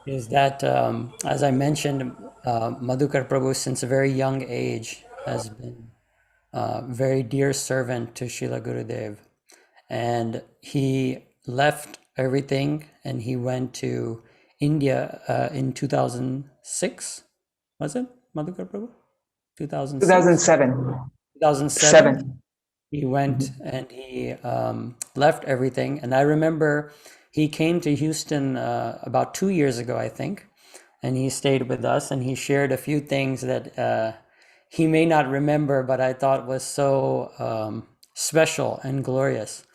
is that, as I mentioned, Madhukar Prabhu, since a very young age, has been a very dear servant to Srila Gurudev. And he left everything and he went to India in 2006. Was it, Madhukar Prabhu? 2006? 2007. 2007. 7. He went and he left everything. And I remember he came to Houston about 2 years ago, I think, and he stayed with us and he shared a few things that he may not remember, but I thought was so special and glorious.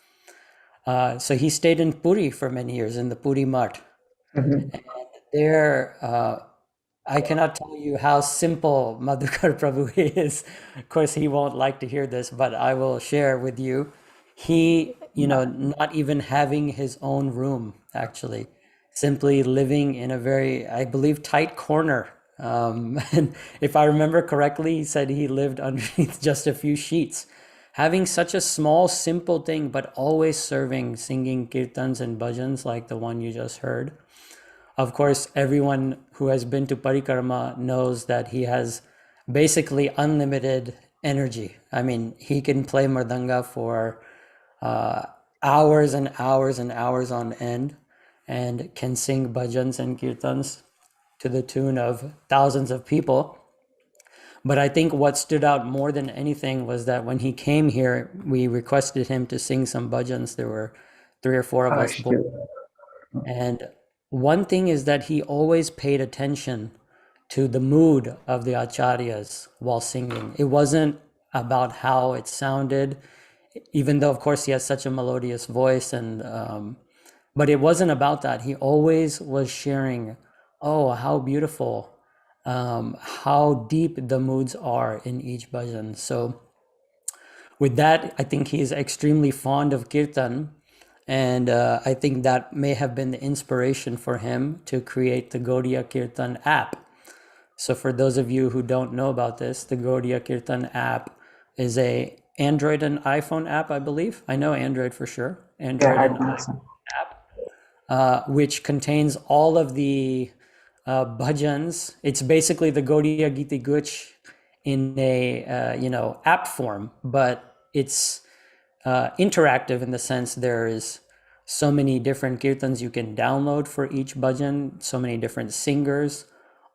So he stayed in Puri for many years in the Puri Mutt. Mhm. And there, I cannot tell you how simple Madhukar Prabhu is. Of course, he won't like to hear this, but I will share with you. He, not even having his own room, actually, simply living in a very, I believe, tight corner. And if I remember correctly, he said he lived underneath just a few sheets. Having such a small, simple thing, but always serving, singing kirtans and bhajans like the one you just heard. Of course, everyone who has been to Parikrama knows that he has basically unlimited energy. I mean, he can play mridanga for uh, hours and hours and hours on end and can sing bhajans and kirtans to the tune of thousands of people. But I think what stood out more than anything was that when he came here, we requested him to sing some bhajans. There were three or four of Oh, us both. shoot. And one thing is that he always paid attention to the mood of the acharyas while singing. It wasn't about how it sounded, even though, of course, he has such a melodious voice. But it wasn't about that. He always was sharing, oh, how beautiful, how deep the moods are in each bhajan. So with that, I think he is extremely fond of kirtan. And I think that may have been the inspiration for him to create the Gaudiya Kirtan app. So for those of you who don't know about this, the Gaudiya Kirtan app is a Android and iPhone app, I believe. I know Android for sure. Yeah, Android I and think so. app, which contains all of the bhajans. It's basically the Gaudiya Giti Guch in a app form, but it's interactive in the sense there is so many different kirtans you can download for each bhajan, so many different singers,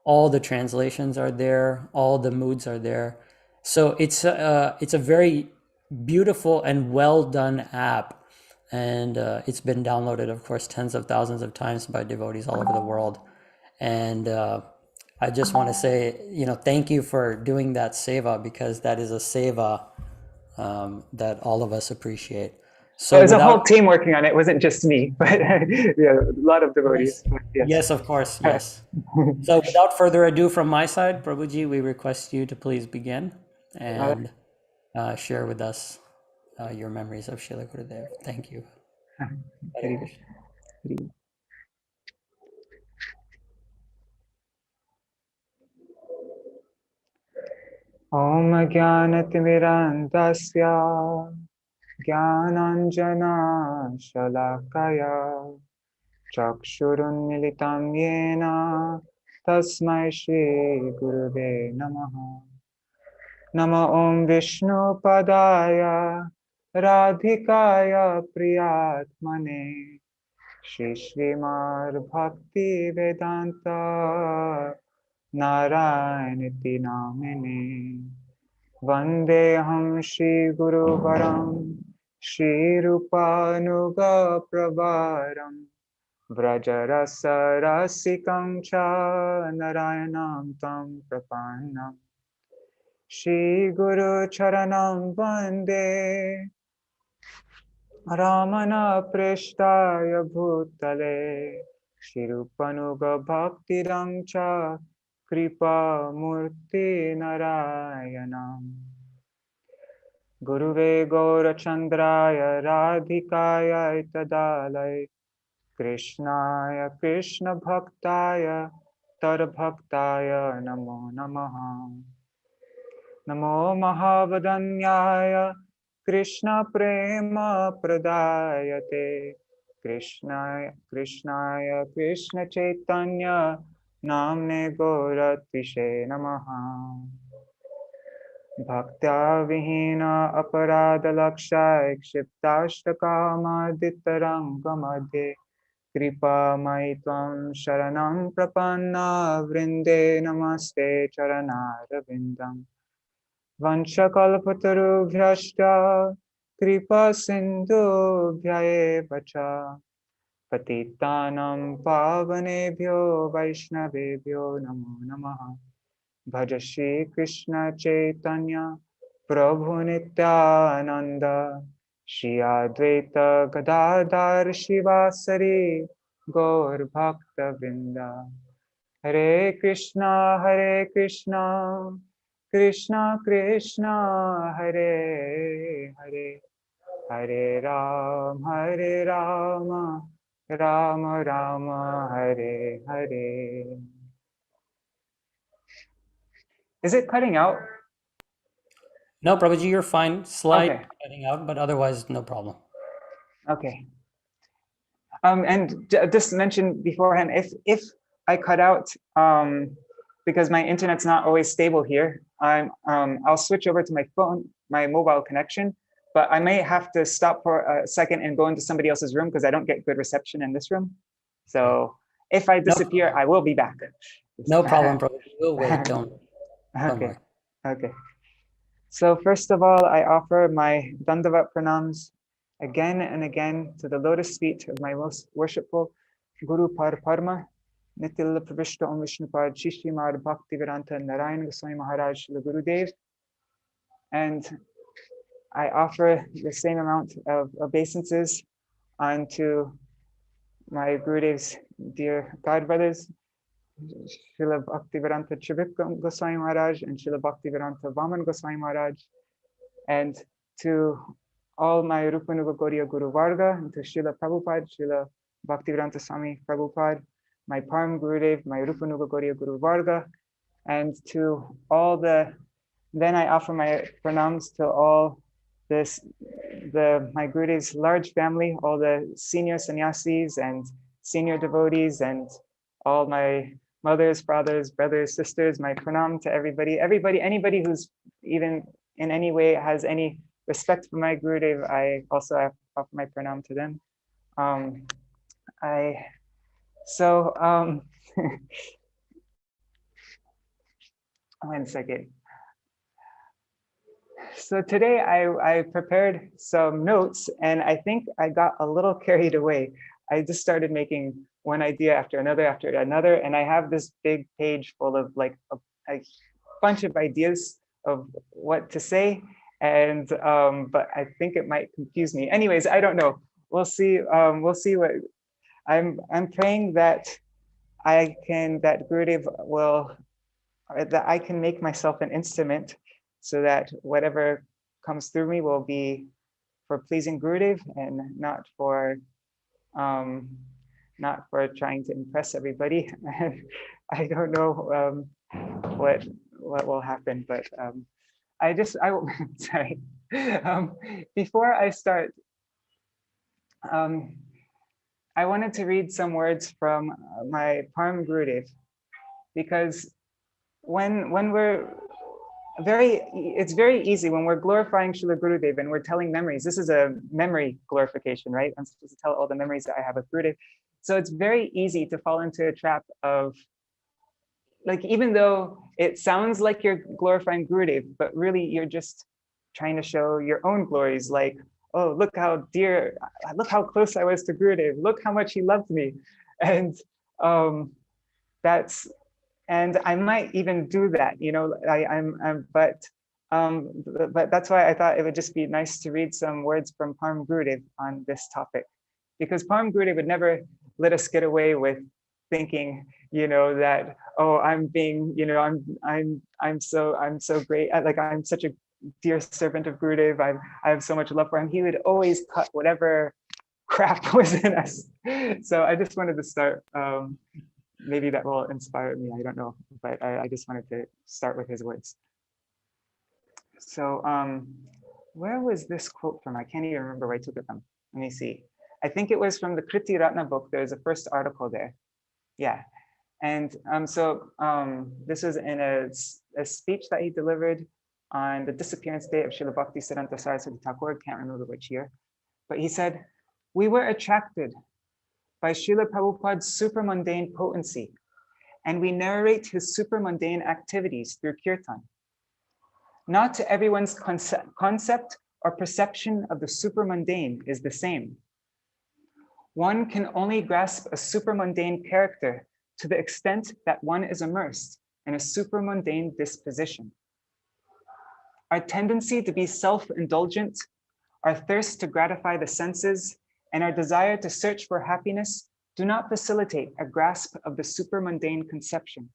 all the translations are there, all the moods are there. So it's a very beautiful and well done app, and it's been downloaded, of course, tens of thousands of times by devotees all over the world. And I just want to say, thank you for doing that seva, because that is a seva that all of us appreciate. Well, So there's a whole without, team working on it. It wasn't just me, but yeah, a lot of devotees. yes, But yes. yes, of course, yes. So without further ado from my side, Prabhuji, we request you to please begin Uh, and share with us your memories of Srila Gurudev. Thank you. Hare Hari- Krishna. Hari. ॐ ज्ञानतिमिरान्धस्य ज्ञानाञ्जनाशलाकया चक्षुरुन्मिलितं येन तस्मै श्रीगुरुवे नमः। नमो ॐ विष्णुपदाय राधिकाय प्रियात्मने श्रीमद्भक्तिवेदान्त नारायणति नामिने वन्देऽहं श्रीगुरुवरं श्रीरूपानुगप्रवारं व्रजरसरसिकं च नारायणं तं प्रपन्नम् श्रीगुरुचरणं वन्दे रमणपृष्ठाय भूतले श्रीरूपानुगभक्तिरं च कृपामूर्ति नारायणम् गुरुवे गौरचन्द्राय राधिकाय तदालय कृष्णाय कृष्णभक्ताय तरभक्ताय नमो नमः। नमो महावदन्याय कृष्ण प्रेम प्रदायते Krishnaya Krishna Chaitanya Namne Gauratishe Namaha. Bhaktya Vihina Aparada Lakshya Kshiptashtaka Madhitaranga Madhe Kripa Maitvam Sharanam Prapanna Vrinde Namaste Charanarvindam Vanchakalpataru Bhyashta Kripa Sindhu Bhyayevacha Patitanam Pavanebhyo Vaishnavebhyo Namo Namaha Bhaja Shri Krishna Chaitanya Prabhu Nityananda Shri Advaita Gadadhar Shivasari Gaur Bhakta Vrinda Hare Krishna Krishna Krishna Hare Hare Hare Rama Rama Rama Hare Hare. Is it cutting out? No, Prabhuji, you're fine. Slight Okay, cutting out, but otherwise, no problem. okay. And just mention beforehand, if I cut out, because my internet's not always stable here, I'll switch over to my phone, my mobile connection, but I may have to stop for a second and go into somebody else's room because I don't get good reception in this room. Okay. So if I No disappear, problem. I will be back. No problem, Prabhuji. We'll wait. Don't Okay, worry. okay. So first of all, I offer my Dandavat pranams again and again to the lotus feet of my most worshipful Guru Parma, Nitya Pravishta Om Vishnupad Shishimad Bhaktivedanta Narayana Goswami Maharaj Srila Gurudev. And I offer the same amount of obeisances onto my Gurudev's dear God brothers, Srila Bhaktivedanta Chivik Goswami Maharaj and Srila Bhaktivedanta Vaman Goswami Maharaj, and to all my Rupanuga Gaudiya Guru Varga, and to Srila Prabhupada, Srila Bhaktivedanta Swami Prabhupada, my Param Gurudev, my Rupanuga Gaudiya Guru Varga, and to all then I offer my pranams to all my Gurudev's large family, all the senior sannyasis and senior devotees, and all my mothers, fathers, brothers, sisters, my pranam to everybody, anybody who's even in any way has any respect for my Gurudev, I also offer my pranam to them. One second. So today I prepared some notes and I think I got a little carried away. I just started making one idea after another, and I have this big page full of like a bunch of ideas of what to say, and but I think it might confuse me. Anyways, I don't know. We'll see. We'll see what I'm praying that that Gurudev will, that I can make myself an instrument so that whatever comes through me will be for pleasing Gurudev and um, not for trying to impress everybody. I don't know what will happen, but I will, sorry. Before I start, I wanted to read some words from my Param Gurudev, because when we're it's very easy when we're glorifying Srila Gurudev and we're telling memories. This is a memory glorification, right? I'm supposed to tell all the memories that I have of Gurudev. So it's very easy to fall into a trap of, like, even though it sounds like you're glorifying Gurudev, but really you're just trying to show your own glories. Like, oh, look how close I was to Gurudev. Look how much he loved me. And that's, and I might even do that, but that's why I thought it would just be nice to read some words from Param Gurudev on this topic, because Param Gurudev would never let us get away with thinking, that, oh, I'm being, I'm so great, like I'm such a dear servant of Gurudev, I have so much love for him. He would always cut whatever crap was in us. So I just wanted to start. Maybe that will inspire me, I don't know, but I just wanted to start with his words. So where was this quote from? I can't even remember where I took it from. Let me see. I think it was from the Kriti Ratna book. There's a first article there. Yeah. And this was in a speech that he delivered on the disappearance date of Srila Bhaktisiddhanta Saraswati Thakur, can't remember which year, but he said, "We were attracted by Srila Prabhupada's supramundane potency, and we narrate his supramundane activities through kirtan. Not everyone's concept or perception of the supramundane is the same. One can only grasp a supramundane character to the extent that one is immersed in a supramundane disposition. Our tendency to be self-indulgent, our thirst to gratify the senses, and our desire to search for happiness do not facilitate a grasp of the supramundane conception.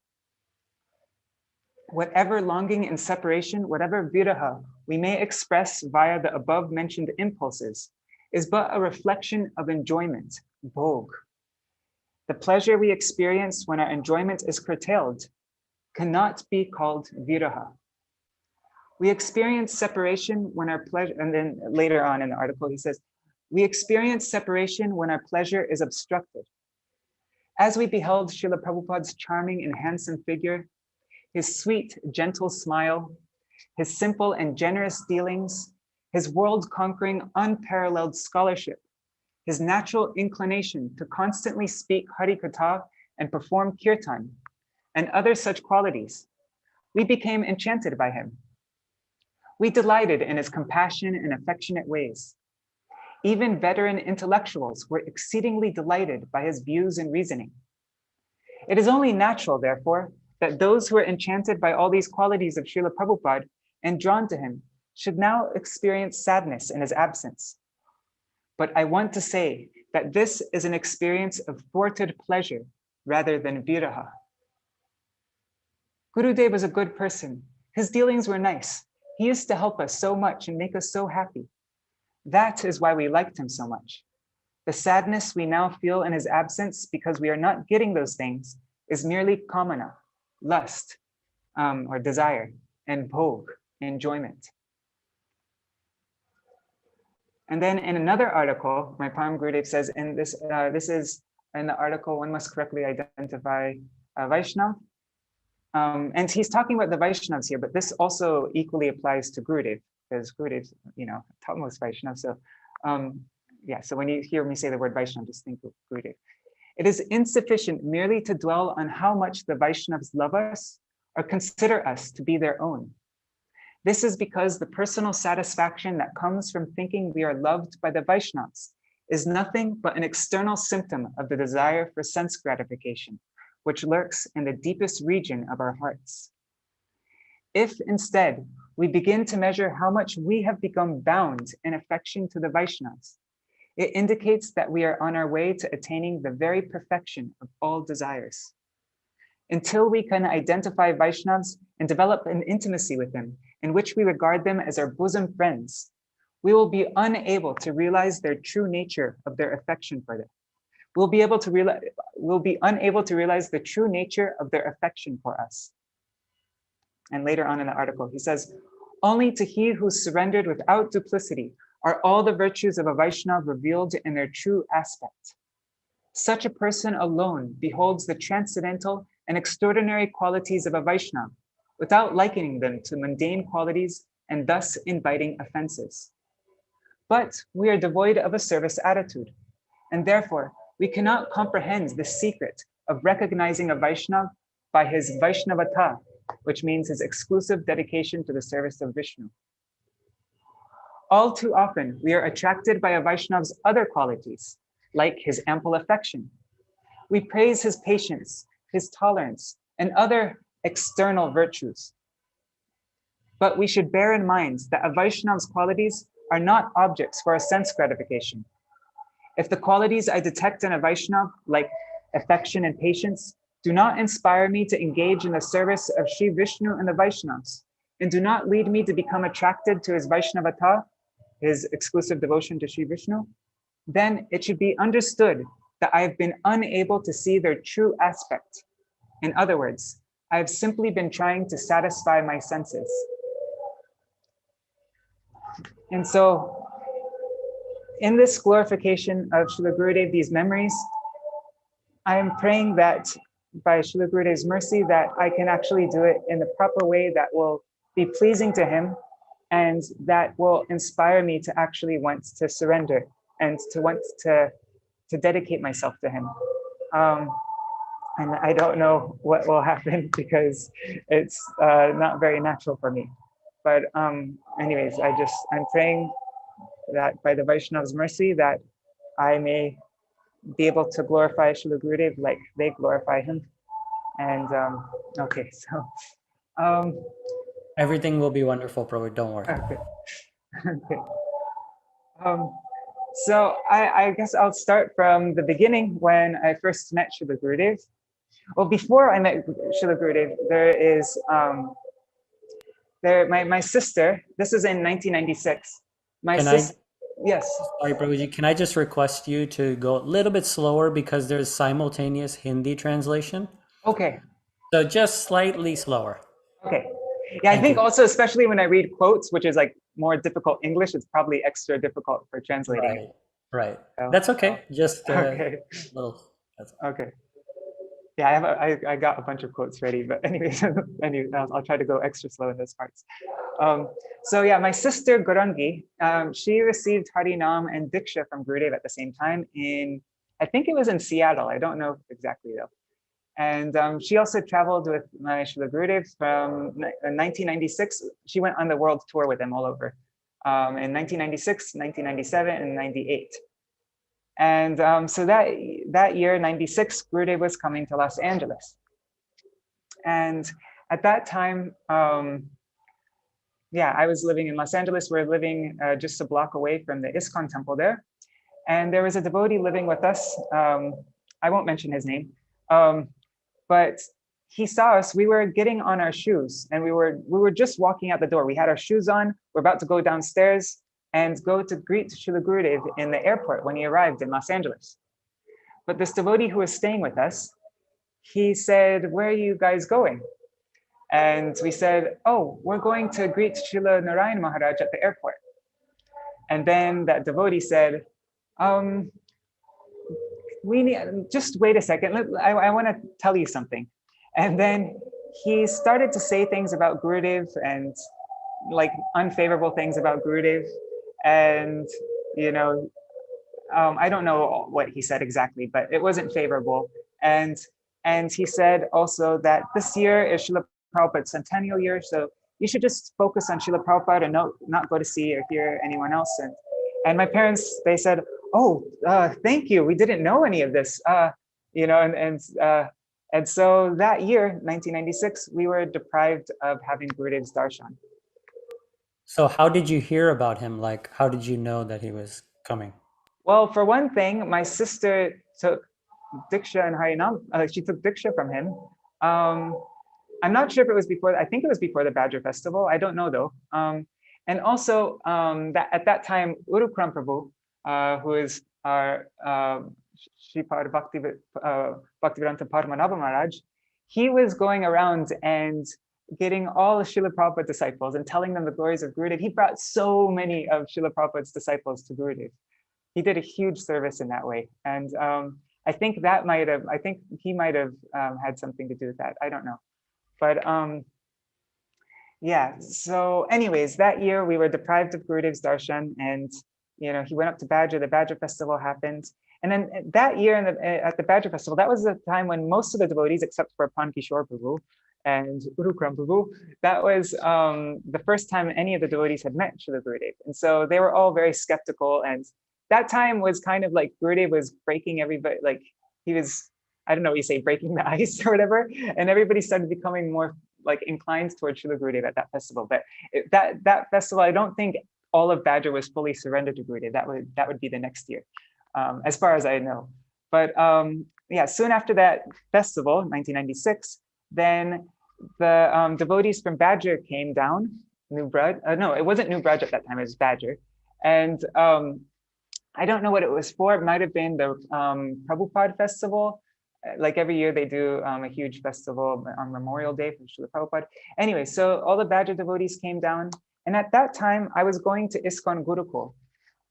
Whatever longing and separation, whatever viraha we may express via the above-mentioned impulses, is but a reflection of enjoyment, bhog. The pleasure we experience when our enjoyment is curtailed cannot be called viraha. We experience separation when our pleasure, and then later on in the article, he says, we experience separation when our pleasure is obstructed. As we beheld Srila Prabhupada's charming and handsome figure, his sweet, gentle smile, his simple and generous dealings, his world-conquering, unparalleled scholarship, his natural inclination to constantly speak Harikatha and perform kirtan, and other such qualities, we became enchanted by him. We delighted in his compassion and affectionate ways. Even veteran intellectuals were exceedingly delighted by his views and reasoning. It is only natural, therefore, that those who are enchanted by all these qualities of Srila Prabhupada and drawn to him should now experience sadness in his absence. But I want to say that this is an experience of thwarted pleasure rather than viraha. Gurudeva was a good person. His dealings were nice. He used to help us so much and make us so happy. That is why we liked him so much. The sadness we now feel in his absence because we are not getting those things is merely kamana, lust, or desire, and bhog, enjoyment. And then in another article, my Param Gurudev says, in this is in the article, one must correctly identify Vaishnav. And he's talking about the Vaishnavas here, but this also equally applies to Gurudev, because Gurudev's, topmost Vaishnav. So yeah, so when you hear me say the word Vaishnav, just think of Gurudev. It is insufficient merely to dwell on how much the Vaishnavas love us or consider us to be their own. This is because the personal satisfaction that comes from thinking we are loved by the Vaishnavas is nothing but an external symptom of the desire for sense gratification, which lurks in the deepest region of our hearts. If instead we begin to measure how much we have become bound in affection to the Vaishnavas, it indicates that we are on our way to attaining the very perfection of all desires. Until we can identify Vaishnavas and develop an intimacy with them in which we regard them as our bosom friends, we will be unable to realize their true nature of their affection for them. We'll be unable to realize the true nature of their affection for us. And later on in the article, he says, only to he who surrendered without duplicity are all the virtues of a Vaishnava revealed in their true aspect. Such a person alone beholds the transcendental and extraordinary qualities of a Vaishnava without likening them to mundane qualities and thus inviting offenses. But we are devoid of a service attitude, and therefore we cannot comprehend the secret of recognizing a Vaishnava by his Vaishnavata, which means his exclusive dedication to the service of Vishnu. All too often, we are attracted by a Vaishnava's other qualities, like his ample affection. We praise his patience, his tolerance, and other external virtues. But we should bear in mind that a Vaishnava's qualities are not objects for our sense gratification. If the qualities I detect in a Vaishnava, like affection and patience, do not inspire me to engage in the service of Sri Vishnu and the Vaishnavas, and do not lead me to become attracted to his Vaishnavata, his exclusive devotion to Sri Vishnu, then it should be understood that I have been unable to see their true aspect. In other words, I have simply been trying to satisfy my senses. And so in this glorification of Srila Gurudev, these memories, I am praying that by Srila Gurudev's mercy, that I can actually do it in the proper way that will be pleasing to him, and that will inspire me to actually want to surrender and to want to dedicate myself to him. And I don't know what will happen because it's not very natural for me. But anyways, I'm praying that by the Vaishnav's mercy that I may be able to glorify Srila Gurudev like they glorify him. And okay, so Everything will be wonderful, Prabhu. Don't worry. okay, okay. So I guess I'll start from the beginning when I first met Srila Gurudev. Well, before I met Srila Gurudev, there is my sister. This is in 1996. My Can sister, yes. sorry, Prabhuji, can I just request you to go a little bit slower because there's simultaneous Hindi translation? Okay. So just slightly slower. Okay. Yeah, I Thank think you. also, especially when I read quotes, which is like more difficult English, it's probably extra difficult for translating it. Right, right. So, That's okay. Just okay. little. Okay. Yeah, I got a bunch of quotes ready, but anyways, I'll try to go extra slow in those parts. So yeah, my sister Gorangi, she received Harinam and Diksha from Gurudev at the same time I think it was in Seattle. I don't know exactly though. And she also traveled with my Srila Gurudev from 1996. She went on the world tour with him all over in 1996, 1997, and 98. And so that year, 96, Gurudev was coming to Los Angeles. And at that time, yeah, I was living in Los Angeles. We're living just a block away from the ISKCON temple there. And there was a devotee living with us. I won't mention his name, but he saw us. We were getting on our shoes and we were just walking out the door. We had our shoes on. We're about to go downstairs and go to greet Srila Gurudev in the airport when he arrived in Los Angeles. But this devotee who was staying with us, he said, "Where are you guys going?" And we said, "Oh, we're going to greet Srila Narayana Maharaja at the airport." And then that devotee said, "We need, just wait a second. I want to tell you something." And then he started to say things about Gurudev and like unfavorable things about Gurudev. And, you know, I don't know what he said exactly, but it wasn't favorable. And he said also that this year is Srila Prabhupada's centennial year, so you should just focus on Srila Prabhupada and not go to see or hear anyone else. And my parents, they said, "Oh, thank you. We didn't know any of this." You know, and so that year, 1996, we were deprived of having Gurudev's darshan. So how did you hear about him? Like, how did you know that he was coming? Well, for one thing, my sister took Diksha and Harinam. She took Diksha from him. I'm not sure if it was before. I think it was before the Badger Festival. I don't know though. And also that at that time, Urukram Prabhu, who is our Sripad Bhaktivedanta Padmanabha Maharaj, he was going around and getting all the Srila Prabhupada disciples and telling them the glories of Gurudev. He brought so many of Srila Prabhupada's disciples to Gurudev. He did a huge service in that way. And I think he might have had something to do with that. I don't know. But yeah, so anyways, that year we were deprived of Gurudev's darshan, and you know, he went up to Badger, the Badger Festival happened. And then that year at the Badger Festival, that was the time when most of the devotees, except for Pankishore Prabhu and Urukram Prabhu, that was the first time any of the devotees had met Srila Gurudev. And so they were all very skeptical. And that time was kind of like Gurudev was breaking everybody, like he was, I don't know what you say, breaking the ice or whatever. And everybody started becoming more like inclined towards Srila Gurudev at that festival. But that festival, I don't think all of Badger was fully surrendered to Gurudev. That would be the next year, as far as I know. But yeah, soon after that festival, 1996, then the devotees from Badger came down, New Braj. No, it wasn't New Braj at that time, it was Badger. And I don't know what it was for. It might have been the Prabhupada festival. Like every year they do a huge festival on Memorial Day for Srila Prabhupada. Anyway, so all the Badger devotees came down. And at that time, I was going to ISKCON Gurukul.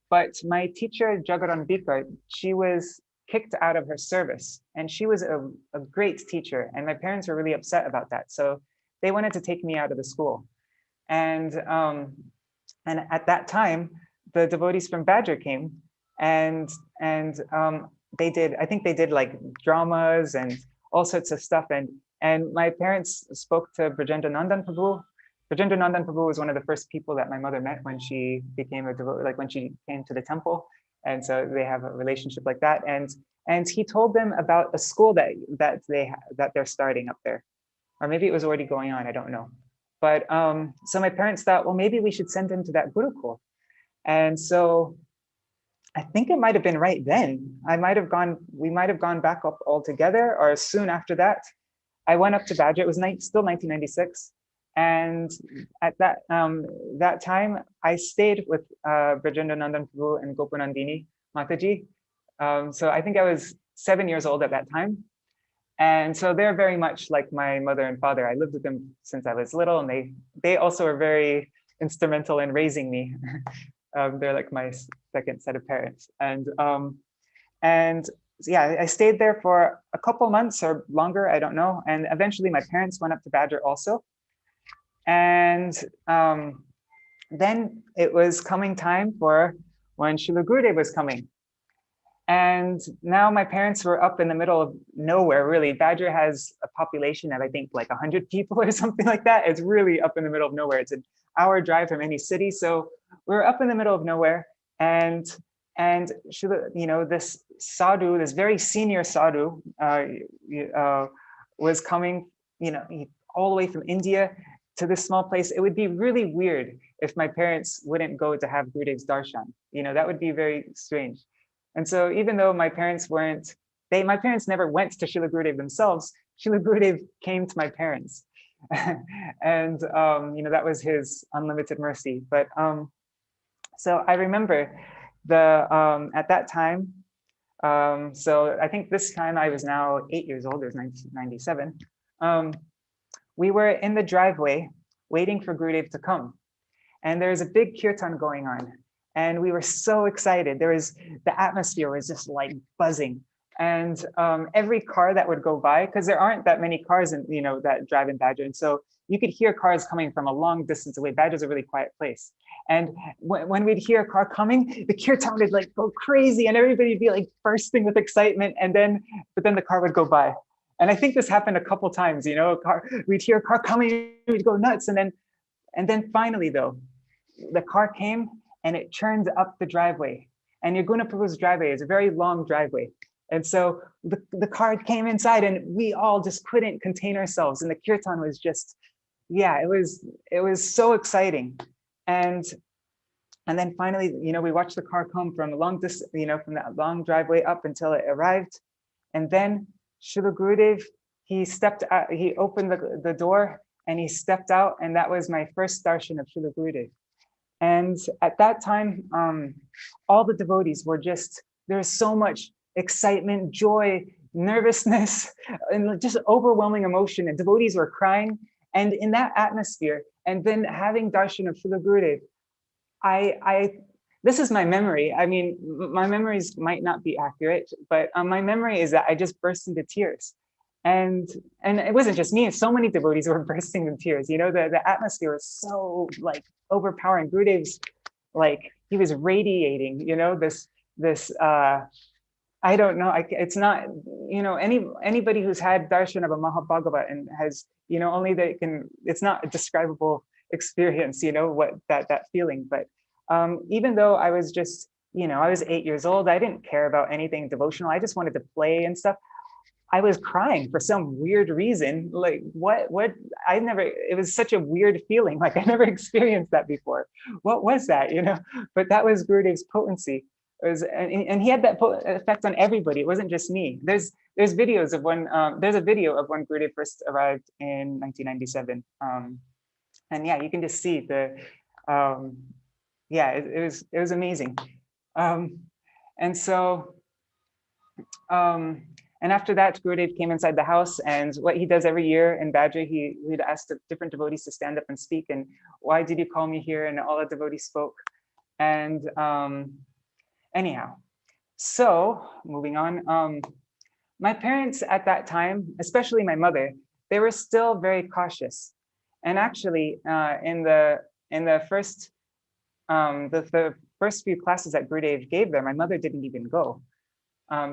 But my teacher, Jagarambika, she was kicked out of her service, and she was a great teacher, and my parents were really upset about that. So they wanted to take me out of the school. And at that time, the devotees from Badger came, and they did. I think they did like dramas and all sorts of stuff. And my parents spoke to Brajendra Nandan Prabhu. Brajendra Nandan Prabhu was one of the first people that my mother met when she became a devotee, like when she came to the temple. And so they have a relationship like that. And he told them about a school that they're starting up there, or maybe it was already going on. I don't know. But so my parents thought, well, maybe we should send him to that Gurukul. And so I think it might have been right then. We might have gone back up all together, or soon after that. I went up to Badger. It was still 1996. And at that time, I stayed with Brajendra Nandan Prabhu and Gopanandini Mataji. So I think I was 7 years old at that time. And so they're very much like my mother and father. I lived with them since I was little, and they also are very instrumental in raising me. They're like my second set of parents. And yeah, I stayed there for a couple months or longer, I don't know. And eventually my parents went up to Badger also. And then it was coming time for when Srila Gurudeva was coming. And now my parents were up in the middle of nowhere, really. Badger has a population of, I think, like 100 people or something like that. It's really up in the middle of nowhere. It's an hour drive from any city. So we're up in the middle of nowhere. And this sadhu, this very senior sadhu, was coming, all the way from India to this small place. It would be really weird if my parents wouldn't go to have Gurudev's darshan. That would be very strange. And so even though my parents never went to Srila Gurudev themselves, Srila Gurudev came to my parents. And, that was his unlimited mercy. But so I remember at that time, so I think this time I was now 8 years old, it was 1997. We were in the driveway waiting for Gurudev to come. And there was a big kirtan going on. And we were so excited. The atmosphere was just like buzzing. And every car that would go by, because there aren't that many cars that drive in Badger. And so you could hear cars coming from a long distance away. Badger's a really quiet place. And when we'd hear a car coming, the kirtan would like go crazy and everybody would be like bursting with excitement. But then the car would go by. And I think this happened a couple times, we'd hear a car coming, we'd go nuts. And then finally though, the car came and it turned up the driveway. And Nirguna Prabhu's driveway is a very long driveway. And so the car came inside and we all just couldn't contain ourselves. And the kirtan was just, it was so exciting. And then finally, we watched the car come from a long distance, from that long driveway up until it arrived. And then Srila Gurudev, he stepped out, he opened the door and he stepped out. And that was my first darshan of Srila Gurudev. And at that time, all the devotees were there was so much excitement, joy, nervousness, and just overwhelming emotion. And devotees were crying. And in that atmosphere, and then having darshan of Srila Gurudev, this is my memory. I mean, my memories might not be accurate, but my memory is that I just burst into tears. And it wasn't just me, so many devotees were bursting in tears. The atmosphere was so like overpowering. Gurudev's he was radiating, this I don't know, it's not, anybody who's had darshan of a Mahabhagavat and has, only they can, it's not a describable experience, what that feeling. But even though I was just, I was 8 years old, I didn't care about anything devotional. I just wanted to play and stuff. I was crying for some weird reason. Like it was such a weird feeling. Like I never experienced that before. What was that, But that was Gurudev's potency. And he had that effect on everybody. It wasn't just me. There's videos of there's a video of when Gurudev first arrived in 1997. And yeah, you can just see it was amazing. And after that, Gurudev came inside the house, and what he does every year in Badger, he'd ask the different devotees to stand up and speak, and why did you call me here? And all the devotees spoke. And Anyhow, so moving on. My parents at that time, especially my mother, they were still very cautious. And actually, in the first the first few classes that Gurudev gave there, my mother didn't even go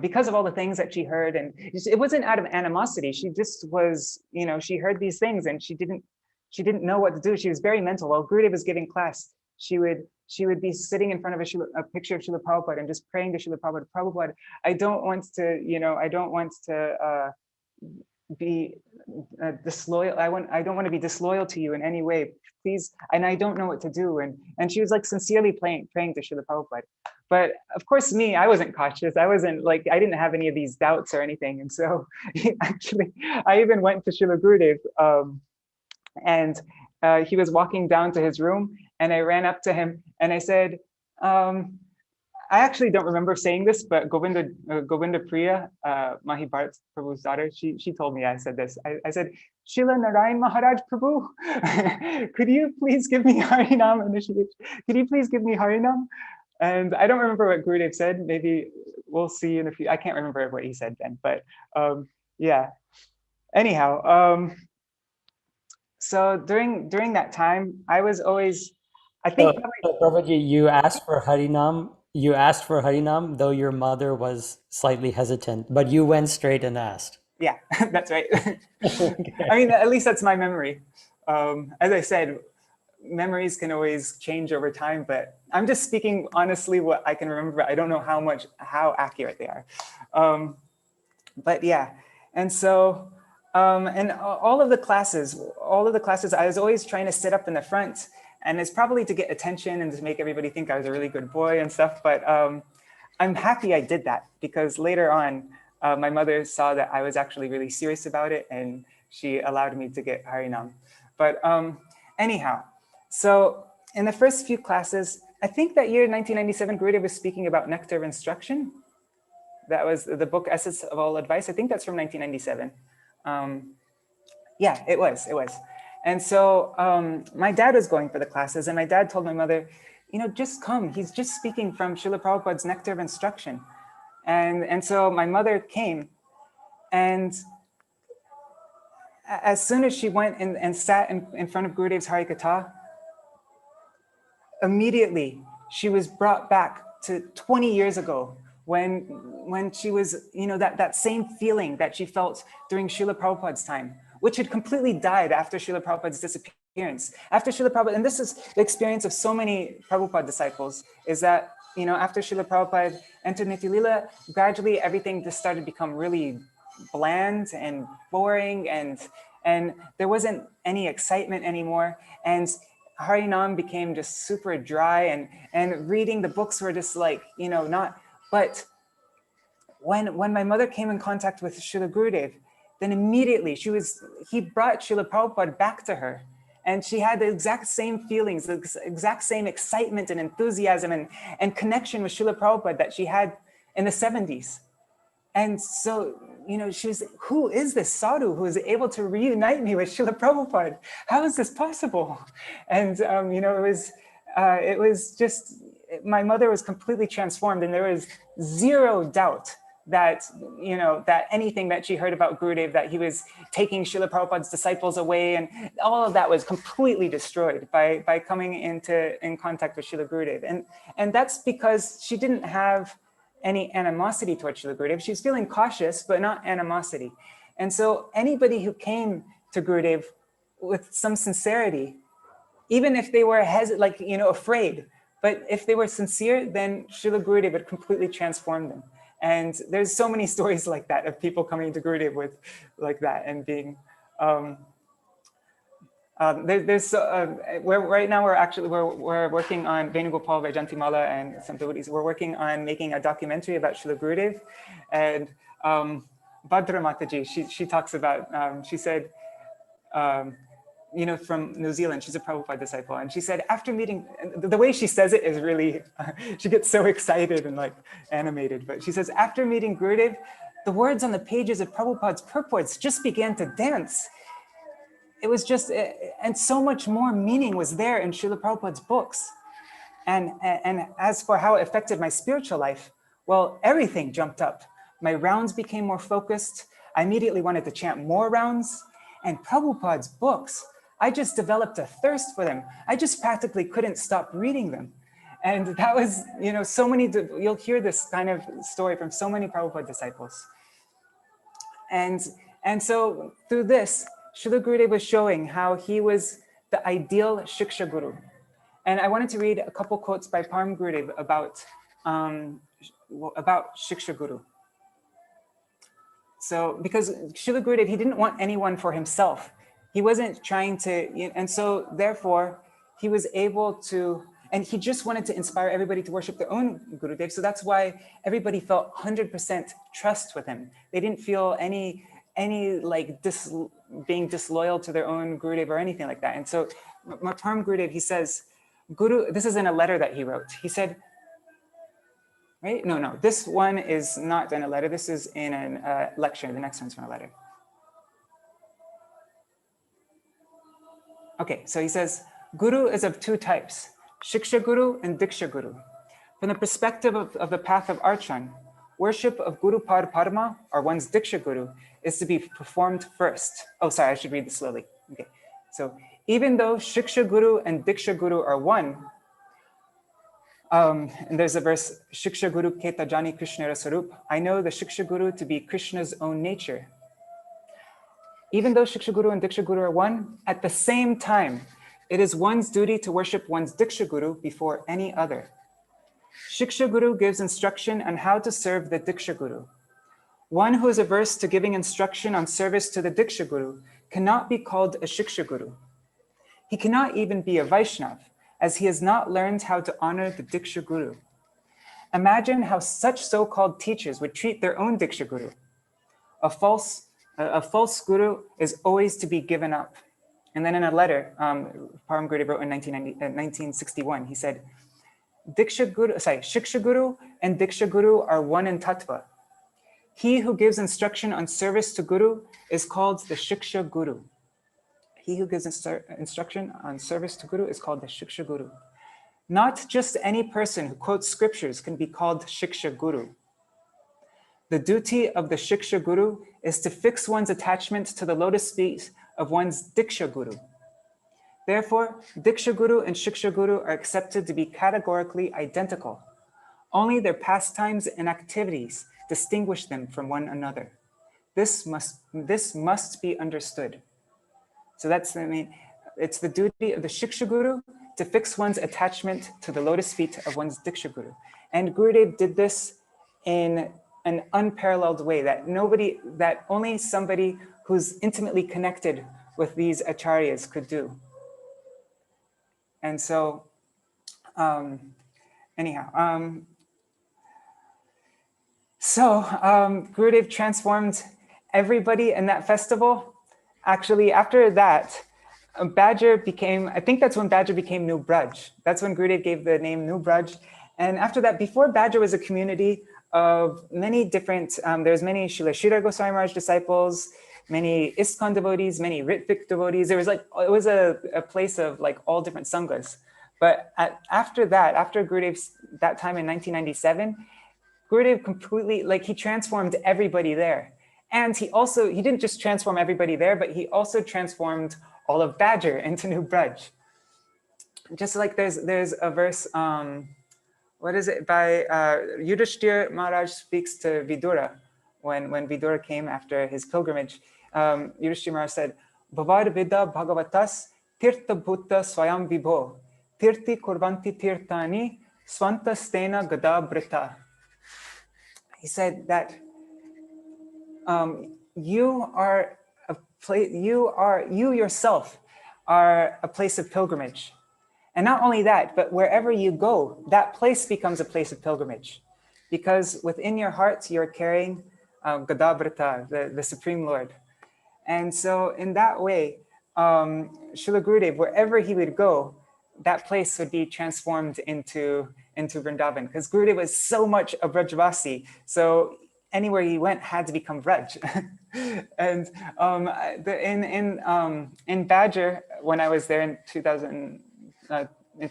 because of all the things that she heard. And it wasn't out of animosity. She just was, you know, she heard these things and she didn't know what to do. She was very mental. While Gurudev was giving class, she would be sitting in front of a picture of Srila Prabhupada and just praying to Srila Prabhupada, Prabhupada, I don't want to, you know, I don't want to be disloyal. I don't want to be disloyal to you in any way, please. And I don't know what to do. And she was like sincerely praying to Srila Prabhupada. But of course, me, I wasn't cautious. I wasn't like, I didn't have any of these doubts or anything. And so actually, I even went to Srila Gurudev and he was walking down to his room and I ran up to him and I said, I actually don't remember saying this, but Govinda Priya, Mahi Bharat Prabhu's daughter, she told me I said this. I said, Srila Narayana Maharaj Prabhu, could you please give me Harinam initially? Could you please give me Harinam? And I don't remember what Gurudev said. Maybe we'll see in a few. I can't remember what he said then, but yeah. Anyhow, so during that time, I was always, I think. So Prabhuji, you asked for Harinam. You asked for Harinam, though your mother was slightly hesitant, but you went straight and asked. Yeah, that's right. Okay. I mean, at least that's my memory. As I said, memories can always change over time, but I'm just speaking honestly what I can remember. I don't know how accurate they are. But yeah, and so, and all of the classes, I was always trying to sit up in the front, and it's probably to get attention and to make everybody think I was a really good boy and stuff. But I'm happy I did that because later on, my mother saw that I was actually really serious about it, and she allowed me to get Harinam. But anyhow, so in the first few classes, I think that year, 1997, Gurudeva was speaking about nectar of instruction. That was the book Essence of All Advice. I think that's from 1997. Yeah, it was. And so my dad was going for the classes, and my dad told my mother, you know, just come. He's just speaking from Srila Prabhupada's Nectar of Instruction. And so my mother came, and as soon as she went and sat in front of Gurudev's Harikatha, immediately she was brought back to 20 years ago when she was, you know, that same feeling that she felt during Srila Prabhupada's time, which had completely died after Srila Prabhupada's disappearance. After Srila Prabhupada, and this is the experience of so many Prabhupada disciples, is that, you know, after Srila Prabhupada entered Nitya Lila, gradually everything just started to become really bland and boring, and there wasn't any excitement anymore. And Harinam became just super dry, and reading the books were just like, you know, not. But when my mother came in contact with Srila Gurudev, then immediately he brought Srila Prabhupada back to her. And she had the exact same feelings, the exact same excitement and enthusiasm and connection with Srila Prabhupada that she had in the 70s. And so, you know, she was, who is this sadhu who is able to reunite me with Srila Prabhupada? How is this possible? And, you know, it was just, my mother was completely transformed, and there was zero doubt that, you know, that anything that she heard about Gurudev, that he was taking Srila Prabhupada's disciples away, and all of that was completely destroyed by coming in contact with Srila Gurudev. And that's because she didn't have any animosity towards Srila Gurudev. She was feeling cautious, but not animosity. And so anybody who came to Gurudev with some sincerity, even if they were afraid, but if they were sincere, then Srila Gurudev would completely transform them. And there's so many stories like that of people coming to Gurudev with like that and being. Right now we're working on Venugopal Vajantimala and some devotees. We're working on making a documentary about Srila Gurudev, and Bhadra Mataji, she talks about, she said, you know, from New Zealand, she's a Prabhupada disciple, and she said after meeting, the way she says it is really, she gets so excited and like animated, but she says after meeting Gurudev, the words on the pages of Prabhupada's purports just began to dance. It was just, and so much more meaning was there in Srila Prabhupada's books. And as for how it affected my spiritual life, well, everything jumped up. My rounds became more focused. I immediately wanted to chant more rounds. And Prabhupada's books, I just developed a thirst for them. I just practically couldn't stop reading them. And that was, so many, you'll hear this kind of story from so many Prabhupada disciples. And so through this, Srila Gurudeva was showing how he was the ideal Shiksha Guru. And I wanted to read a couple quotes by Param Gurudeva about Shiksha Guru. So, because Srila Gurudeva, he didn't want anyone for himself. He wasn't trying to, and so therefore, he was able to, and he just wanted to inspire everybody to worship their own Gurudev. So that's why everybody felt 100% trust with him. They didn't feel any like being disloyal to their own Gurudev or anything like that. And so Param Gurudev, he says, this is in a letter that he wrote. He said, right? No, this one is not in a letter. This is in a lecture. The next one's from a letter. Okay, so he says, Guru is of two types, Shiksha Guru and Diksha Guru. From the perspective of the path of Archan, worship of Guru Parma, or one's Diksha Guru, is to be performed first. Oh, sorry, I should read this slowly. Okay, so even though Shiksha Guru and Diksha Guru are one, and there's a verse, Shiksha Guru Keta Jani Krishna Sarup, I know the Shiksha Guru to be Krishna's own nature. Even though Shiksha Guru and Diksha Guru are one, at the same time, it is one's duty to worship one's Diksha Guru before any other. Shiksha Guru gives instruction on how to serve the Diksha Guru. One who is averse to giving instruction on service to the Diksha Guru cannot be called a Shiksha Guru. He cannot even be a Vaishnav, as he has not learned how to honor the Diksha Guru. Imagine how such so-called teachers would treat their own Diksha Guru. A false guru is always to be given up. And then in a letter, Param Gurudeva wrote in 1961, he said, Shiksha Guru and Diksha Guru are one in tattva. He who gives instruction on service to Guru is called the Shiksha Guru. He who gives instruction on service to Guru is called the Shiksha Guru. Not just any person who quotes scriptures can be called Shiksha Guru. The duty of the Shiksha Guru is to fix one's attachment to the lotus feet of one's Diksha Guru. Therefore, Diksha Guru and Shiksha Guru are accepted to be categorically identical. Only their pastimes and activities distinguish them from one another. This must be understood. So it's the duty of the Shiksha Guru to fix one's attachment to the lotus feet of one's Diksha Guru. And Gurudev did this in an unparalleled way that only somebody who's intimately connected with these acharyas could do. And so, Gurudev transformed everybody in that festival. Actually, after that, Badger became, I think that's when Badger became New Braj. That's when Gurudev gave the name New Braj. And after that, before Badger was a community of many different, there's many Srila Sridhar Goswami Maharaj disciples, many ISKCON devotees, many Ritvik devotees. There was it was a place of like all different sanghas. But after that, after Gurudev's, that time in 1997, Gurudev completely, he transformed everybody there. And he didn't just transform everybody there, but he also transformed all of Badger into New Braj. Just like there's a verse, what is it, by Yudhishthir Maharaj speaks to Vidura when Vidura came after his pilgrimage. Yudhishthir Maharaj said, Bhavar Vida Bhagavatas Tirtha Bhutta Swayam Vibho Tirti Kurvanti Tirtani Swanta Stena Gada Brita. He said that you yourself are a place of pilgrimage. And not only that, but wherever you go, that place becomes a place of pilgrimage. Because within your heart, you're carrying Gadabrata, the Supreme Lord. And so in that way, Srila Gurudev, wherever he would go, that place would be transformed into Vrindavan. Because Gurudev was so much a Brajvasi. So anywhere he went had to become Braj. And in Badger, when I was there in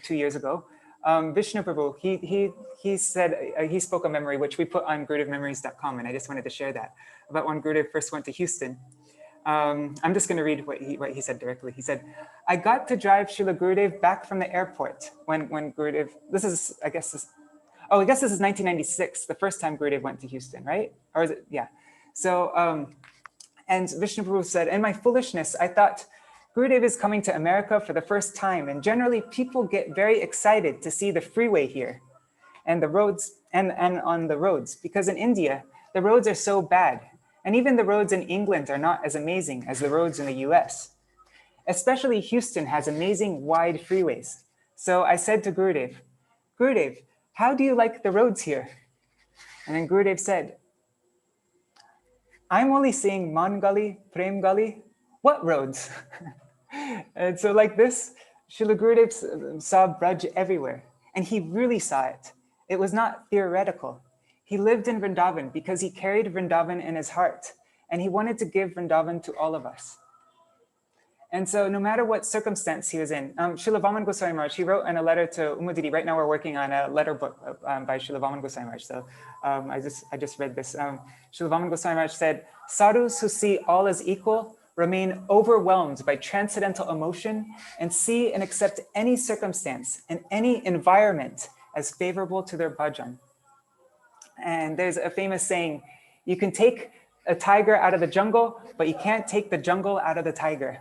2 years ago, Vishnu Prabhu, he said, he spoke a memory, which we put on GurudevMemories.com, and I just wanted to share that, about when Gurudev first went to Houston. I'm just going to read what he said directly. He said, I got to drive Srila Gurudev back from the airport when Gurudev, this is 1996, the first time Gurudev went to Houston, right? Or is it? Yeah. So, and Vishnu Prabhu said, in my foolishness, I thought Gurudev is coming to America for the first time. And generally people get very excited to see the freeway here and the roads and on the roads, because in India, the roads are so bad. And even the roads in England are not as amazing as the roads in the US. Especially Houston has amazing wide freeways. So I said to Gurudev, Gurudev, how do you like the roads here? And then Gurudev said, I'm only seeing Man Gully, Prem Gully. What roads? And so like this, Srila Gurudev saw Braj everywhere. And he really saw it. It was not theoretical. He lived in Vrindavan because he carried Vrindavan in his heart. And he wanted to give Vrindavan to all of us. And so no matter what circumstance he was in, Srila Vaman Goswami Maharaj, he wrote in a letter to Umudiri. Right now we're working on a letter book by Srila Vaman Goswami Maharaj. So I just read this. Srila Vaman Goswami Maharaj said, sadhus who see all as equal remain overwhelmed by transcendental emotion and see and accept any circumstance and any environment as favorable to their bhajan. And there's a famous saying, you can take a tiger out of the jungle, but you can't take the jungle out of the tiger.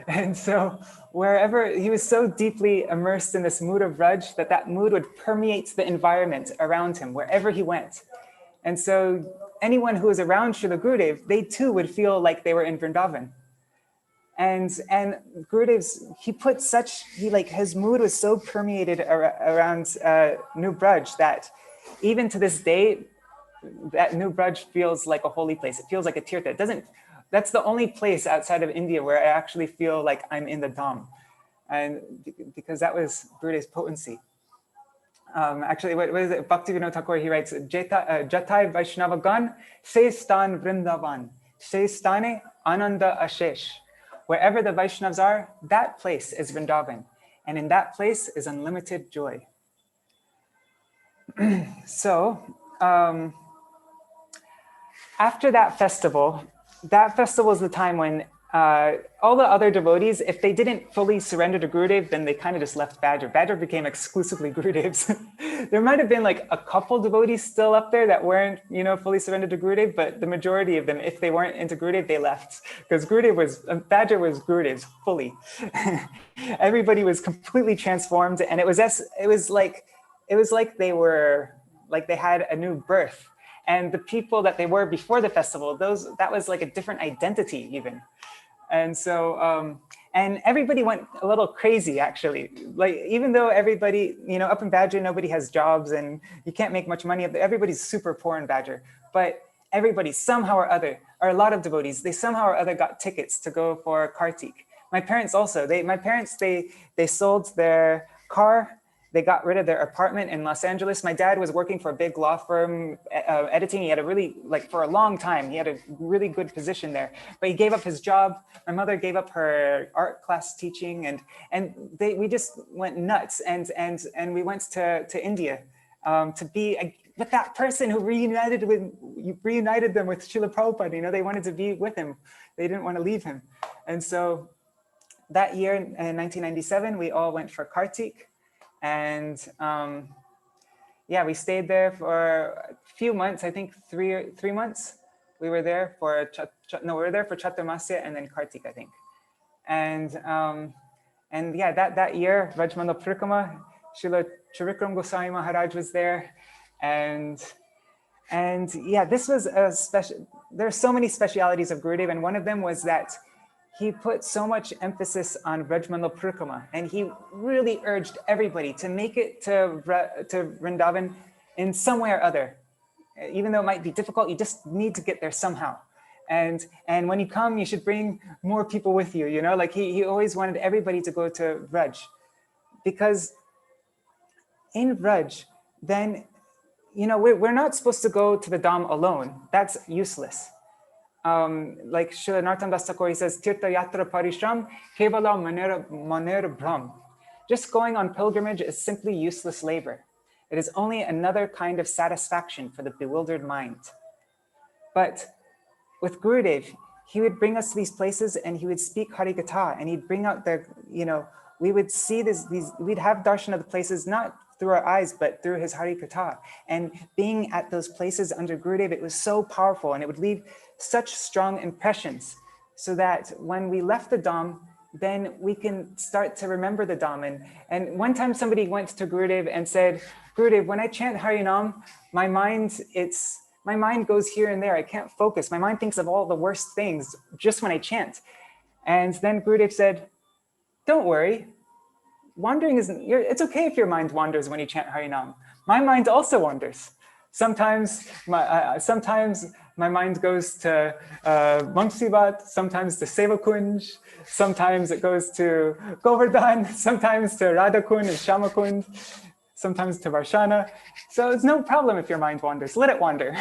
And so wherever he was so deeply immersed in this mood of Raj that mood would permeate the environment around him wherever he went. And so anyone who was around Srila Gurudev, they too would feel like they were in Vrindavan. And Gurudev's, his mood was so permeated around New Braj that even to this day, that New Braj feels like a holy place. It feels like a tirtha. That's the only place outside of India where I actually feel like I'm in the Dham. And because that was Gurudev's potency. Actually, what is it? Bhaktivinoda Thakur, he writes, Jatai Vaishnavagan, Se Stan Vrindavan, Se Stane Ananda Ashesh. Wherever the Vaishnavas are, that place is Vrindavan. And in that place is unlimited joy. So, after that festival is the time when all the other devotees, if they didn't fully surrender to Gurudev, then they kind of just left Badger. Badger became exclusively Gurudev's. There might have been like a couple devotees still up there that weren't, fully surrendered to Gurudev, but the majority of them, if they weren't into Gurudev, they left. Because Badger was Gurudev's fully. Everybody was completely transformed, and it was like they had a new birth. And the people that they were before the festival, that was like a different identity even. And so, and everybody went a little crazy actually. Like, even though everybody, up in Badger, nobody has jobs and you can't make much money. Everybody's super poor in Badger, but everybody somehow or other, or a lot of devotees, they somehow or other got tickets to go for Kartik. My parents also, they sold their car. They got rid of their apartment in Los Angeles. My dad was working for a big law firm, editing. He had for a long time, he had a really good position there. But he gave up his job. My mother gave up her art class teaching, and we just went nuts. And we went to India to be with that person who reunited them with Srila Prabhupada. They wanted to be with him. They didn't want to leave him. And so that year in 1997, we all went for Kartik. And we stayed there for a few months. I think three months. We were there for Chaturmasya and then Kartik, I think. And that year, Rajmandal Parikrama, Srila Charikram Goswami Maharaj was there, and this was a special. There are so many specialities of Gurudev, and one of them was that he put so much emphasis on Rajmandal Parikrama, and he really urged everybody to make it to Vrindavan in some way or other. Even though it might be difficult, you just need to get there somehow. And when you come, you should bring more people with you. Like he always wanted everybody to go to Vraj, because in Vraj, then we're not supposed to go to the Dham alone. That's useless. Like Srila Narottam Das Thakur, he says, Tirtha Yatra Parishram Kevala Manera Brahm. Just going on pilgrimage is simply useless labor. It is only another kind of satisfaction for the bewildered mind. But with Gurudev, he would bring us to these places and he would speak Harikatha, and he'd bring out the, we would see we'd have darshan of the places, not through our eyes, but through his Harikatha. And being at those places under Gurudev, it was so powerful and it would leave such strong impressions so that when we left the Dham, then we can start to remember the Dham. And one time somebody went to Gurudev and said, Gurudev, when I chant Harinam, my mind goes here and there. I can't focus. My mind thinks of all the worst things just when I chant. And then Gurudev said, don't worry. Wandering it's okay if your mind wanders when you chant Harinam. My mind also wanders. Sometimes my mind goes to Manksivat, sometimes to Sevakunj, sometimes it goes to Govardhan, sometimes to Radhakund and Shamakund, sometimes to Varshana. So it's no problem if your mind wanders, let it wander.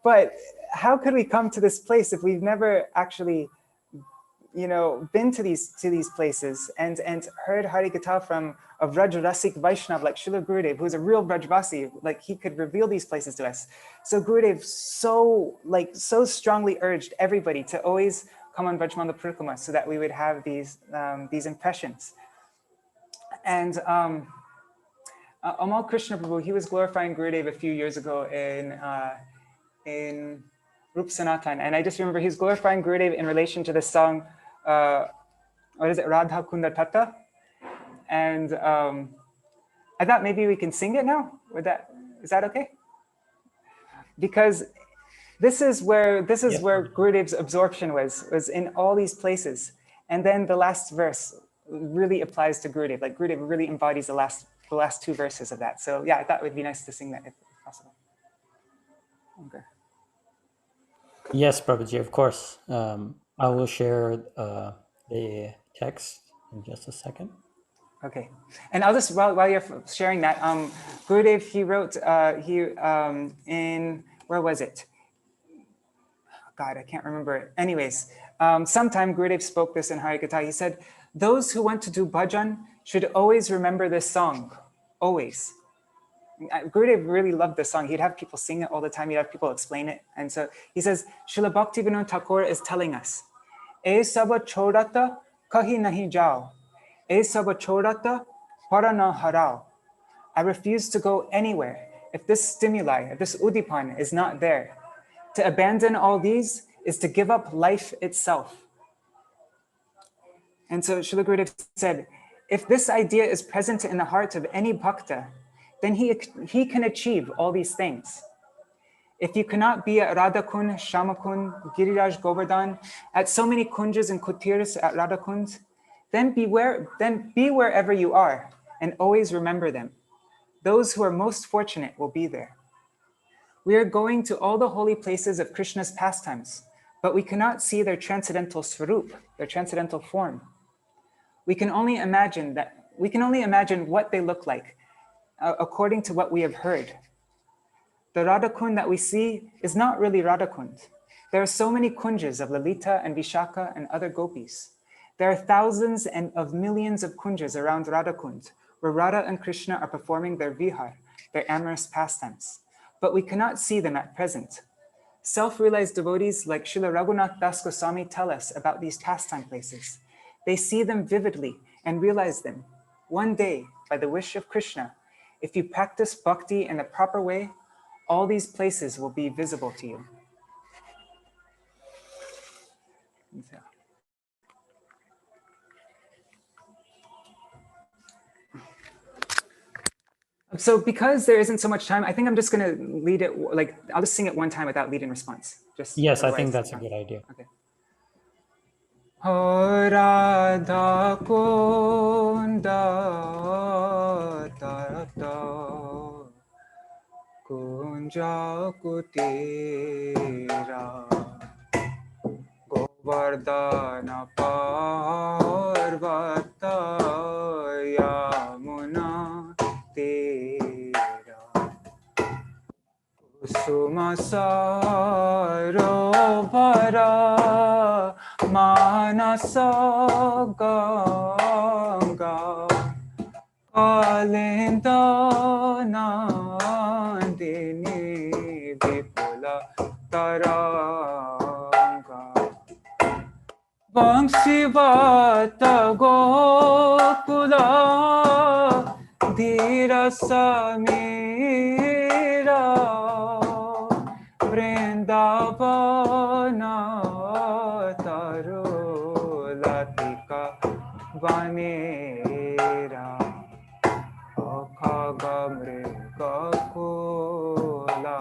But how could we come to this place if we've never actually been to these places and heard Harikatha from a Vrajrasik Vaishnav like Srila Gurudev, who's a real Vrajvasi, like he could reveal these places to us. So Gurudev so strongly urged everybody to always come on Vrajmala Parikrama so that we would have these impressions. And Amal Krishna Prabhu, he was glorifying Gurudev a few years ago in Rup Sanatan, and I just remember he's glorifying Gurudev in relation to the song, what is it, Radha Kunda Tata? And I thought maybe we can sing it now. Is that okay? Because this is where Gurudev's absorption was in all these places. And then the last verse really applies to Gurudev. Like Gurudev really embodies the last two verses of that. So yeah, I thought it would be nice to sing that if possible. Okay. Yes, Prabhuji, of course. I will share the text in just a second. Okay, and I'll just, while you're sharing that, Gurudev, he wrote, in, where was it? God, I can't remember it. Anyways, sometime Gurudev spoke this in Harikatha. He said, those who want to do bhajan should always remember this song, always. Gurudev really loved this song. He'd have people sing it all the time. He'd have people explain it. And so he says, Srila Bhaktivinoda Thakur is telling us, "E saba chodata kahi nahi jao. E saba chodata para na harao." I refuse to go anywhere if this stimuli, if this udipan is not there. To abandon all these is to give up life itself. And so Srila Gurudev said, if this idea is present in the heart of any bhakta, then he can achieve all these things. If you cannot be at Radhakund, Shamakund, Giriraj, Govardhan, at so many kunjas and kutiras at Radhakund, then be wherever you are and always remember them. Those who are most fortunate will be there. We are going to all the holy places of Krishna's pastimes, but we cannot see their transcendental swarup, their transcendental form. We can only imagine what they look like according to what we have heard. The Radhakund that we see is not really Radhakund. There are so many kunjas of Lalita and Vishaka and other gopis. There are thousands and of millions of kunjas around Radhakund, where Radha and Krishna are performing their vihar, their amorous pastimes. But we cannot see them at present. Self-realized devotees like Srila Raghunath Das Goswami tell us about these pastime places. They see them vividly and realize them. One day, by the wish of Krishna, if you practice bhakti in the proper way, all these places will be visible to you. So because there isn't so much time, I think I'm just going to lead it, I'll just sing it one time without lead and response. Yes, I think that's a good idea. Okay. Radha Kunda Tata Kunja Kutira Govardhana Parvata Yamuna Tera Kusuma Sarovara Manasa Ganga Ganga Kalinda Nandini Vipula Taranga Vamsivata Gokula Dhira Samira Vrindavana Tarulatika Vanera Akhagamrikakula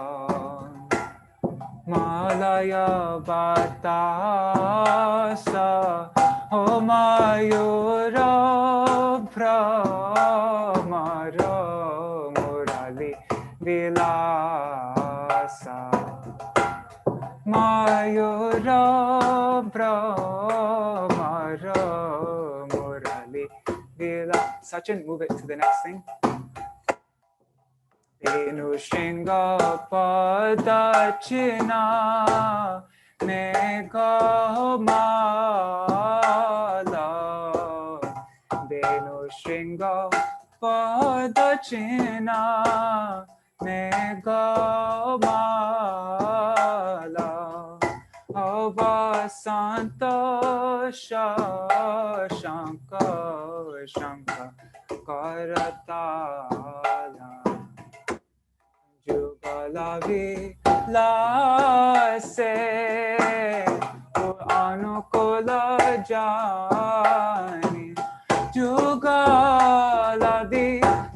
Malaya Batasa Homayura Brahmara Murali Vilasa Mayura Brahmara Murali Vila. Sachin, move it to the next thing. Venu Shringa Padachina Megamala Venu Shringa Padachina Megamala Avasanta Shashanka Shanka Karatala Jugalavi Lase Anukula Jani Jugalavi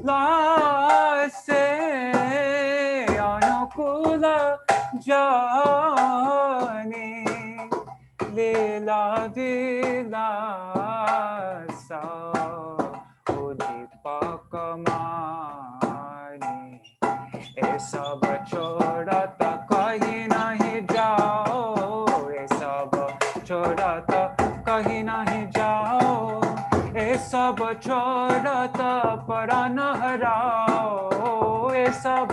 Lase Anukula Jani Lila Vilasa Udipakamani सब छोड़ता कहीं नहीं जाओ सब छोड़ता कहीं नहीं जाओ सब छोड़ता पर न हराओ सब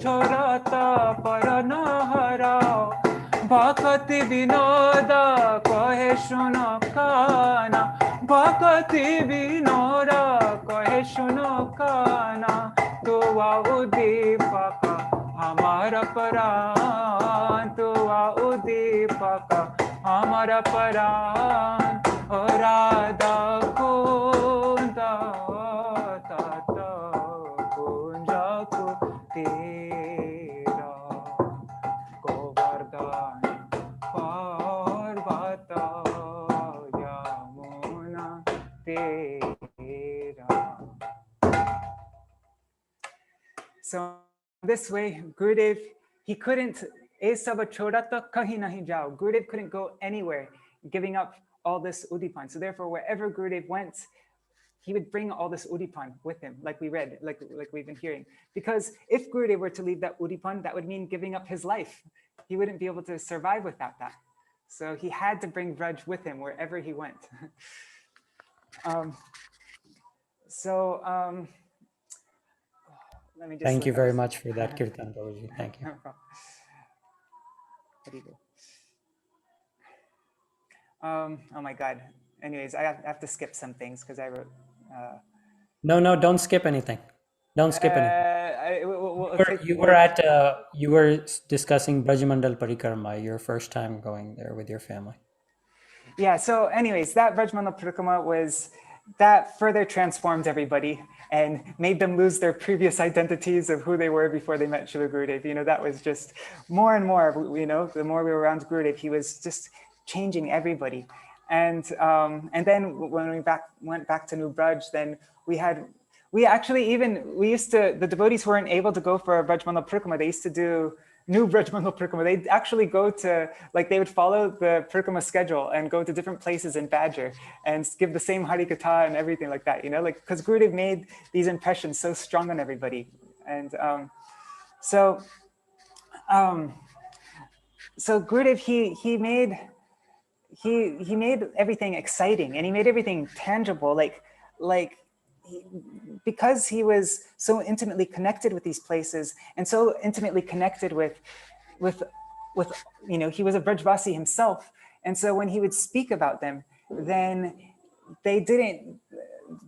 छोड़ता पर न हराओ भक्ति विनोद कहे सुनो काना भक्ति विनोद कहे सुनो काना तुआ उदीपक हमारा परान तुआ उदीपक हमारा परान राधा कुंद तत कुंज कुटीरा गोवर्धन पर्वत यमुना तीरा. So this way, Gurudev, he couldn't, Gurudev couldn't go anywhere, giving up all this udipan. So therefore, wherever Gurudev went, he would bring all this udipan with him, like we read, like we've been hearing. Because if Gurudev were to leave that udipan, that would mean giving up his life. He wouldn't be able to survive without that. So he had to bring Braj with him wherever he went. Let me just Thank you very much for that, Kirtan Prabhuji. Thank you. Oh my God. Anyways, I have to skip some things because I wrote. No, don't skip anything. Don't skip anything. You were discussing Brajmandal Parikrama, your first time going there with your family. Yeah. So, anyways, that Brajmandal Parikrama that further transformed everybody and made them lose their previous identities of who they were before they met Srila Gurudev. You know, that was just more and more. You know, the more we were around Gurudev, he was just changing everybody. And then when we went back to New Braj, then the devotees who weren't able to go for a Brajmandal Parikrama, they used to do New Brajmandal Parikrama. They'd actually go to, they would follow the Parikrama schedule and go to different places in Badger and give the same Harikatha and everything like that, you know, because Gurudev made these impressions so strong on everybody. And so Gurudev, he made everything exciting and he made everything tangible, because he was so intimately connected with these places and so intimately connected with you know, he was a Brajvasi himself. And so when he would speak about them, then they didn't,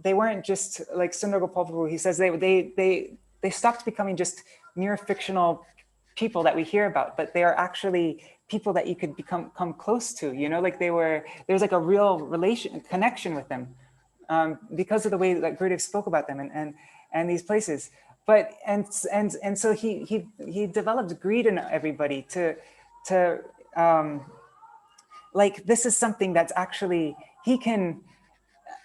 they weren't just like Sundar Gopal Prabhu. He says they stopped becoming just mere fictional people that we hear about, but they are actually people that you could come close to. You know, like there's like a real connection with them because of the way that Gurudev spoke about them and these places. But and so he developed greed in everybody to like this is something that's actually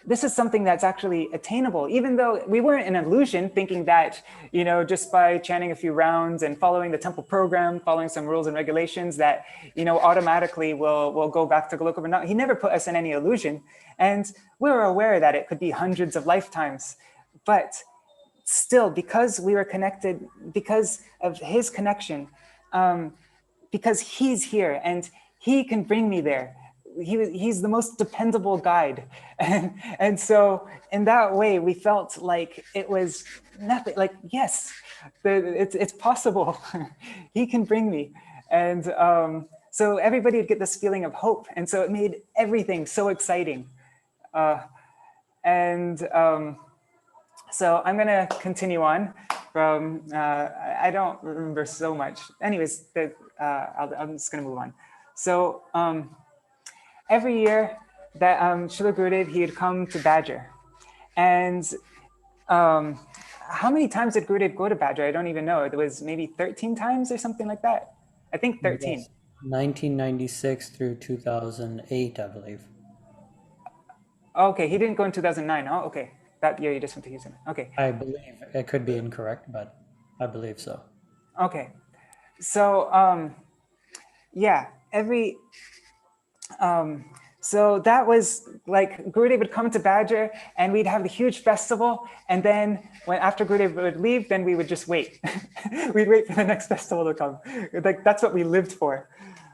this is something that's actually attainable, even though we weren't in illusion thinking that, you know, just by chanting a few rounds and following the temple program, following some rules and regulations that, you know, automatically we'll go back to Goloka Vrindavan. He never put us in any illusion. And we were aware that it could be hundreds of lifetimes, but still, because we were connected, because of his connection, because he's here and he can bring me there. He's the most dependable guide. And so in that way, we felt like it was nothing, like, yes, it's possible. He can bring me. And so everybody would get this feeling of hope. And so it made everything so exciting. So I'm gonna continue on from, I don't remember so much. Anyways, I'm just gonna move on. So every year that Srila Gurudev, he would come to Badger. And how many times did Gurudev go to Badger? I don't even know. It was maybe 13 times or something like that. I think 13. Yes. 1996 through 2008, I believe. Okay, he didn't go in 2009. Oh, okay. That year you just went to Houston. Okay. I believe it could be incorrect, but I believe so. Okay. So yeah, so that was like Gurudev would come to Badger and we'd have the huge festival. And then after Gurudev would leave, then we would just wait. We'd wait for the next festival to come. Like that's what we lived for.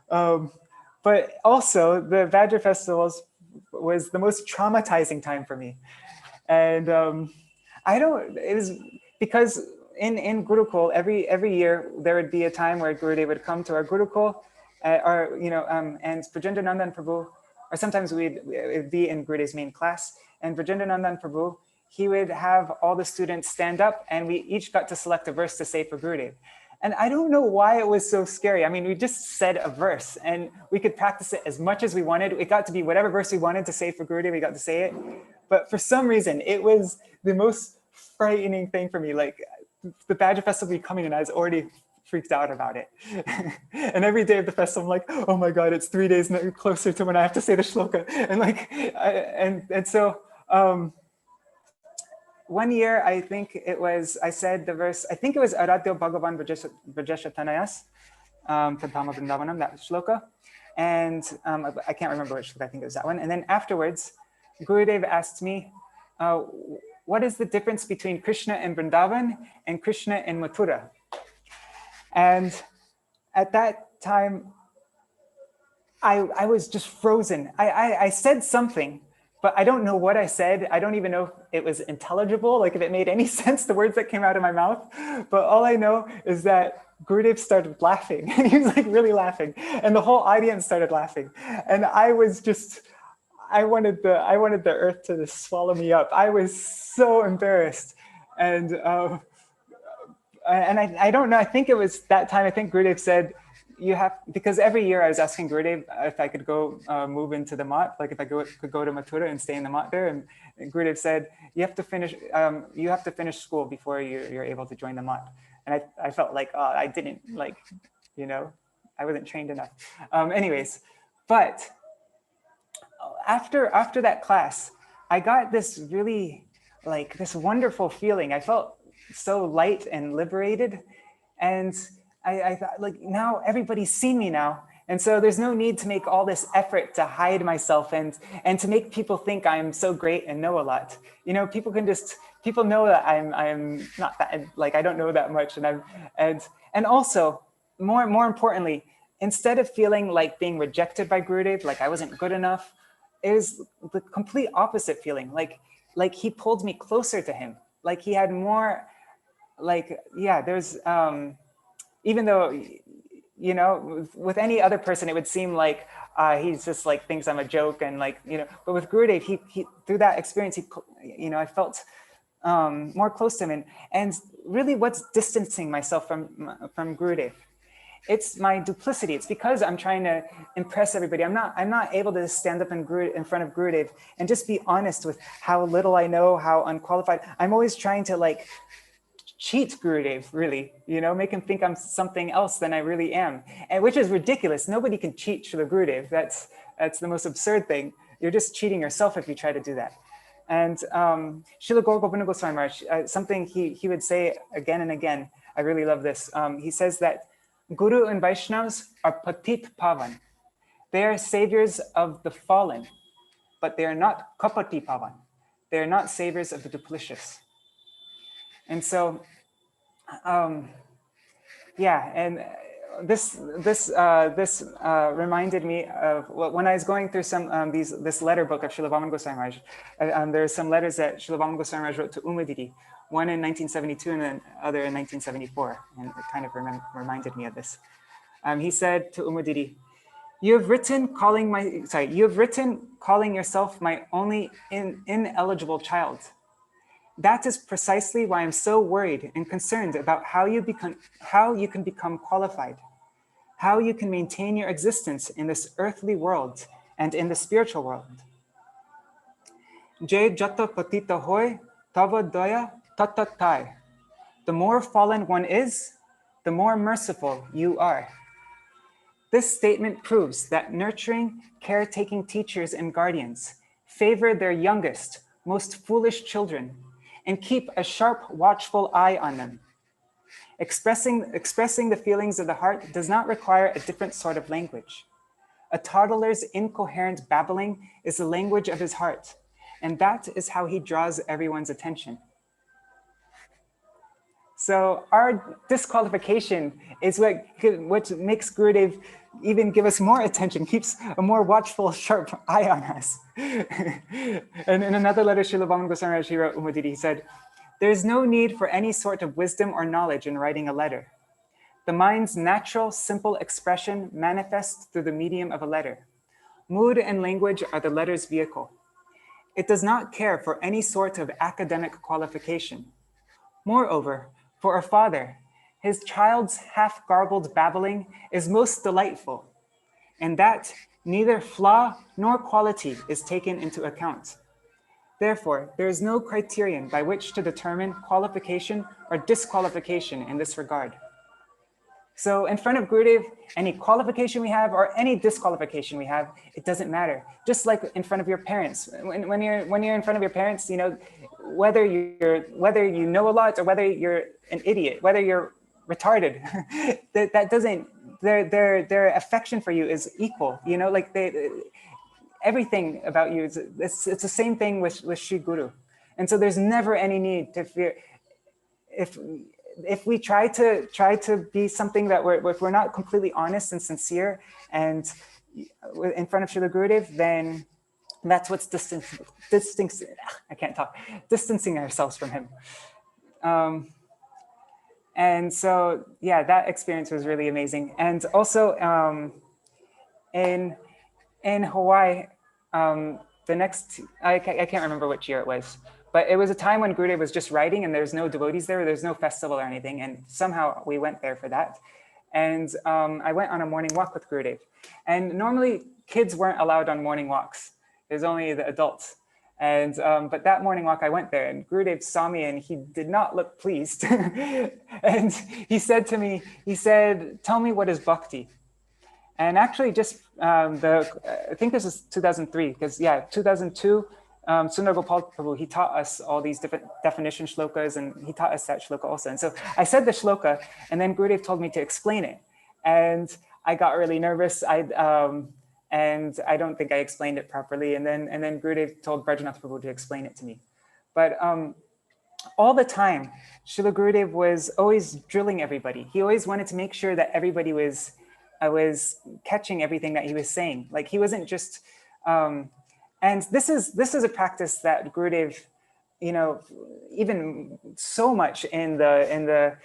But also the Badger festivals was the most traumatizing time for me. And it was because in Gurukul, every year there would be a time where Gurudev would come to our Gurukul, and Brajendra Nandan Prabhu, or sometimes we'd be in Gurudev's main class, and Brajendra Nandan Prabhu, he would have all the students stand up and we each got to select a verse to say for Gurudev. And I don't know why it was so scary. I mean, we just said a verse and we could practice it as much as we wanted. It got to be whatever verse we wanted to say for Gurudev, we got to say it. But for some reason, it was the most frightening thing for me. Like the Badger Festival be coming and I was already freaked out about it. And every day of the festival, I'm like, oh my God, it's 3 days closer to when I have to say the shloka. And like, so one year, I think I said the verse, I think it was Aradhyo Bhagavan Brajesha Tanayas, Tadhama Vrindavanam, that shloka. And I can't remember which shloka, I think it was that one. And then afterwards, Gurudev asked me, what is the difference between Krishna in Vrindavan and Krishna in Mathura? And at that time, I was just frozen. I said something, but I don't know what I said. I don't even know if it was intelligible, like if it made any sense, the words that came out of my mouth. But all I know is that Gurudev started laughing and he was like really laughing and the whole audience started laughing. And I was just, I wanted the earth to just swallow me up. I was so embarrassed. And I don't know, I think it was that time, I think Gurudev said, because every year I was asking Gurudev if I could go move into the mat, like if I could go to Mathura and stay in the mat there. And Gurudev said, you have to finish school before you're able to join the mat. And I felt like, I didn't I wasn't trained enough. Anyways, but after that class, I got this really this wonderful feeling. I felt so light and liberated. And I thought now everybody's seen me now. And so there's no need to make all this effort to hide myself and to make people think I'm so great and know a lot. People know that I'm not that, I don't know that much. And also more importantly, instead of feeling like being rejected by Gurudev, like I wasn't good enough, it was the complete opposite feeling. Like he pulled me closer to him. Like he had more, there's, even though you know, with any other person, it would seem like he's just like thinks I'm a joke and like, you know, but with Gurudev, he through that experience, you know, I felt more close to him. And really what's distancing myself from Gurudev? It's my duplicity. It's because I'm trying to impress everybody. I'm not able to stand up in front of Gurudev and just be honest with how little I know, how unqualified. I'm always trying to like cheat Gurudev, really, you know, make him think I'm something else than I really am, and which is ridiculous. Nobody can cheat Srila Gurudev. That's the most absurd thing. You're just cheating yourself if you try to do that. And Srila Gaura Goswami Maharaj, something he would say again and again, I really love this. He says that Guru and Vaishnavas are patit pavan. They are saviors of the fallen, but they are not kapati pavan. They are not saviors of the duplicitous. And so, yeah, and this reminded me of when I was going through some this letter book of Srila Vaman Goswami Maharaj. There are some letters that Srila Vaman Goswami Maharaj wrote to Umadidi, one in 1972 and the other in 1974, and it kind of reminded me of this. He said to Umadidi, you have written calling yourself my only ineligible child. That is precisely why I'm so worried and concerned about how you can become qualified, how you can maintain your existence in this earthly world and in the spiritual world. Je jata patita hoy, tava daya tatatai. The more fallen one is, the more merciful you are. This statement proves that nurturing, caretaking teachers and guardians favor their youngest, most foolish children and keep a sharp, watchful eye on them. Expressing the feelings of the heart does not require a different sort of language. A toddler's incoherent babbling is the language of his heart, and that is how he draws everyone's attention. So our disqualification is what makes Gurudev even give us more attention, keeps a more watchful, sharp eye on us. And in another letter, Srila Vaman Goswami Maharaj, he wrote Umadidi, he said, there is no need for any sort of wisdom or knowledge in writing a letter. The mind's natural, simple expression manifests through the medium of a letter. Mood and language are the letter's vehicle. It does not care for any sort of academic qualification. Moreover, for a father, his child's half-garbled babbling is most delightful, and that neither flaw nor quality is taken into account. Therefore, there is no criterion by which to determine qualification or disqualification in this regard. So in front of Gurudev, any qualification we have or any disqualification we have, it doesn't matter. Just like in front of your parents. When you're in front of your parents, you know, whether you know a lot or whether you're an idiot, whether you're retarded, that doesn't, their affection for you is equal. You know, like everything about you, it's the same thing with Sri Guru. And so there's never any need to fear. If we try to be something that if we're not completely honest and sincere and in front of Srila Gurudev, then that's what's distancing ourselves from him. And so, yeah, that experience was really amazing. And also in Hawaii, the next, I can't remember which year it was, but it was a time when Gurudev was just writing and there's no devotees there, there's no festival or anything. And somehow we went there for that. And I went on a morning walk with Gurudev. And normally kids weren't allowed on morning walks. There's only the adults. And but that morning walk I went there and Gurudev saw me and he did not look pleased. And he said to me, he said, tell me what is bhakti? And actually just I think this is 2003, because yeah, 2002, Sundar Gopal Prabhu, he taught us all these different definition shlokas and he taught us that shloka also. And so I said the shloka and then Gurudev told me to explain it. And I got really nervous. And I don't think I explained it properly. And then Gurudev told Brajanath Prabhu to explain it to me. But all the time, Srila Gurudev was always drilling everybody. He always wanted to make sure that everybody was catching everything that he was saying. Like he wasn't just, and this is a practice that Gurudev, you know, even so much in the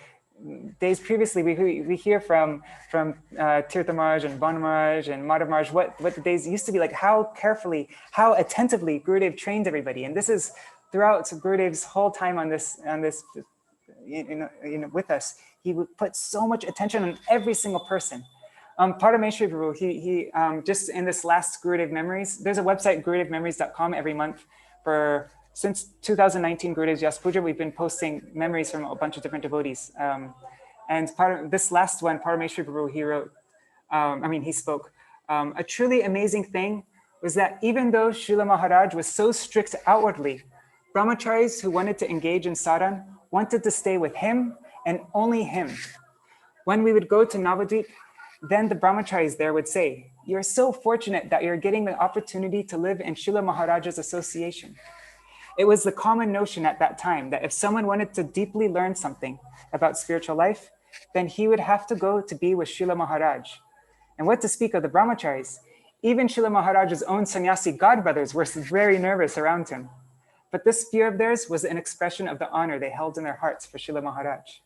days previously, we hear from Tirtha Maharaj and Banu Maharaj and Madhav Maharaj what the days used to be like, how carefully, how attentively Gurudev trained everybody. And this is throughout Gurudev's whole time on this with us. He would put so much attention on every single person. Parameshwari Prabhu, he just in this last Gurudev Memories, there's a website, gurudevmemories.com, every month for since 2019 Gurudev's Yas Puja, we've been posting memories from a bunch of different devotees. And this last one, Parameshwari Prabhu, he wrote, he spoke. A truly amazing thing was that even though Srila Maharaj was so strict outwardly, brahmacharis who wanted to engage in sadhana wanted to stay with him and only him. When we would go to Navadvip, then the brahmacharis there would say, "You're so fortunate that you're getting the opportunity to live in Srila Maharaja's association." It was the common notion at that time that if someone wanted to deeply learn something about spiritual life, then he would have to go to be with Srila Maharaj. And what to speak of the brahmacharis? Even Srila Maharaj's own sannyasi godbrothers were very nervous around him. But this fear of theirs was an expression of the honor they held in their hearts for Srila Maharaj.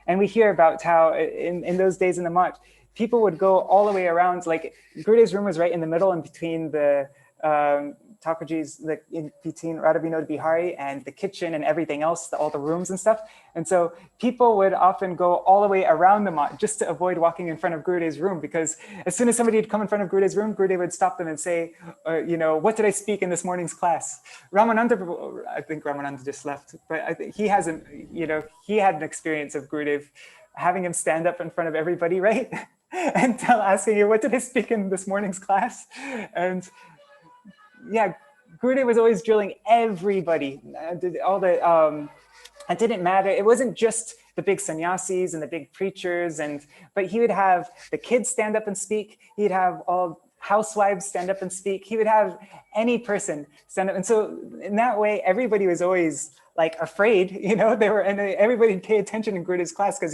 And we hear about how in those days in the Math, people would go all the way around, like Gurudev's room was right in the middle in between the Thakurji's, in between Radha Vinod Bihari and the kitchen and everything else, all the rooms and stuff. And so people would often go all the way around the Math just to avoid walking in front of Gurudev's room, because as soon as somebody would come in front of Gurudev's room, Gurudev would stop them and say, what did I speak in this morning's class? Ramananda, I think Ramananda just left, but I think he hasn't, he had an experience of Gurudev having him stand up in front of everybody, right? And asking you, what did I speak in this morning's class? And yeah, Gurudev was always drilling everybody. It didn't matter. It wasn't just the big sannyasis and the big preachers, but he would have the kids stand up and speak. He'd have all housewives stand up and speak. He would have any person stand up. And so in that way, everybody was always like afraid, everybody pay attention in Gurudev's class because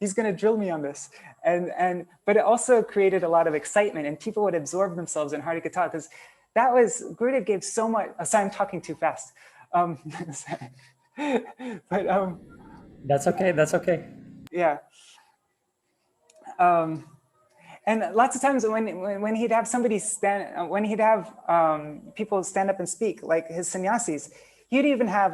he's going to drill me on this. But it also created a lot of excitement, and people would absorb themselves in Harikatha, because that was, Gurudev gave so much. Sorry, I'm talking too fast. But That's okay. That's okay. Yeah. And lots of times when he'd have somebody people stand up and speak, like his sannyasis, he'd even have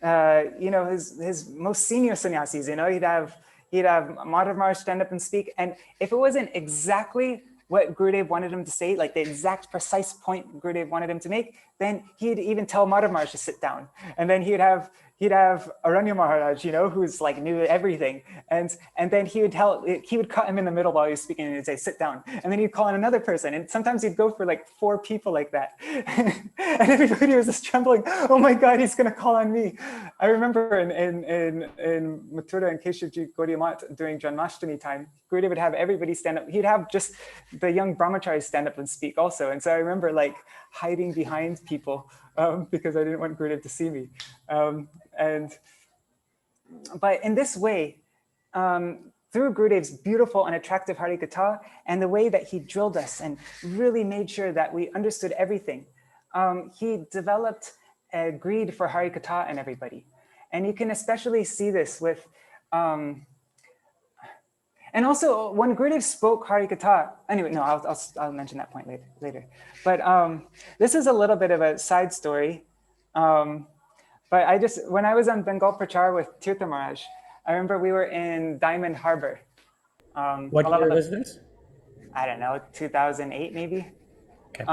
his most senior sannyasis, he'd have Madhav Maharaj stand up and speak. And if it wasn't exactly what Gurudev wanted him to say, like the exact precise point Gurudev wanted him to make, then he'd even tell Madhav Maharaj to sit down. And then he'd have Aranya Maharaj, who's like knew everything. And then he would cut him in the middle while he was speaking, and he'd say, sit down. And then he'd call in another person. And sometimes he'd go for like 4 people like that. And everybody was just trembling. Oh my God, he's going to call on me. I remember in Mathura and Keshivji Gaudiya Math during Janmashtami time, Gurudev would have everybody stand up. He'd have just the young brahmacharis stand up and speak also. And so I remember like hiding behind people because I didn't want Gurudev to see me. But in this way, through Gurudev's beautiful and attractive Harikatha and the way that he drilled us and really made sure that we understood everything, he developed a greed for Harikatha in everybody. And you can especially see this with, and also when Gurudev spoke Harikatha, anyway, no, I'll mention that point later. But this is a little bit of a side story. But when I was on Bengal Prachar with Tirtha Maharaj, I remember we were in Diamond Harbor. What year was this? I don't know, 2008 maybe. Okay.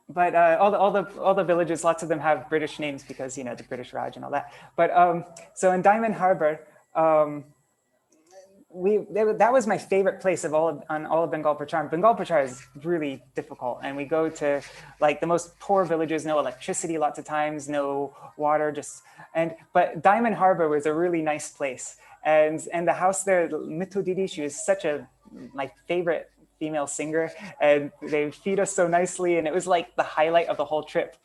But all the villages, lots of them have British names because the British Raj and all that. But so in Diamond Harbor, that was my favorite place on all of Bengal Prachar. Bengal Prachar is really difficult, and we go to like the most poor villages, no electricity lots of times, no water, but Diamond Harbor was a really nice place. And the house there, Mithu Didi, she was my favorite female singer, and they feed us so nicely, and it was like the highlight of the whole trip.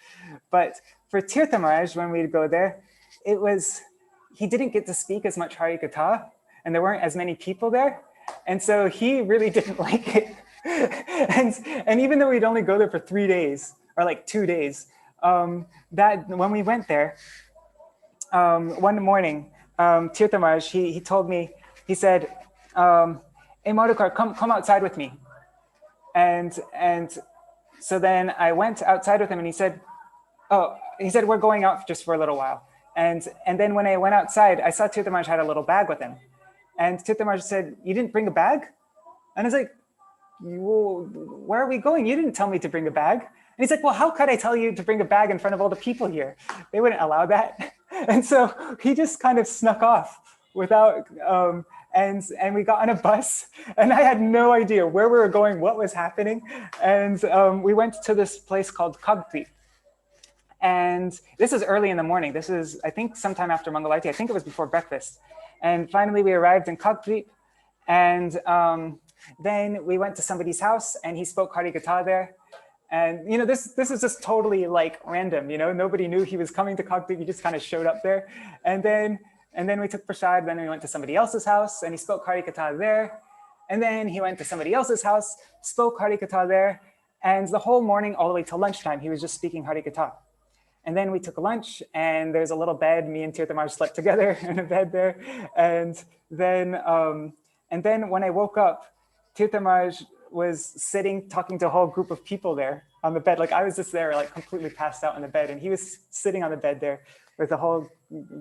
But for Tirtha Maharaj, when we'd go there, he didn't get to speak as much Harikatha, and there weren't as many people there. And so he really didn't like it. and even though we'd only go there for 3 days, or like 2 days, that when we went there, one morning, Tirtha Maharaj, he told me, he said, hey Madhukar, come outside with me. And so then I went outside with him, and he said, we're going out just for a little while. And then when I went outside, I saw Tirtha Maharaj had a little bag with him. And Tirtha Maharaj said, you didn't bring a bag? And I was like, well, where are we going? You didn't tell me to bring a bag. And he's like, well, how could I tell you to bring a bag in front of all the people here? They wouldn't allow that. And so he just kind of snuck off without, and we got on a bus, and I had no idea where we were going, what was happening. And we went to this place called Kagti. And this is early in the morning. This is, I think, sometime after Mangalarti. I think it was before breakfast. And finally, we arrived in Kagti, and then we went to somebody's house, and he spoke Harikatha there. And this is just totally like random. Nobody knew he was coming to Kagti. He just kind of showed up there. And then we took prasad. Then we went to somebody else's house, and he spoke Harikatha there. And then he went to somebody else's house, spoke Harikatha there. And the whole morning, all the way till lunchtime, he was just speaking Harikatha. And then we took lunch, and there's a little bed. Me and Tirtha Maharaj slept together in a bed there. And then when I woke up, Tirtha Maharaj was sitting, talking to a whole group of people there on the bed. Like I was just there, like completely passed out on the bed. And he was sitting on the bed there with a whole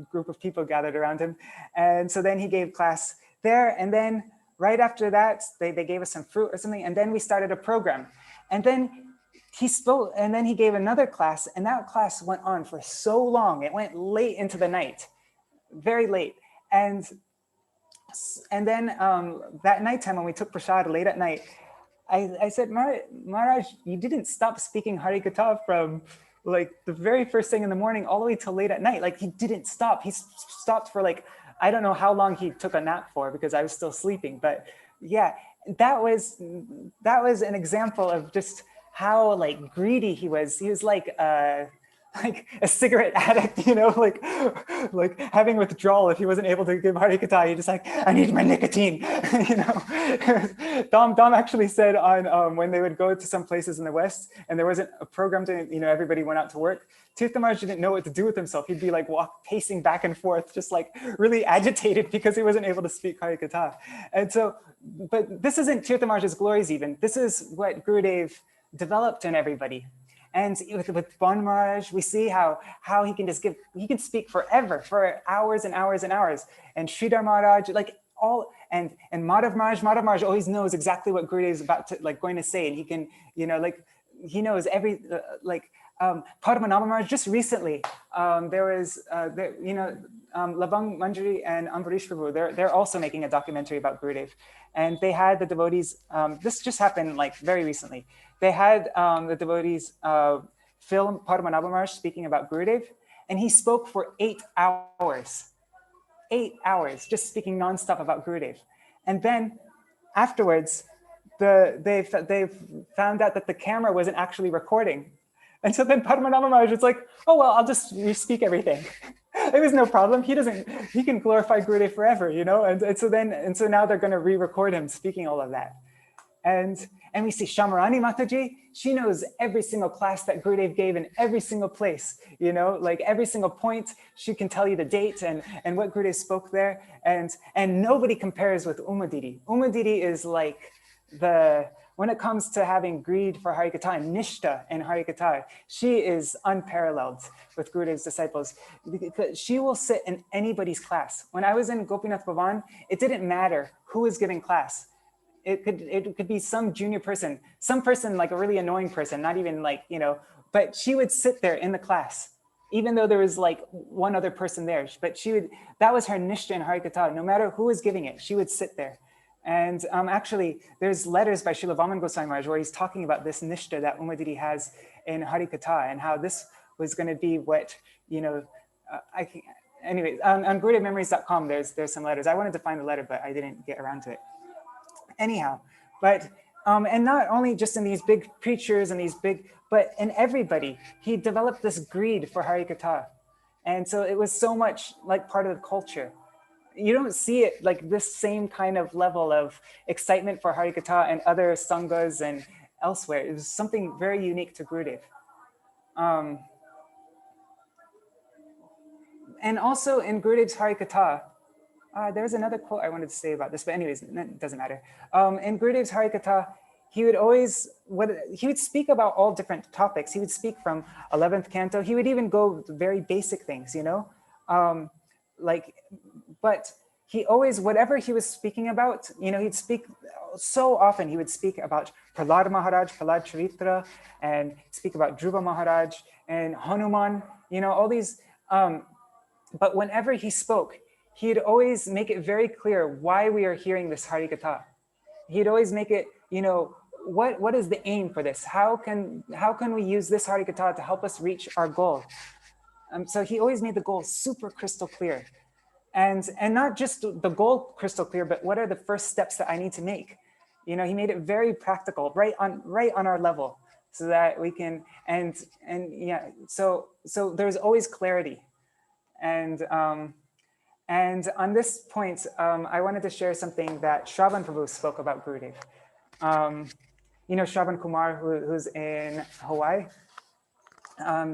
group of people gathered around him. And so then he gave class there. And then right after that, they gave us some fruit or something. And then we started a program. And then he spoke, and then he gave another class, and that class went on for so long. It went late into the night, very late. And then that nighttime when we took prasad late at night, I said, Maharaj, you didn't stop speaking Harikatha from like the very first thing in the morning all the way till late at night. Like he didn't stop. He stopped for like, I don't know how long he took a nap for because I was still sleeping. But yeah, that was an example of just how like greedy he was. He was like a cigarette addict, like having withdrawal if he wasn't able to give Harikatha. He just like, I need my nicotine, Dom actually said on when they would go to some places in the West and there wasn't a program to, everybody went out to work. Tirtha Maharaj didn't know what to do with himself. He'd be like pacing back and forth, just like really agitated because he wasn't able to speak Harikatha. And so, but this isn't Tirtha Maharaj's glories even. This is what Gurudeva developed in everybody. And with Bon Maharaj, we see how he can just he can speak forever, for hours and hours and hours. And Sridhar Maharaj, like all, and Madhav Maharaj always knows exactly what Gurudeva is about to, going to say. And he can, he knows every, Padmanabha Maharaj, just recently, there was, Labang Manjari and Ambarish Prabhu, they're also making a documentary about Gurudeva. And they had the devotees, this just happened like very recently. They had the devotees film Padmanabha Maharaj speaking about Gurudeva, and he spoke for 8 hours. 8 hours, just speaking nonstop about Gurudeva. And then afterwards, they found out that the camera wasn't actually recording. And so then Padmanabha Maharaj was like, oh, well, I'll just re-speak everything. It was no problem. He can glorify Gurudeva forever, And so now they're going to re-record him speaking all of that. And we see Shamarani Mataji, she knows every single class that Gurudeva gave in every single place, like every single point, she can tell you the date and what Gurudeva spoke there. And nobody compares with Uma Didi. Uma Didi is like when it comes to having greed for Harikatha and Nishta in Harikatha, she is unparalleled with Gurudeva's disciples. She will sit in anybody's class. When I was in Gopinath Bhavan, it didn't matter who was giving class. It could be some junior person, some person like a really annoying person, not even like, but she would sit there in the class, even though there was like one other person there. But that was her Nishta in Harikatha. No matter who was giving it, she would sit there. And actually, there's letters by Srila Vaman Goswami Maharaj where he's talking about this Nishta that Uma Didi has in Harikatha and how this was going to be what, anyway, on GurudevMemories.com, there's some letters. I wanted to find the letter, but I didn't get around to it. Anyhow, but, and not only just in these big preachers and but in everybody, he developed this greed for Harikatha. And so it was so much like part of the culture. You don't see it like this same kind of level of excitement for Harikatha and other sanghas and elsewhere. It was something very unique to Gurudeva. And also in Gurudeva's Harikatha, There's another quote I wanted to say about this, but anyways, it doesn't matter. In Gurudev's Harikatha, he would speak about all different topics. He would speak from 11th canto. He would even go to very basic things, like, but he always, whatever he was speaking about, he'd speak so often. He would speak about Prahlad Maharaj, Prahlad Charitra, and speak about Dhruva Maharaj and Hanuman, all these. But whenever he spoke, he'd always make it very clear why we are hearing this Harikatha. He'd always make it, what is the aim for this? How can we use this Harikatha to help us reach our goal? So he always made the goal super crystal clear. And not just the goal crystal clear, but what are the first steps that I need to make? He made it very practical, right on our level, so that we can, and yeah, so there's always clarity. And on this point, I wanted to share something that Shravan Prabhu spoke about Gurudev. Shravan Kumar, who's in Hawaii.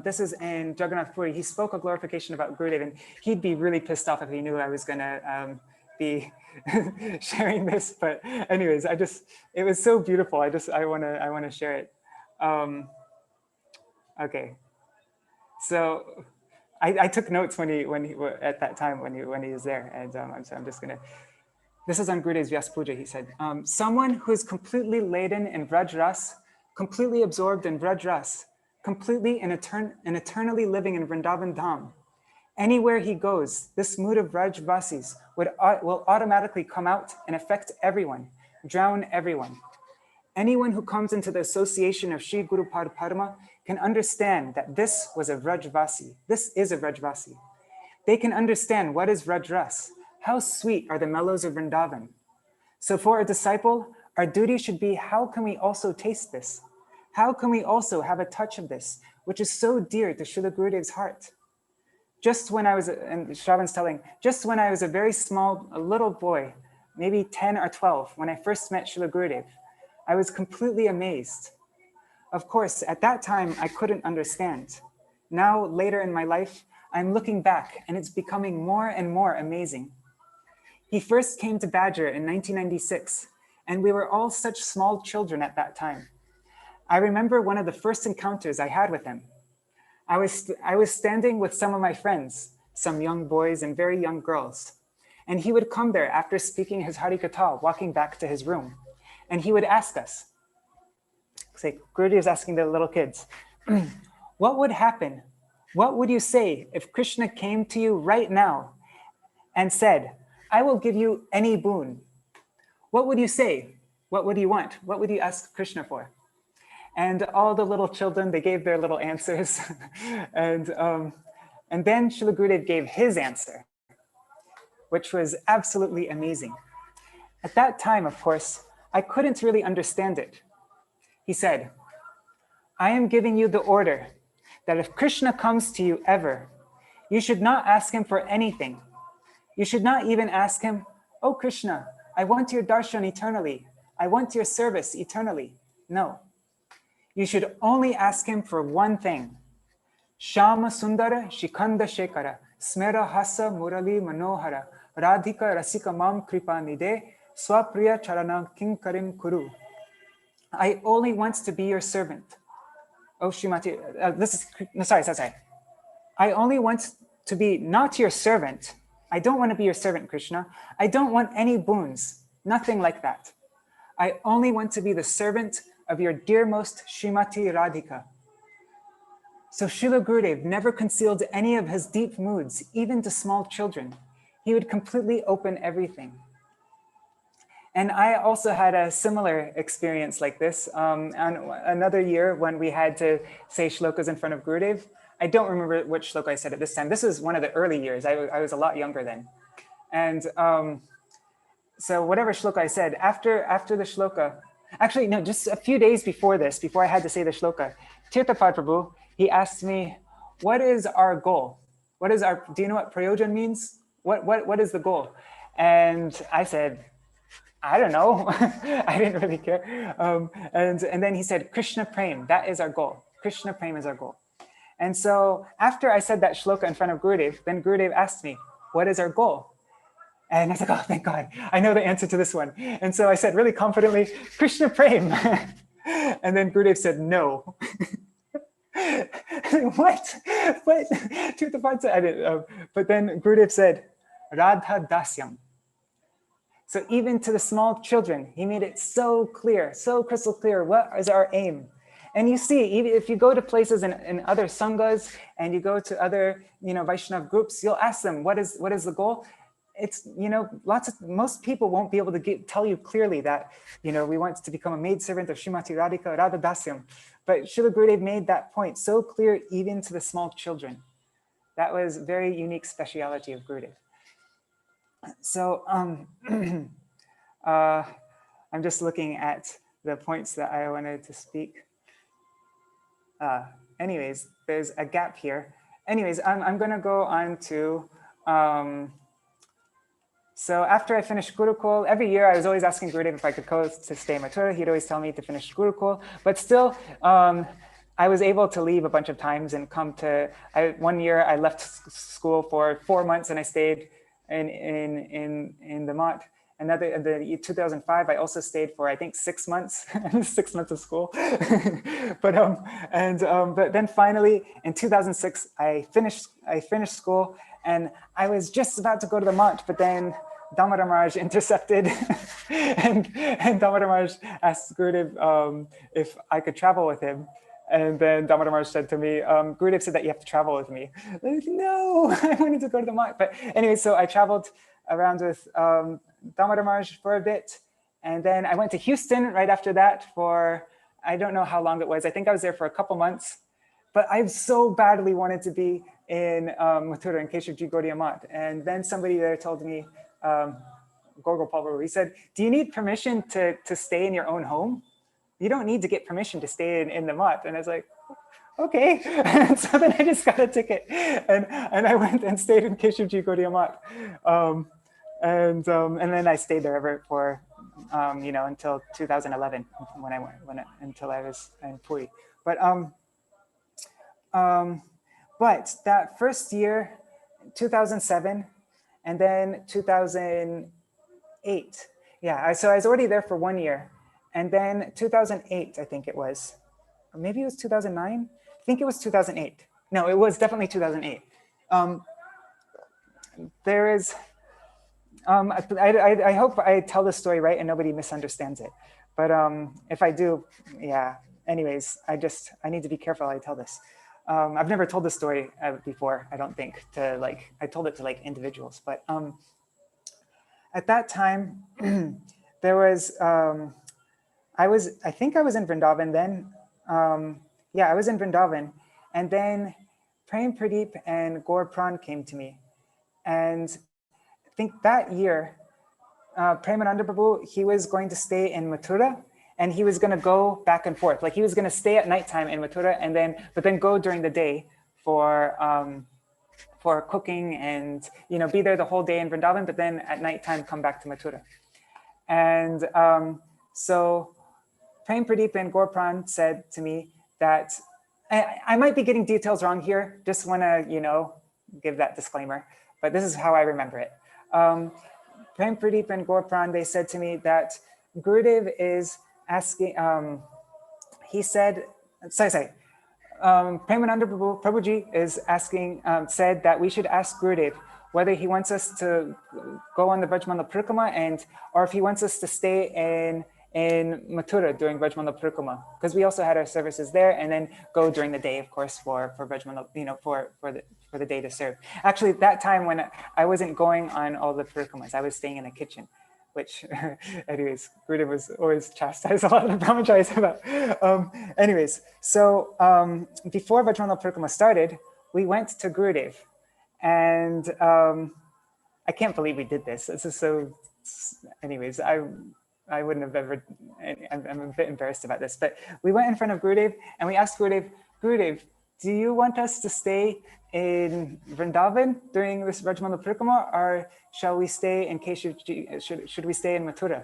This is in Jagannath Puri. He spoke a glorification about Gurudev, and he'd be really pissed off if he knew I was gonna be sharing this. But anyways, it was so beautiful. I wanna share it. Okay, so I took notes when he at that time when he was there, and so I'm just gonna. This is on Gurudev's Vyas Puja. He said, "Someone who is completely laden in Vraj Ras, completely absorbed in Vraj Ras, completely and eternally living in Vrindavan Dham. Anywhere he goes, this mood of Vraj Vasis will automatically come out and affect everyone, drown everyone. Anyone who comes into the association of Shri Guru Parama can understand that this was a Vrajvasi. This is a Vrajvasi. They can understand what is Vrajras. How sweet are the mellows of Vrindavan. So for a disciple, our duty should be, how can we also taste this? How can we also have a touch of this, which is so dear to Srila Gurudev's heart? Just when I was, and Shravan's telling, just when I was a very small, a little boy, maybe 10 or 12, when I first met Srila Gurudev, I was completely amazed. Of course, at that time, I couldn't understand. Now, later in my life, I'm looking back and it's becoming more and more amazing. He first came to Badger in 1996, and we were all such small children at that time. I remember one of the first encounters I had with him. I was standing with some of my friends, some young boys and very young girls, and he would come there after speaking his Harikatha, walking back to his room, and he would ask us, say, Gurudev is asking the little kids, what would happen? What would you say if Krishna came to you right now and said, I will give you any boon? What would you say? What would you want? What would you ask Krishna for? And all the little children, they gave their little answers. and then Srila Gurudev gave his answer, which was absolutely amazing. At that time, of course, I couldn't really understand it. He said, I am giving you the order that if Krishna comes to you ever, you should not ask him for anything. You should not even ask him, oh Krishna, I want your darshan eternally. I want your service eternally. No. You should only ask him for one thing. Shama Sundara Shikanda Shekara Smera Hasa Murali Manohara Radhika Rasika Mam Kripa Nide Swapriya Charana Kinkarim Kuru. I only want to be your servant. Oh Shrimati, sorry. I only want to be not your servant. I don't want to be your servant, Krishna. I don't want any boons, nothing like that. I only want to be the servant of your dearmost Srimati Radhika. So Srila Gurudev never concealed any of his deep moods, even to small children. He would completely open everything. And I also had a similar experience like this. Another year when we had to say shlokas in front of Gurudev. I don't remember which shloka I said at this time. This was one of the early years. I was a lot younger then. And so whatever shloka I said, after the shloka, actually, no, just a few days before this, before I had to say the shloka, Tirthapad Prabhu, he asked me, what is our goal? Do you know what prayojan means? What is the goal? And I said, I don't know. I didn't really care. And then he said, Krishna Prem, that is our goal. Krishna Prem is our goal. And so after I said that shloka in front of Gurudev, then Gurudev asked me, what is our goal? And I was like, oh, thank God, I know the answer to this one. And so I said really confidently, Krishna Prem. And then Gurudev said, no. What? What? To the part I did. But then Gurudev said, Radha Dasyam. So even to the small children, he made it so clear, so crystal clear, what is our aim? And you see, even if you go to places in other sanghas and you go to other, Vaishnav groups, you'll ask them, what is the goal? It's, most people won't be able to tell you clearly that, we want to become a maidservant of Srimati Radhika Radha Dasyam. But Srila Gurudev made that point so clear even to the small children. That was very unique speciality of Gurudev. So I'm just looking at the points that I wanted to speak. Anyways, there's a gap here. Anyways, I'm going to go on to, so after I finished Gurukul, every year I was always asking Gurudev if I could go to stay in Mathura. He'd always tell me to finish Gurukul, but still, I was able to leave a bunch of times and come to, one year I left school for 4 months and I stayed in the Mott. Another, the 2005, I also stayed for I think 6 months, 6 months of school. But then finally in 2006, I finished school and I was just about to go to the Mott, but then Damodar Maharaj intercepted, and Damodar Maharaj asked Gurudev if I could travel with him. And then Damodar Maharaj said to me, Gurudev said that you have to travel with me. I'm like, no, I wanted to go to the Mott. But anyway, so I traveled around with Damodar Maharaj for a bit. And then I went to Houston right after that for, I don't know how long it was. I think I was there for a couple months. But I so badly wanted to be in Mathura, in Keshavji Gaudiya Math. And then somebody there told me, Gorgo Prabhu, he said, do you need permission to stay in your own home? You don't need to get permission to stay in the Math. And I was like, okay. And so then I just got a ticket and I went and stayed in Keshavji Gaudiya Math. And then I stayed there ever for, until 2011 until I was in Puri. But that first year, 2007, and then 2008. Yeah, so I was already there for 1 year. And then 2008, I think it was, or maybe it was 2009. I think it was 2008. No, it was definitely 2008. There is, I hope I tell this story right and nobody misunderstands it. But if I do, yeah. Anyways, I need to be careful how I tell this. I've never told this story before, I don't think, I told it to individuals. But at that time, there was, I think I was in Vrindavan then. Yeah, I was in Vrindavan. And then Prem Pradeep and Gaur Pran came to me. And I think that year, Premananda Prabhu, he was going to stay in Mathura and he was going to go back and forth. Like he was going to stay at nighttime in Mathura but then go during the day for cooking and, be there the whole day in Vrindavan, but then at nighttime come back to Mathura. And so Prem Pradeep and Gaur Pran said to me that, I might be getting details wrong here, just want to, give that disclaimer, but this is how I remember it. Prem Pradeep and Gaur Pran, they said to me that Gurudev is asking, he said, Premananda Prabhuji is asking, said that we should ask Gurudev whether he wants us to go on the Brajmandal Parikrama or if he wants us to stay in Mathura during Brajmandal Parikrama, because we also had our services there, and then go during the day, of course, for Brajmandal, for the day to serve. Actually, that time when I wasn't going on all the Parikramas, I was staying in the kitchen, which, anyways, Gurudev was always chastised a lot of the brahmacharis about. Anyways, so before Brajmandal Parikrama started, we went to Gurudev, and I can't believe we did this. This is so. Anyways, I wouldn't have ever. I'm a bit embarrassed about this, but we went in front of Gurudev and we asked Gurudev, do you want us to stay in Vrindavan during this Brajmandal Parikrama, or shall we stay in Keshavji? Should we stay in Mathura?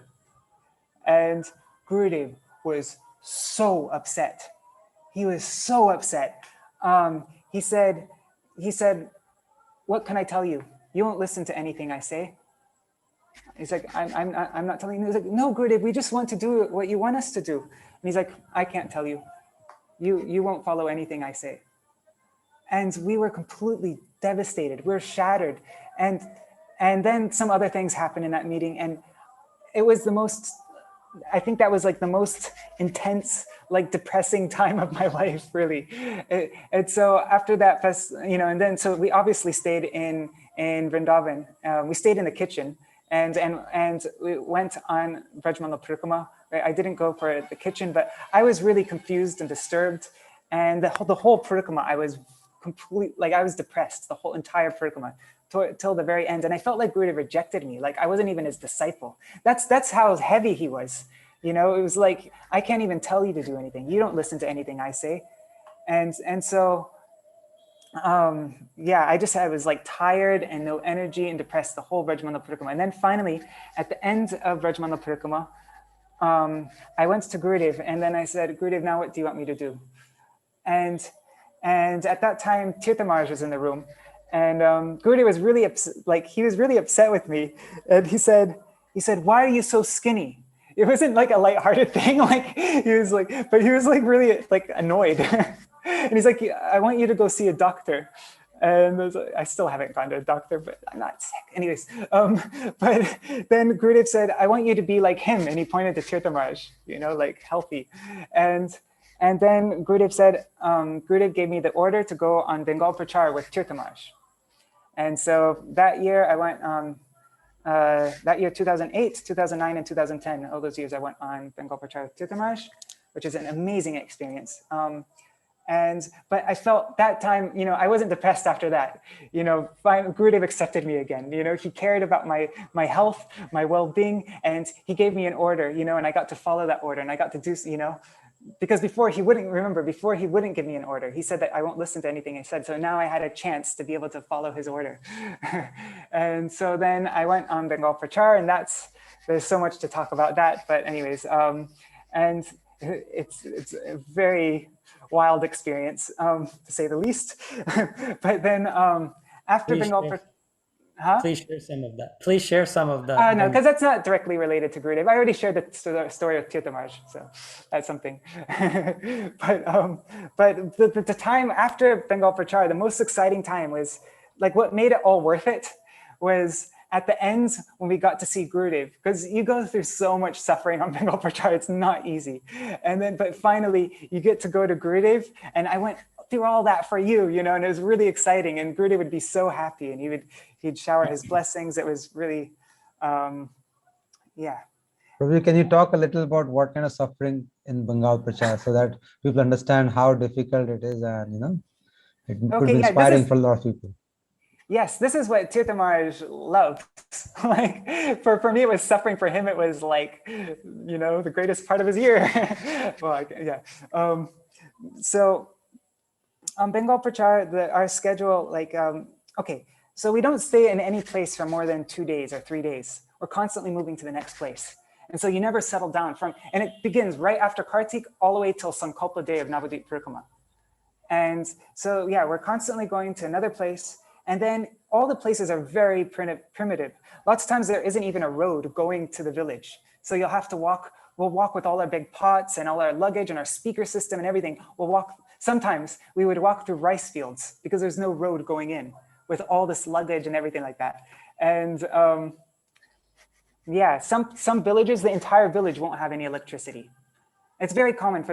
And Gurudev was so upset. He was so upset. He said, what can I tell you? You won't listen to anything I say. He's like, I'm not telling you. He's like, no, Gurudev, we just want to do what you want us to do. And he's like, I can't tell you. You won't follow anything I say. And we were completely devastated. We were shattered. And then some other things happened in that meeting. And it was the most, I think that was like the most intense, like depressing time of my life, really. And so after that and then so we obviously stayed in Vrindavan. We stayed in the kitchen, and we went on Brajmala Parikrama. Right? I didn't go for the kitchen, but I was really confused and disturbed. And the whole Parikrama, I was I was depressed the whole entire Parikrama till the very end. And I felt like Gurudev rejected me. Like I wasn't even his disciple. That's how heavy he was. It was like, I can't even tell you to do anything. You don't listen to anything I say. And so, I was like tired and no energy and depressed the whole Brajmala Parikrama. And then finally, at the end of Brajmala Parikrama, I went to Gurudev and then I said, Gurudev, now what do you want me to do? And at that time, Tirtha Maharaj was in the room, and Gurudeva was really he was really upset with me, and he said, why are you so skinny? It wasn't like a lighthearted thing, but he was like really like annoyed, and he's like, I want you to go see a doctor. And I still haven't gone to a doctor, but I'm not sick. Anyways, but then Gurudev said, I want you to be like him, and he pointed to Tirtha Maharaj, like healthy, and then Gurudev said, Gurudev gave me the order to go on Bengal Prachar with Tirtha Maharaj. And so that year I went, that year 2008, 2009, and 2010, all those years I went on Bengal Prachar with Tirtha Maharaj, which is an amazing experience. But I felt that time, I wasn't depressed after that. Gurudev accepted me again. He cared about my health, my well-being, and he gave me an order, and I got to follow that order, and I got to do, because before he wouldn't give me an order. He said that I won't listen to anything I said. So now I had a chance to be able to follow his order. And so then I went on Bengal Prachar, and there's so much to talk about that. But anyways, and it's a very wild experience, to say the least. But then after Bengal Prachar, Please share some of that. Please share some of that. No, because that's not directly related to Gurudev. I already shared the story of Tirtha Maharaj, so that's something. But the time after Bengal Prachar, the most exciting time was, like, what made it all worth it was at the end when we got to see Gurudev, because you go through so much suffering on Bengal Prachar, it's not easy. But finally you get to go to Gurudev, and I went through all that for you, and it was really exciting, and Gurudev would be so happy, and he'd shower his blessings. It was really, yeah. Prabhu, can you talk a little about what kind of suffering in Bengal Prachar so that people understand how difficult it is, and it could be inspiring for a lot of people. Yes, this is what Tirtha Maharaj loved. Like for me, it was suffering. For him, it was like, the greatest part of his year. Well, yeah. So on Bengal Prachar, our schedule, okay, so we don't stay in any place for more than 2 days or 3 days. We're constantly moving to the next place. And so you never settle down and it begins right after Kartik all the way till Sankalpa day of Navadvip Parikrama. And so, yeah, we're constantly going to another place. And then all the places are very primitive. Lots of times there isn't even a road going to the village. So you'll have to we'll walk with all our big pots and all our luggage and our speaker system and everything. Sometimes we would walk through rice fields because there's no road going in with all this luggage and everything like that. And some villages, the entire village won't have any electricity. It's very common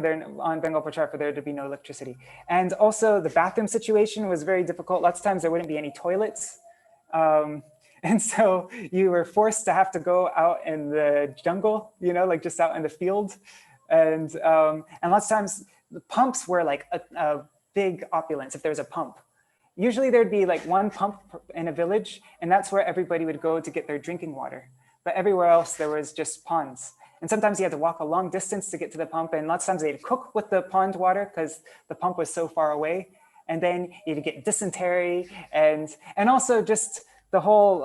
on Bengal Prachar for there to be no electricity. And also the bathroom situation was very difficult. Lots of times there wouldn't be any toilets. And so you were forced to have to go out in the jungle, like just out in the field. And lots of times the pumps were like a big opulence if there was a pump. Usually there'd be like one pump in a village, and that's where everybody would go to get their drinking water. But everywhere else there was just ponds. And sometimes you had to walk a long distance to get to the pump. And lots of times they'd cook with the pond water because the pump was so far away. And then you'd get dysentery and also just the whole,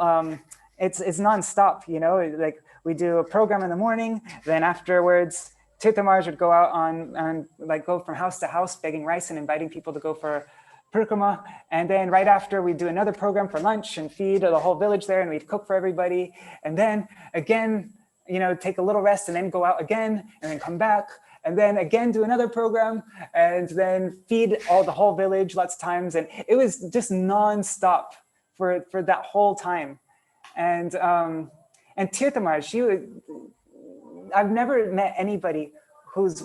it's nonstop, like we do a program in the morning, then afterwards, Tirtha Maharaj would go out go from house to house begging rice and inviting people to go for parikrama, and then right after we'd do another program for lunch and feed the whole village there, and we'd cook for everybody, and then again, take a little rest and then go out again and then come back and then again do another program and then feed the whole village lots of times. And it was just nonstop for that whole time. And Tirtha Maharaj, I've never met anybody who's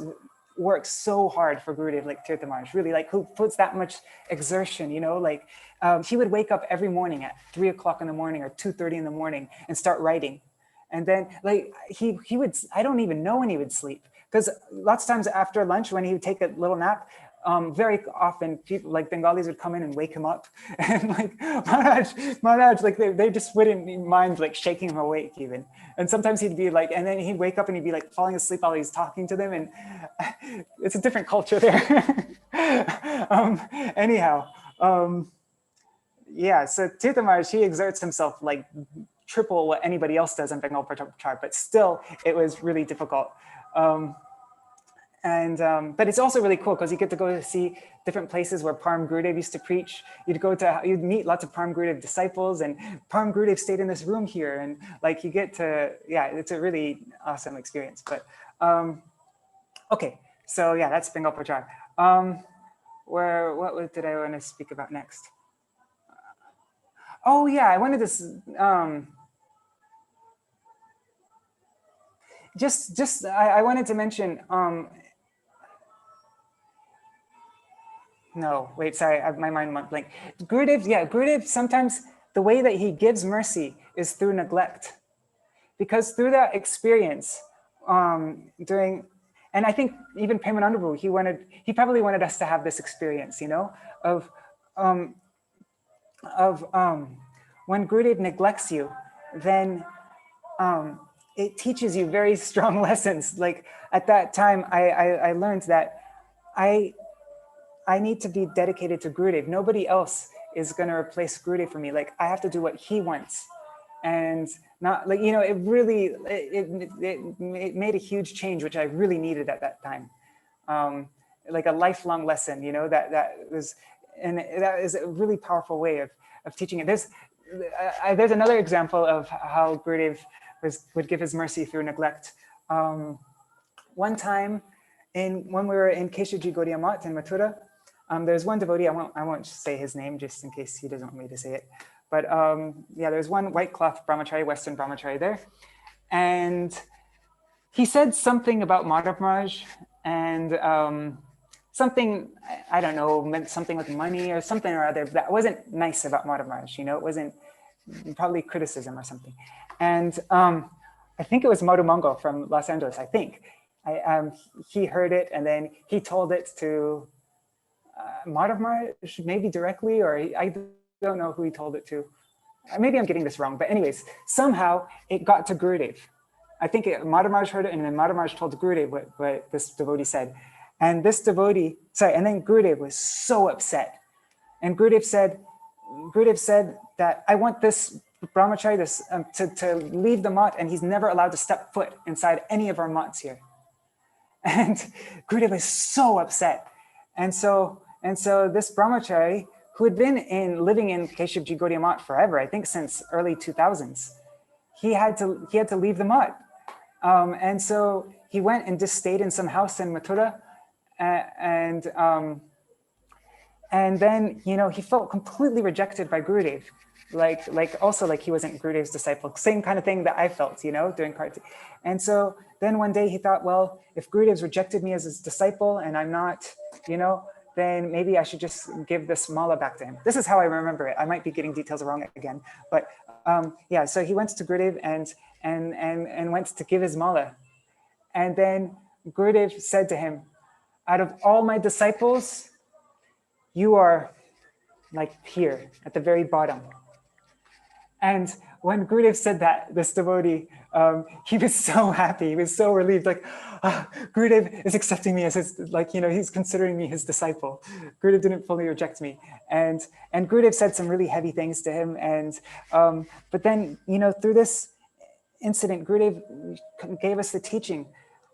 worked so hard for Gurudev like Tirtha Maharaj, really, like who puts that much exertion, he would wake up every morning at 3 o'clock in the morning or 2:30 in the morning and start writing. And then he would, I don't even know when he would sleep, because lots of times after lunch when he would take a little nap, very often people like Bengalis would come in and wake him up, and like Maharaj, like they just wouldn't mind like shaking him awake even. And sometimes he'd be like, and then he'd wake up and he'd be like falling asleep while he's talking to them, and it's a different culture there. Anyhow, yeah. So Tirtha Maharaj, he exerts himself like triple what anybody else does in Bengal Prachar, but still it was really difficult. But it's also really cool because you get to go to see different places where Param Gurudev used to preach. You'd meet lots of Param Gurudev disciples, and Param Gurudev stayed in this room here, and like you get to, yeah, it's a really awesome experience. But okay, so yeah, that's Bengal Prachar. What did I want to speak about next? Oh yeah, I wanted to I wanted to mention, no, wait, sorry, my mind went blank. Gurudev, sometimes the way that he gives mercy is through neglect. Because through that experience, and I think even Premananda Prabhu, he probably wanted us to have this experience, of when Gurudev neglects you, then it teaches you very strong lessons. Like at that time, I learned that I need to be dedicated to Gurudev. Nobody else is going to replace Gurudev for me. Like I have to do what he wants, and not like it really it made a huge change, which I really needed at that time. Like a lifelong lesson, that was, and that is a really powerful way of teaching it. There's another example of how Gurudev would give his mercy through neglect. One time, when we were in Keshavji Gaudiya Math in Mathura, there's one devotee, I won't say his name just in case he doesn't want me to say it. But yeah, there's one white cloth brahmachari, Western brahmachari there. And he said something about Madhav Maharaj and something, I don't know, meant something with money or something or other that wasn't nice about Madhav Maharaj, it wasn't, probably criticism or something. And I think it was Madhu Mangal from Los Angeles, I think. He heard it and then he told it to Madhav Maharaj, maybe directly, or I don't know who he told it to. Maybe I'm getting this wrong, but anyways, somehow it got to Gurudev. I think Madhav Maharaj heard it, and then Madhav Maharaj told Gurudev what this devotee said. And this devotee, and then Gurudev was so upset. And Gurudev said that I want this brahmachari to leave the mat, and he's never allowed to step foot inside any of our mats here. And Gurudev was so upset. And so this brahmachari, who had been living in Keshavji Gaudiya Math forever, I think since early 2000s, he had to leave the mat. And so he went and just stayed in some house in Mathura, and then he felt completely rejected by Gurudev, like he wasn't Gurudev's disciple, same kind of thing that I felt, during Karti. And so then one day he thought, well, if Gurudev's rejected me as his disciple and I'm not, then maybe I should just give this mala back to him. This is how I remember it. I might be getting details wrong again, but yeah. So he went to Gurudev and went to give his mala, and then Gurudev said to him, "Out of all my disciples, you are like here at the very bottom." And when Gurudev said that, this devotee, he was so happy. He was so relieved. Like, Gurudev is accepting me as his, he's considering me his disciple. Gurudev didn't fully reject me. And Gurudev said some really heavy things to him. And but then, through this incident, Gurudev gave us the teaching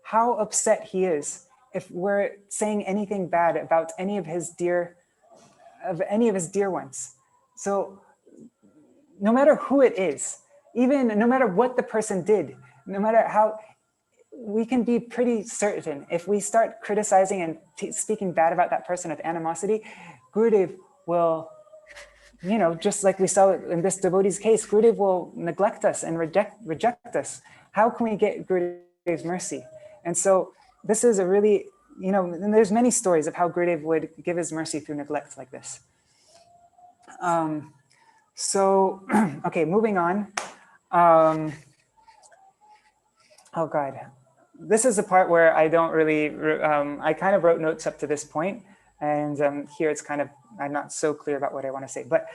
how upset he is if we're saying anything bad about any of his dear of any of his dear ones. So no matter who it is, even no matter what the person did, no matter how, we can be pretty certain if we start criticizing and speaking bad about that person with animosity, Gurudev will, you know, just like we saw in this devotee's case, Gurudev will neglect us and reject us. How can we get Gurudev's mercy? And so this is a really, you know, and there's many stories of how Gurudev would give his mercy through neglect like this. So, okay, moving on. Oh God, this is the part where I don't really, I kind of wrote notes up to this point, and here it's kind of, I'm not so clear about what I want to say. But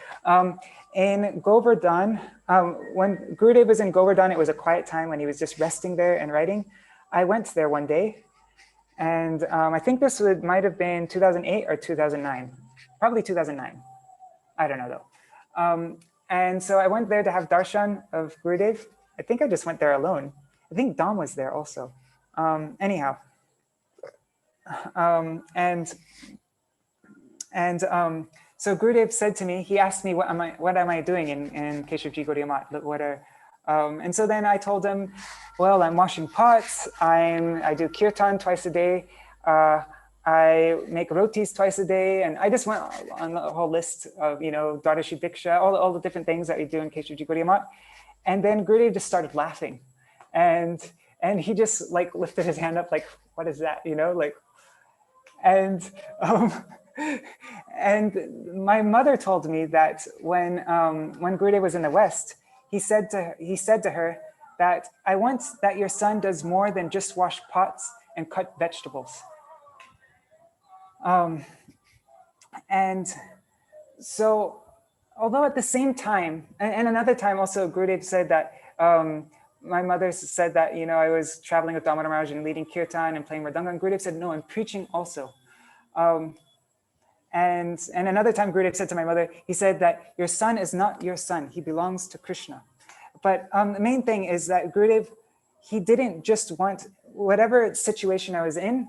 in Govardhan, when Gurudev was in Govardhan, it was a quiet time when he was just resting there and writing. I went there one day, and I think this might have been 2008 or 2009, probably 2009. I don't know though. And so I went there to have darshan of Gurudev. I think I just went there alone. I think Dom was there also. Anyhow, so Gurudev said to me, he asked me, what am I doing in Keshavji Gaudiya Math? What are, and so then I told him, well, I'm washing pots. I do kirtan twice a day. I make rotis twice a day. And I just went on the whole list of, you know, Dwadashi Diksha, all the different things that we do in Keshavji Gaudiya Math. And then Gurudev just started laughing. And he just like lifted his hand up, like, what is that? You know, like, and my mother told me that when Gurudev was in the West, he said to her that I want that your son does more than just wash pots and cut vegetables. And so, although at the same time, and another time also, Gurudev said that my mother said that, you know, I was traveling with Damodar Maharaj and leading kirtan and playing mridanga, and Gurudev said, no, I'm preaching also. And another time Gurudev said to my mother, he said that your son is not your son, he belongs to Krishna. But the main thing is that Gurudev, he didn't just want whatever situation I was in,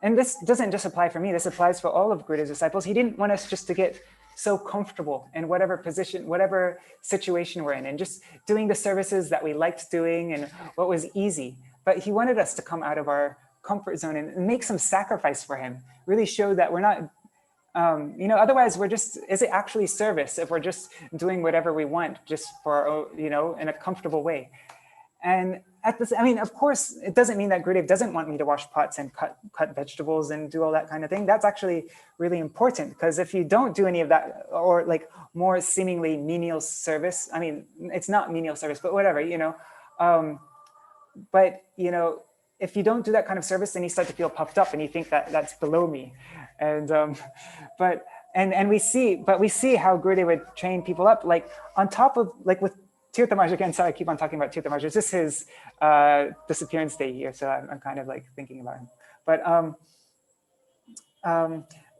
and this doesn't just apply for me, this applies for all of Gurudev's disciples. He didn't want us just to get so comfortable in whatever position, whatever situation we're in, and just doing the services that we liked doing and what was easy. But he wanted us to come out of our comfort zone and make some sacrifice for him, really show that we're not, you know, otherwise we're just, is it actually service if we're just doing whatever we want just for, you know, in a comfortable way? And at this, I mean, of course, it doesn't mean that Gurudev doesn't want me to wash pots and cut vegetables and do all that kind of thing. That's actually really important, because if you don't do any of that, or like more seemingly menial service, I mean, it's not menial service, but whatever, you know. But, you know, if you don't do that kind of service, then you start to feel puffed up and you think that that's below me. And, and we see how Gurudev would train people up, like on top of, like with Tirtha Maharaj, again, sorry, I keep on talking about Tirtha Maharaj. It's just his disappearance day here, so I'm kind of like thinking about him. But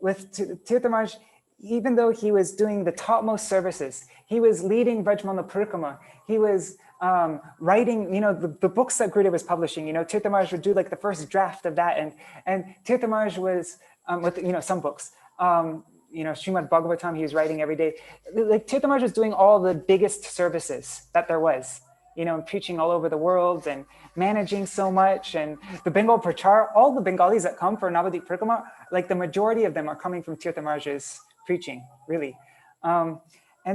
with Tirtha Maharaj, even though he was doing the topmost services, he was leading Vrajmala Parikrama, he was writing, you know, the books that Gurudev was publishing, you know, Tirtha Maharaj would do like the first draft of that, and Tirtha Maharaj was, with, you know, some books, you know, Srimad Bhagavatam, he was writing every day. Like Tirtha Maharaj was doing all the biggest services that there was, you know, and preaching all over the world and managing so much. And the Bengal Prachar, all the Bengalis that come for Navadip Parikrama, like the majority of them are coming from Tirtha Maharaj's preaching, really. And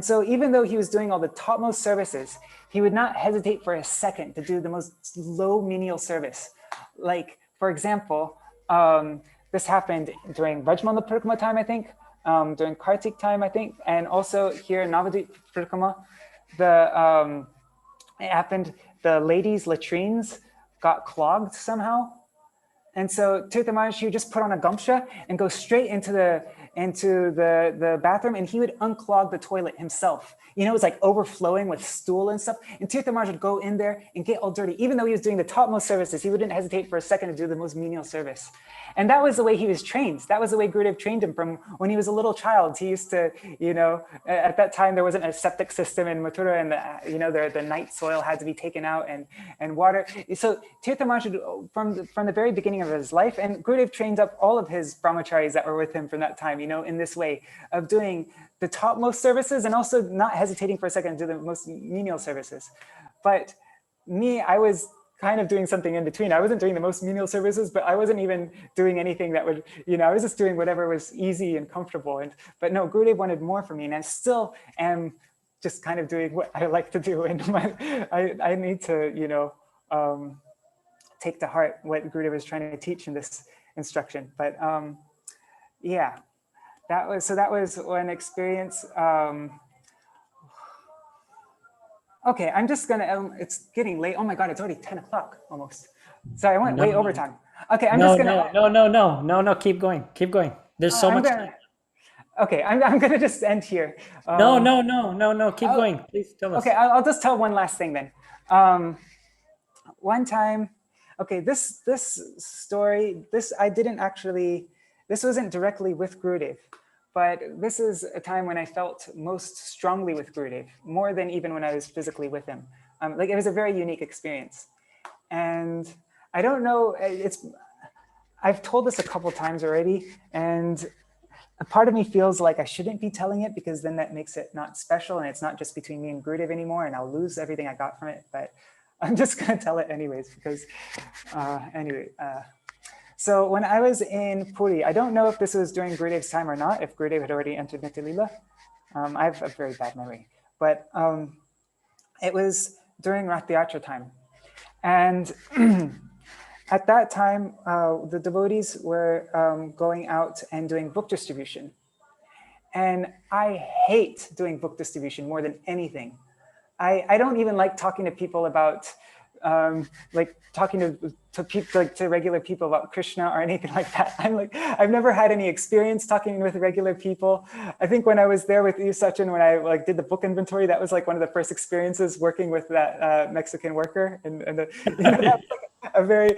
so even though he was doing all the topmost services, he would not hesitate for a second to do the most low menial service. Like, for example, this happened during Vrajmala Parikrama time, I think, during Kartik time, I think, and also here in Navadip Parikrama, it happened, the ladies' latrines got clogged somehow. And so Tirtha Maharaj, he would just put on a gamsha and go straight into the bathroom, and he would unclog the toilet himself. You know, it was like overflowing with stool and stuff. And Tirtha Maharaj would go in there and get all dirty. Even though he was doing the topmost services, he wouldn't hesitate for a second to do the most menial service. And that was the way he was trained. That was the way Gurudev trained him from when he was a little child. He used to, you know, at that time there wasn't a septic system in Mathura, and you know, the night soil had to be taken out and water. So Tirtha Maharaj, from the very beginning of his life, and Gurudev trained up all of his brahmacharis that were with him from that time. You in this way of doing the topmost services and also not hesitating for a second to do the most menial services. But me, I was kind of doing something in between. I wasn't doing the most menial services, but I wasn't even doing anything that would, I was just doing whatever was easy and comfortable. But no, Gurudev wanted more from me, and I still am just kind of doing what I like to do. And I need to, take to heart what Gurudeva was trying to teach in this instruction. But yeah, that was one experience. Okay, I'm just gonna, it's getting late. Oh my God, it's already 10 o'clock almost. Sorry, I went way over time. Okay, I'm just gonna. No, keep going. There's so much time. Okay, I'm gonna just end here. No, keep going. Please tell us. Okay, I'll just tell one last thing then. One time, okay, this story, this wasn't directly with Gurudev, but this is a time when I felt most strongly with Gurudev, more than even when I was physically with him. Like, it was a very unique experience. And I don't know, I've told this a couple times already, and a part of me feels like I shouldn't be telling it, because then that makes it not special and it's not just between me and Gurudev anymore, and I'll lose everything I got from it. But I'm just gonna tell it anyways, because so when I was in Puri, I don't know if this was during Gurudev's time or not, if Gurudev had already entered Nitya Leela. I have a very bad memory, but it was during Rath Yatra time. And at that time, the devotees were going out and doing book distribution. And I hate doing book distribution more than anything. I don't even like talking to people about, like talking to people, like to regular people about Krishna or anything like that. I've never had any experience talking with regular people. I think when I was there with you, Sachin, when I did the book inventory, that was like one of the first experiences working with that Mexican worker. And that's like a very,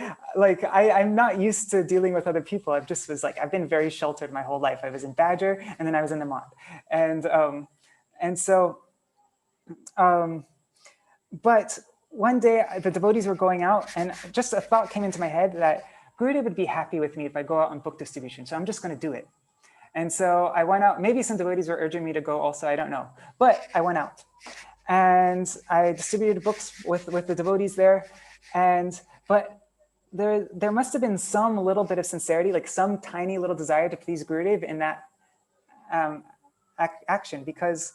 I'm not used to dealing with other people. I've been very sheltered my whole life. I was in Badger, and then I was in the Mott. And so, but one day the devotees were going out, and just a thought came into my head that Gurudev would be happy with me if I go out on book distribution. So I'm just going to do it. And so I went out. Maybe some devotees were urging me to go also, I don't know. But I went out and I distributed books with the devotees there. But there must have been some little bit of sincerity, like some tiny little desire to please Gurudev in that action, because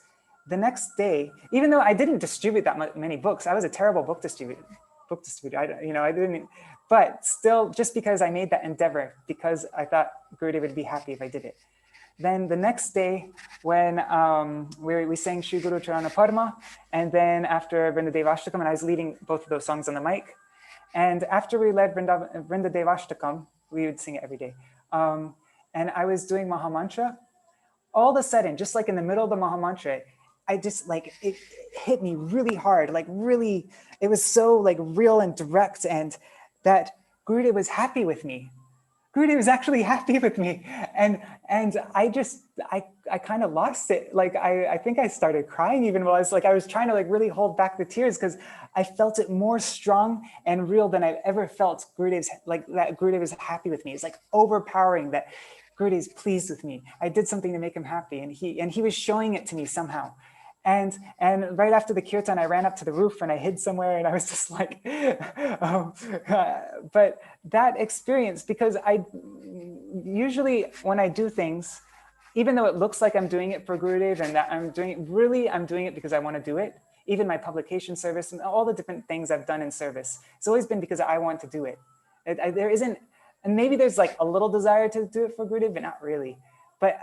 the next day, even though I didn't distribute that many books, I was a terrible book distributor. I didn't. But still, just because I made that endeavor, because I thought Gurudev would be happy if I did it. Then the next day, when we sang Shri Guru Charana Parma, and then after Vrinda Devashtakam, and I was leading both of those songs on the mic. And after we led Vrinda Devashtakam, we would sing it every day. And I was doing Mahamantra. All of a sudden, just like in the middle of the Mahamantra, I just it hit me really hard, it was so real and direct, and that Gurudev was happy with me. Gurudev was actually happy with me. And I kind of lost it. I think I started crying even while I was trying to really hold back the tears, because I felt it more strong and real than I've ever felt that Gurudev is happy with me. It's overpowering that Gurudev is pleased with me. I did something to make him happy, and he was showing it to me somehow. And right after the kirtan, I ran up to the roof and I hid somewhere, and I was just but that experience, because I usually, when I do things, even though it looks like I'm doing it for Gurudev and that I'm doing it because I want to do it. Even my publication service and all the different things I've done in service, it's always been because I want to do it. There isn't, and maybe there's a little desire to do it for Gurudev, but not really. But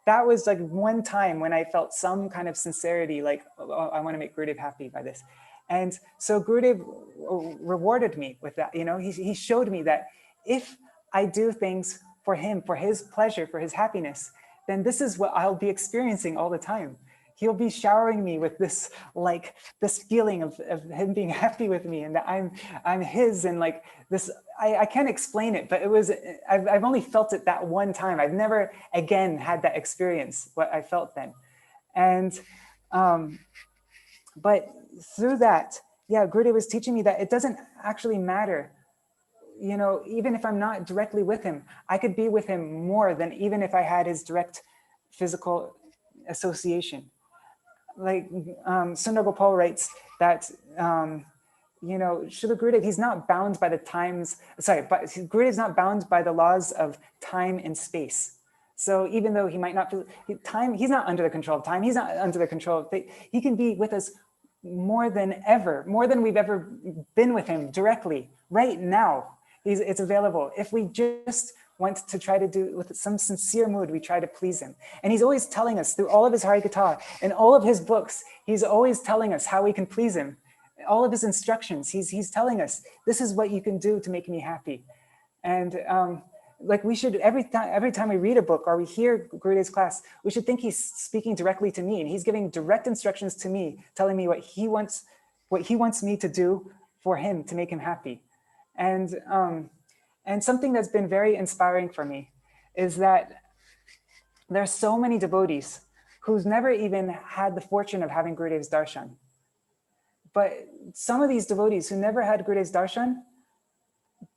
that was one time when I felt some kind of sincerity, oh, I want to make Gurudev happy by this. And so Gurudev rewarded me with that. He showed me that if I do things for him, for his pleasure, for his happiness, then this is what I'll be experiencing all the time. He'll be showering me with this, this feeling of him being happy with me, and that I'm his, and this, I can't explain it, but it was, I've only felt it that one time. I've never again had that experience, what I felt then. And, but through that, yeah, Gurudev was teaching me that it doesn't actually matter, even if I'm not directly with him, I could be with him more than even if I had his direct physical association. Like Sundar Gopal writes that, you know, Srila Gurudev, he's not bound by the times, sorry, but Gurudev is not bound by the laws of time and space. So even though he might not feel time, he's not under the control of time, he's not under the control of fate. He can be with us more than ever, more than we've ever been with him directly, right now. It's available. If we just want to try to do with some sincere mood, we try to please him. And he's always telling us through all of his Harikatha and all of his books, he's always telling us how we can please him. All of his instructions, he's telling us, this is what you can do to make me happy. And like we should, every time we read a book or we hear Gurudev's class, we should think he's speaking directly to me and he's giving direct instructions to me, telling me what he wants me to do for him to make him happy. And something that's been very inspiring for me is that there's so many devotees who's never even had the fortune of having Gurudev's darshan. But some of these devotees who never had Gurudev's darshan,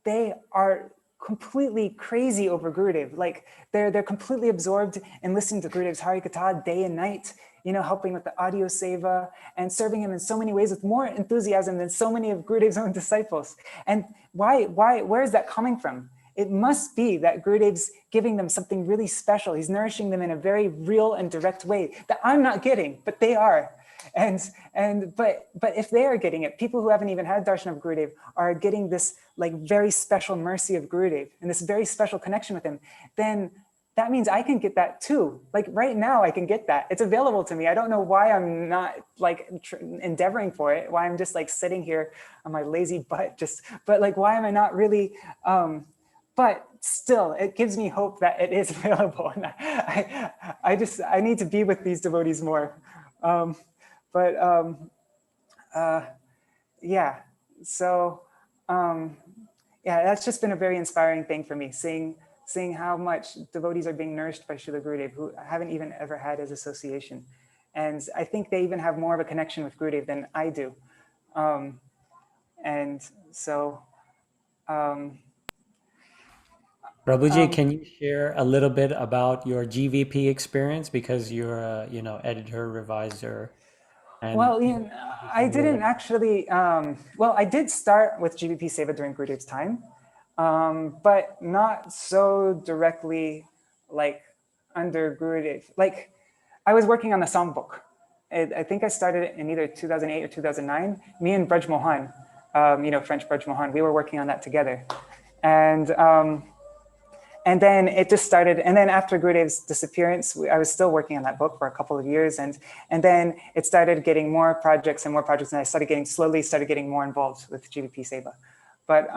they are completely crazy over Gurudev. Like they're completely absorbed in listening to Gurudev's Harikatha day and night, you know, helping with the audio seva and serving him in so many ways with more enthusiasm than so many of Gurudev's own disciples. And where is that coming from? It must be that Gurudev's giving them something really special. He's nourishing them in a very real and direct way that I'm not getting, but they are. But if they are getting it, people who haven't even had darshan of Gurudev are getting this like very special mercy of Gurudev and this very special connection with him, then that means I can get that too. Like right now I can get that. It's available to me. I don't know why I'm not like endeavoring for it, why I'm just like sitting here on my lazy butt, but like why am I not really, but still it gives me hope that it is available. And I need to be with these devotees more. Yeah, so yeah, that's just been a very inspiring thing for me, seeing how much devotees are being nourished by Srila Gurudev who haven't even ever had his association. And I think they even have more of a connection with Gurudev than I do. And so... Prabhuji, can you share a little bit about your GVP experience, because you're a, you know, editor, reviser? And well, you know, I didn't actually, well, I did start with GVP Seva during Gurudev's time, but not so directly like under Gurudev. Like I was working on the songbook. I think I started it in either 2008 or 2009. Me and Braj Mohan, you know, French Braj Mohan, we were working on that together. And then it just started. And then after Gurudev's disappearance, I was still working on that book for a couple of years. And then it started getting more projects and more projects. And I slowly started getting more involved with GVP Seva. But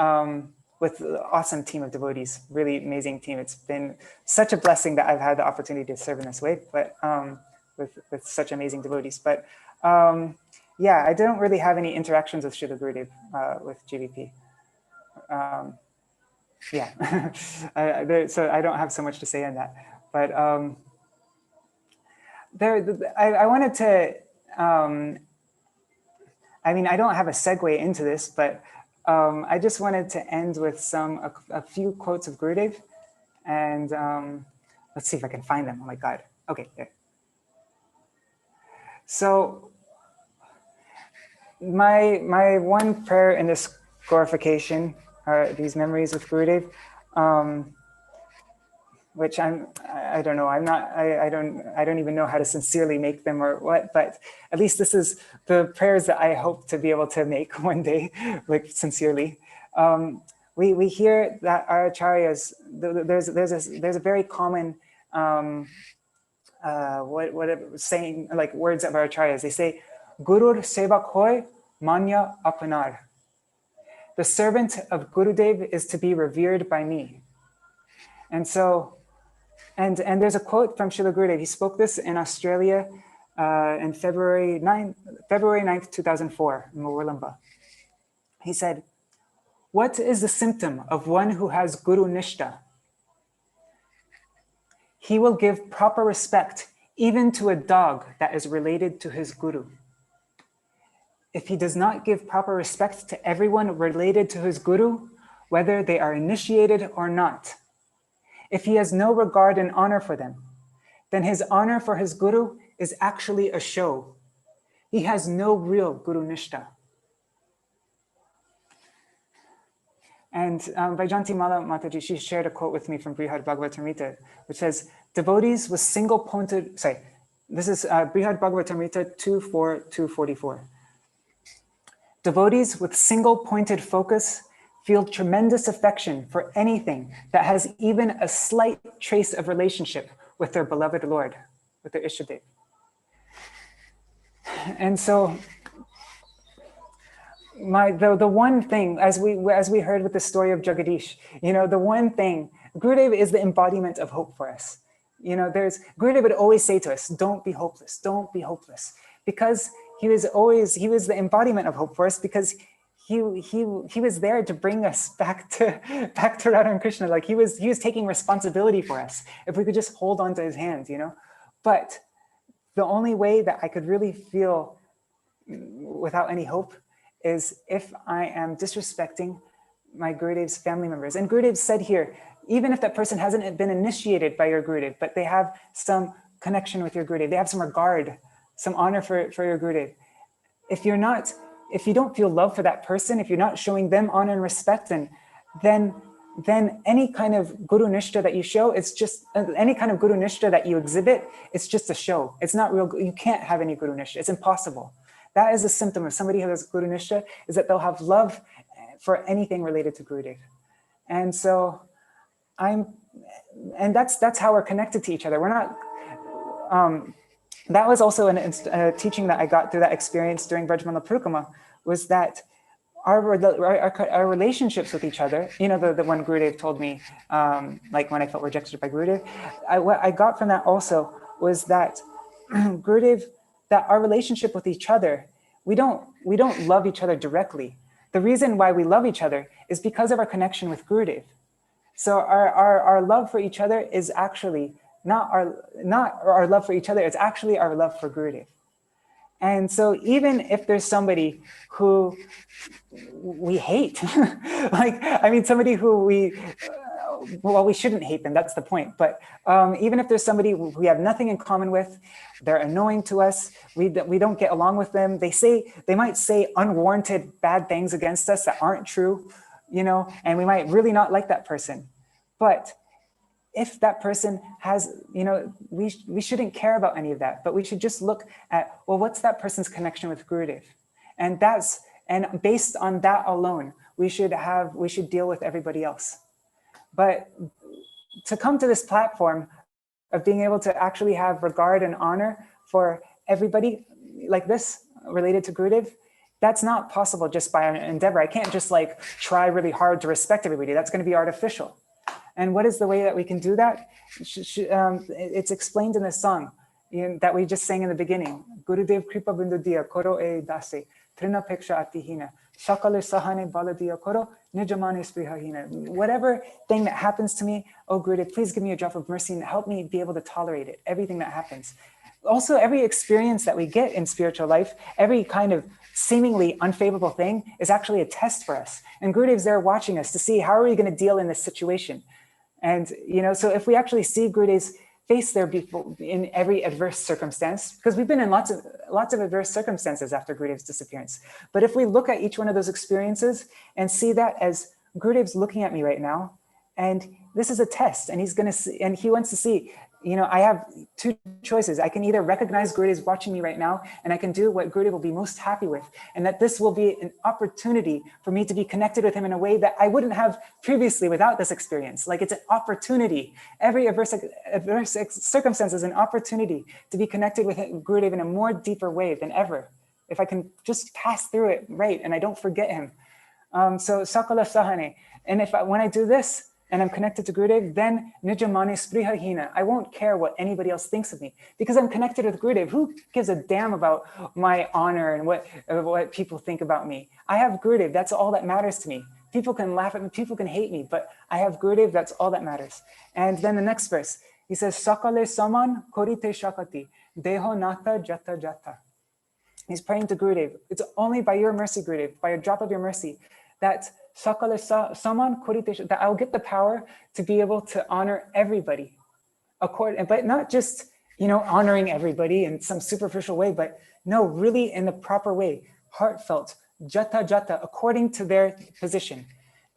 with an awesome team of devotees, really amazing team. It's been such a blessing that I've had the opportunity to serve in this way, but with such amazing devotees. But yeah, I don't really have any interactions with Srila Gurudev with GVP. Yeah, so I don't have so much to say on that, but I wanted to, I mean, I don't have a segue into this, but I just wanted to end with a few quotes of Gurudev, and let's see if I can find them. Oh my God. Okay, there. So my one prayer in this glorification are these memories with Gurudev, which I don't know. I don't even know how to sincerely make them or what, but at least this is the prayers that I hope to be able to make one day, like sincerely. We hear that our acharyas, there's a very common saying, like words of our acharyas. They say, Gurur sevak hoy manya apanar. The servant of Gurudev is to be revered by me. And so, and there's a quote from Srila Gurudev. He spoke this in Australia in February 9th, 2004, in Murwillumbah. He said, what is the symptom of one who has Guru Nishta? He will give proper respect even to a dog that is related to his Guru. If he does not give proper respect to everyone related to his Guru, whether they are initiated or not, if he has no regard and honor for them, then his honor for his guru is actually a show. He has no real guru nishta. And Vaijanti Mala Mataji, she shared a quote with me from PureBhakti.Tv, which says, devotees with single-pointed, this is PureBhakti.Tv 2.4.244. Devotees with single-pointed focus feel tremendous affection for anything that has even a slight trace of relationship with their beloved Lord, with their Ishtadev. And so, the one thing, as we heard with the story of Jagadish, the one thing, Gurudeva is the embodiment of hope for us. Gurudeva would always say to us, don't be hopeless, don't be hopeless. Because he was the embodiment of hope for us, because he was there to bring us back to Radha and Krishna. Like he was taking responsibility for us if we could just hold on to his hands, But the only way that I could really feel without any hope is if I am disrespecting my Gurudev's family members. And Gurudev said here, even if that person hasn't been initiated by your Gurudev, but they have some connection with your Gurudev, they have some regard, some honor for your Gurudev. If you don't feel love for that person, if you're not showing them honor and respect, then any kind of Guru Nishta that you show, it's just, any kind of Guru Nishta that you exhibit, it's just a show. It's not real. You can't have any Guru Nishta. It's impossible. That is a symptom of somebody who has Guru Nishta, is that they'll have love for anything related to Gurudev. And so that's how we're connected to each other. We're not, that was also a teaching that I got through that experience during Brajmala Purukama, was that our relationships with each other, the one Gurudev told me, like when I felt rejected by Gurudev, what I got from that also was that Gurudev, that our relationship with each other, we don't love each other directly. The reason why we love each other is because of our connection with Gurudev. So our love for each other is actually not our love for each other, it's actually our love for Gurudev. And so even if there's somebody who we hate, somebody who we shouldn't hate them, that's the point. But even if there's somebody we have nothing in common with, they're annoying to us, we don't get along with them, they might say unwarranted bad things against us that aren't true, and we might really not like that person. But if that person has, we shouldn't care about any of that, but we should just look at, well, what's that person's connection with Gurudev? And based on that alone, we should deal with everybody else. But to come to this platform of being able to actually have regard and honor for everybody like this related to Gurudev, that's not possible just by an endeavor. I can't just try really hard to respect everybody. That's going to be artificial. And what is the way that we can do that? It's explained in this song that we just sang in the beginning. Gurudev kripa bindu diya koro e dase trina peksha atihina shakale sahane baladiya koro nijamane sprihahina. Whatever thing that happens to me, oh Gurudev, please give me a drop of mercy and help me be able to tolerate it. Everything that happens. Also, every experience that we get in spiritual life, every kind of seemingly unfavorable thing is actually a test for us. And Gurudev's there watching us to see how are we going to deal in this situation. And, so if we actually see Gurudev's face there in every adverse circumstance, because we've been in lots of adverse circumstances after Gurudev's disappearance. But if we look at each one of those experiences and see that as Gurudev's looking at me right now, and this is a test, and he wants to see, I have two choices. I can either recognize Gurudev's watching me right now, and I can do what Gurudev will be most happy with, and that this will be an opportunity for me to be connected with him in a way that I wouldn't have previously without this experience. Like it's an opportunity. Every adverse circumstance is an opportunity to be connected with Gurudev in a more deeper way than ever. If I can just pass through it right, and I don't forget him. So sakala sahane. And when I do this, and I'm connected to Gurudev, then nijamane sprihahina. I won't care what anybody else thinks of me because I'm connected with Gurudev. Who gives a damn about my honor and what people think about me? I have Gurudev. That's all that matters to me. People can laugh at me. People can hate me, but I have Gurudev. That's all that matters. And then the next verse, he says, Sakale saman korite shakati deho nata jata jata. He's praying to Gurudev. It's only by your mercy, Gurudev, by a drop of your mercy, that that I'll get the power to be able to honor everybody, but not just honoring everybody in some superficial way, but no, really in the proper way, heartfelt, jata jata, according to their position.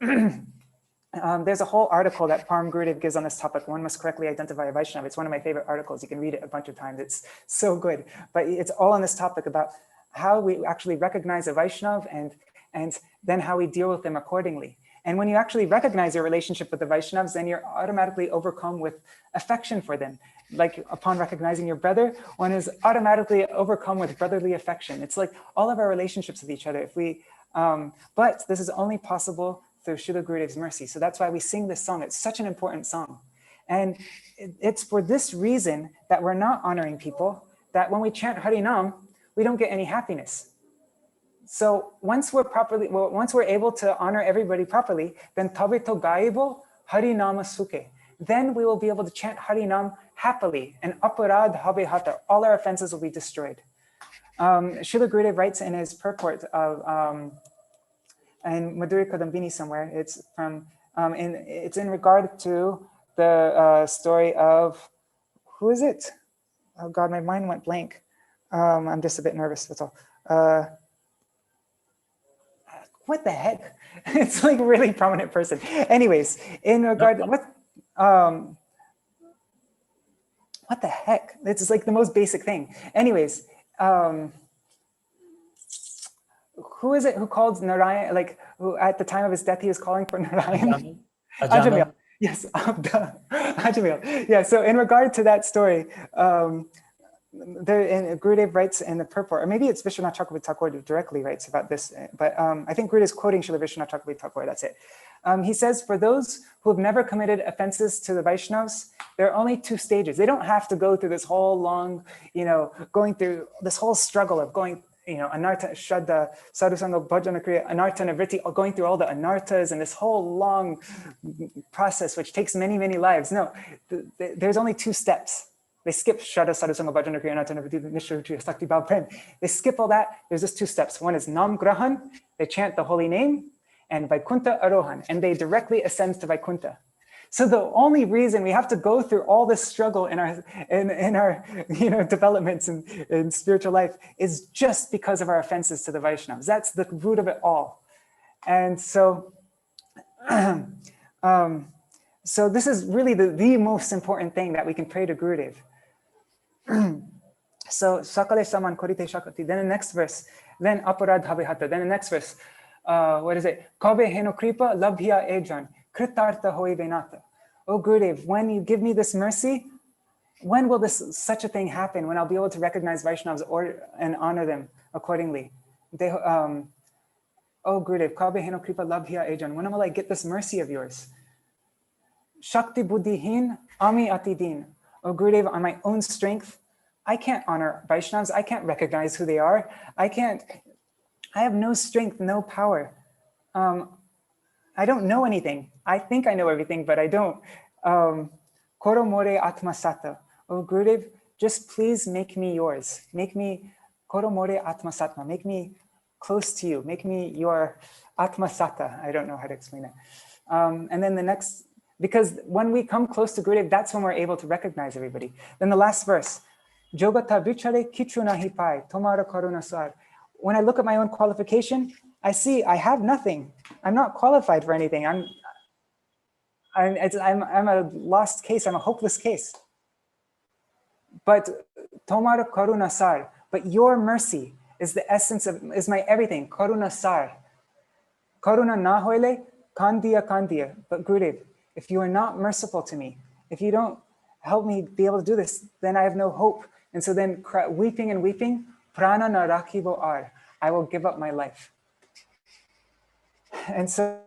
There's a whole article that Param Gurudev gives on this topic. One must correctly identify a Vaishnava. It's one of my favorite articles. You can read it a bunch of times. It's so good. But it's all on this topic about how we actually recognize a Vaishnava and then how we deal with them accordingly. And when you actually recognize your relationship with the Vaishnavas, then you're automatically overcome with affection for them. Like upon recognizing your brother, one is automatically overcome with brotherly affection. It's like all of our relationships with each other. But this is only possible through Srila Gurudev's mercy. So that's why we sing this song. It's such an important song. And it's for this reason that we're not honoring people, that when we chant Harinam, we don't get any happiness. So once we're able to honor everybody properly, then Tabito Gaibo Harinama Suke. Then we will be able to chant Harinam happily, and Aparad Habe Hata, all our offenses will be destroyed. Srila Gurudev writes in his purport of and Madhuri Kadambini somewhere, it's from, it's in regard to the story of, who is it? Oh God, my mind went blank. I'm just a bit nervous, that's all. What the heck? It's like a really prominent person. Anyways, in regard, what the heck? It's like the most basic thing. Anyways, who is it who called Narayana, like who at the time of his death, he was calling for Narayana? Ajamil. Yes, Ajamil. Yeah, so in regard to that story, Gurudev writes in the purport, or maybe it's Vishwanath Chakravarti Thakur directly writes about this, but I think Gurudev is quoting Srila Vishwanath Chakravarti Thakur, that's it. He says, for those who have never committed offenses to the Vaishnavas, there are only two stages. They don't have to go through this whole long, going through this whole struggle of going, anartha, shraddha, sadhusanga, bhajana kriya, anartha, nivritti, going through all the anarthas and this whole long process, which takes many, many lives. No, there's only two steps. They skip shraddha, sadhusanga, bhajana kriya, anartha, nivritti, nishra, sakti, bhav, prem. They skip all that. There's just two steps. One is nam grahan. They chant the holy name, and Vaikuntha Arohan, and they directly ascend to Vaikuntha. So the only reason we have to go through all this struggle in our developments in spiritual life is just because of our offenses to the Vaishnavas. That's the root of it all. And so, so this is really the most important thing that we can pray to Gurudev. So Sakale Saman Korite Shakati. Then the next verse, then Aparad Habihata. Then the next verse, what is it? Kabe Heno Kripa Labhya Ejan. Kritartha Hoi Venata. Oh Gurudev, when you give me this mercy, when will such a thing happen? When I'll be able to recognize Vaishnavas and honor them accordingly? Oh Gurudev, Kabe Heno Kripa Labhya Ejan. When will I get this mercy of yours? Shakti Buddhihin Ami Atidin. Oh Gurudev, on my own strength, I can't honor Vaishnavas. I can't recognize who they are. I have no strength, no power. I don't know anything. I think I know everything, but I don't. Koro more atmasata. Oh Gurudev, just please make me yours. Make me koro more atmasatma. Make me close to you. Make me your atmasata. I don't know how to explain it. And then the next, because when we come close to Gurudev, that's when we're able to recognize everybody. Then the last verse. Jogata vichare kichu nahi pai, tomara karuna sar. When I look at my own qualification, I see I have nothing. I'm not qualified for anything. I'm a lost case. I'm a hopeless case. But tomara karuna sar. But your mercy is the essence is my everything. Karuna sar. Karuna na hoile kandiya kandiya. But Gurudev, if you are not merciful to me, if you don't help me be able to do this, then I have no hope. And so then weeping and weeping, prana na rakibo ar. I will give up my life. And so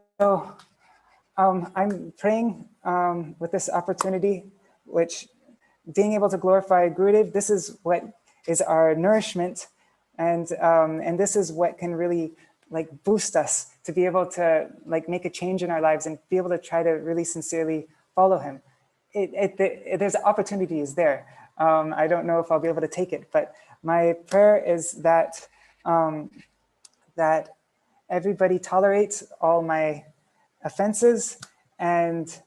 I'm praying with this opportunity, which being able to glorify Gurudev, this is what is our nourishment. And this is what can really boost us to be able to make a change in our lives and be able to try to really sincerely follow him. There's opportunities there. I don't know if I'll be able to take it, but my prayer is that that everybody tolerates all my offenses and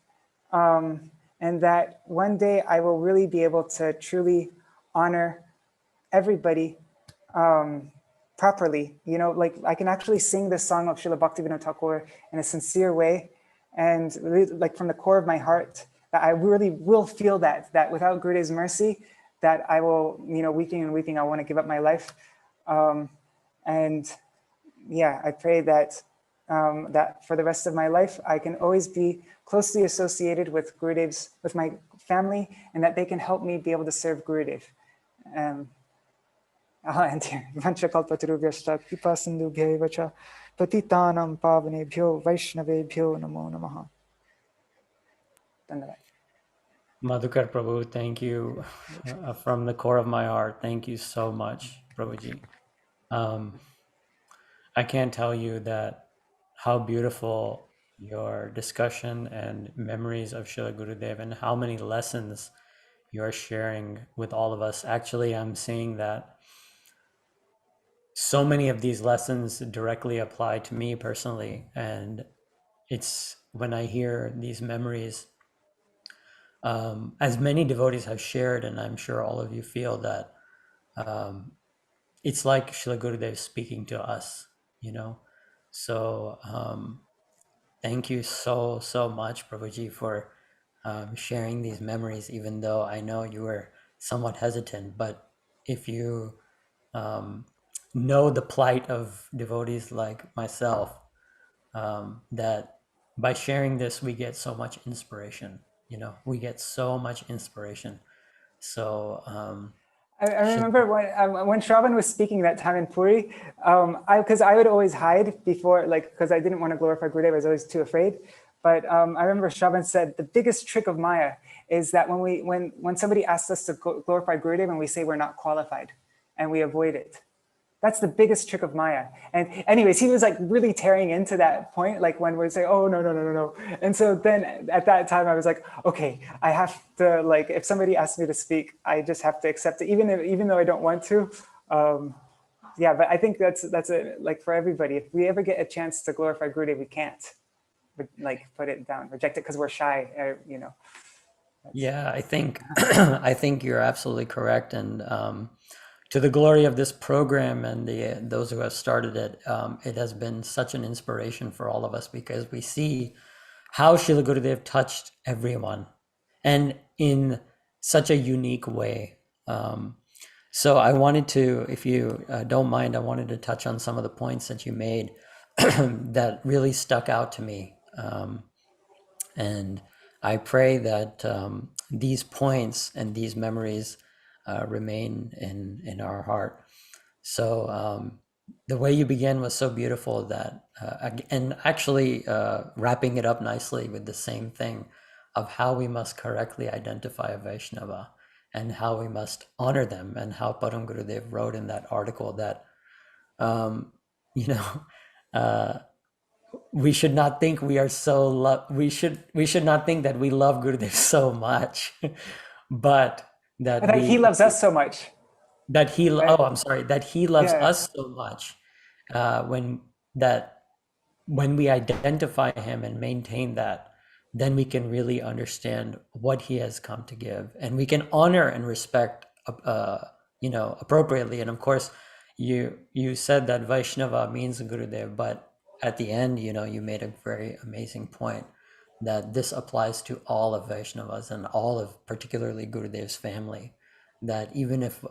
and that one day I will really be able to truly honor everybody properly. You know, like I can actually sing the song of Srila Bhaktivinoda Thakur in a sincere way, and really, like from the core of my heart, that I really will feel that without Gurudev's mercy, that I will, you know, weeping and weeping, I want to give up my life. And yeah, I pray that that for the rest of my life, I can always be closely associated with Gurudev's, with my family, and that they can help me be able to serve Gurudev. I'll end here. Vanchakalpatarubhyashta kripa sindhubhya eva cha patitanam pavanebhyo vaishnavebhyo namo namaha. Dhanyavad. Madhukar Prabhu, thank you from the core of my heart. Thank you so much, Prabhuji. I can't tell you that how beautiful your discussion and memories of Srila Gurudev and how many lessons you're sharing with all of us. Actually, I'm seeing that so many of these lessons directly apply to me personally. And it's when I hear these memories, as many devotees have shared, and I'm sure all of you feel that it's like Srila Gurudev speaking to us, you know? So thank you so much, Prabhuji, for sharing these memories, even though I know you were somewhat hesitant. But if you know the plight of devotees like myself, that by sharing this, we get so much inspiration, you know, we get so much inspiration. So I remember when Shravan was speaking that time in Puri, because I would always hide before, like, because I didn't want to glorify Gurudeva, I was always too afraid. But I remember Shravan said the biggest trick of Maya is that when somebody asks us to glorify Gurudeva and we say we're not qualified, and we avoid it. That's the biggest trick of Maya. And anyways, he was like really tearing into that point, like when we say, oh, no. And so then at that time, I was like, okay, I have to, like, if somebody asks me to speak, I just have to accept it, even though I don't want to. Yeah, but I think that's it, like for everybody. If we ever get a chance to glorify Gurudev, we can't like put it down, reject it because we're shy, you know. Yeah, I think I think you're absolutely correct. And to the glory of this program and those who have started it, it has been such an inspiration for all of us because we see how Srila Gurudev touched everyone and in such a unique way. So I wanted to, if you don't mind, I wanted to touch on some of the points that you made that really stuck out to me. And I pray that these points and these memories remain in our heart. So the way you began was so beautiful that, and actually wrapping it up nicely with the same thing of how we must correctly identify a Vaishnava and how we must honor them, and how Param Gurudev wrote in that article that, you know, we should not think we are so we should not think that we love Gurudev so much, but that That he loves us so much. That he right? Oh, I'm sorry, that he loves Yeah. us so much. When we identify him and maintain that, then we can really understand what he has come to give, and we can honor and respect you know, appropriately. And of course, you said that Vaishnava means Gurudev, but at the end, you know, you made a very amazing point that this applies to all of Vaishnavas and all of particularly Gurudev's family, that even if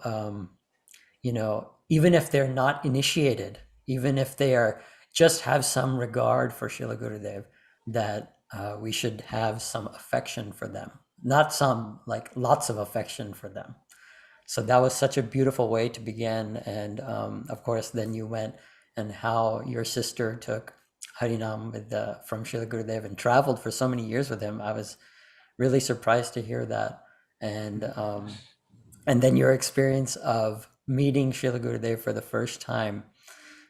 you know, even if they're not initiated, even if they are just have some regard for Srila Gurudev, that we should have some affection for them, not some, like lots of affection for them. So that was such a beautiful way to begin. And of course, then you went and how your sister took Harinam from Srila Gurudev and traveled for so many years with him. I was really surprised to hear that. And then your experience of meeting Srila Gurudev for the first time,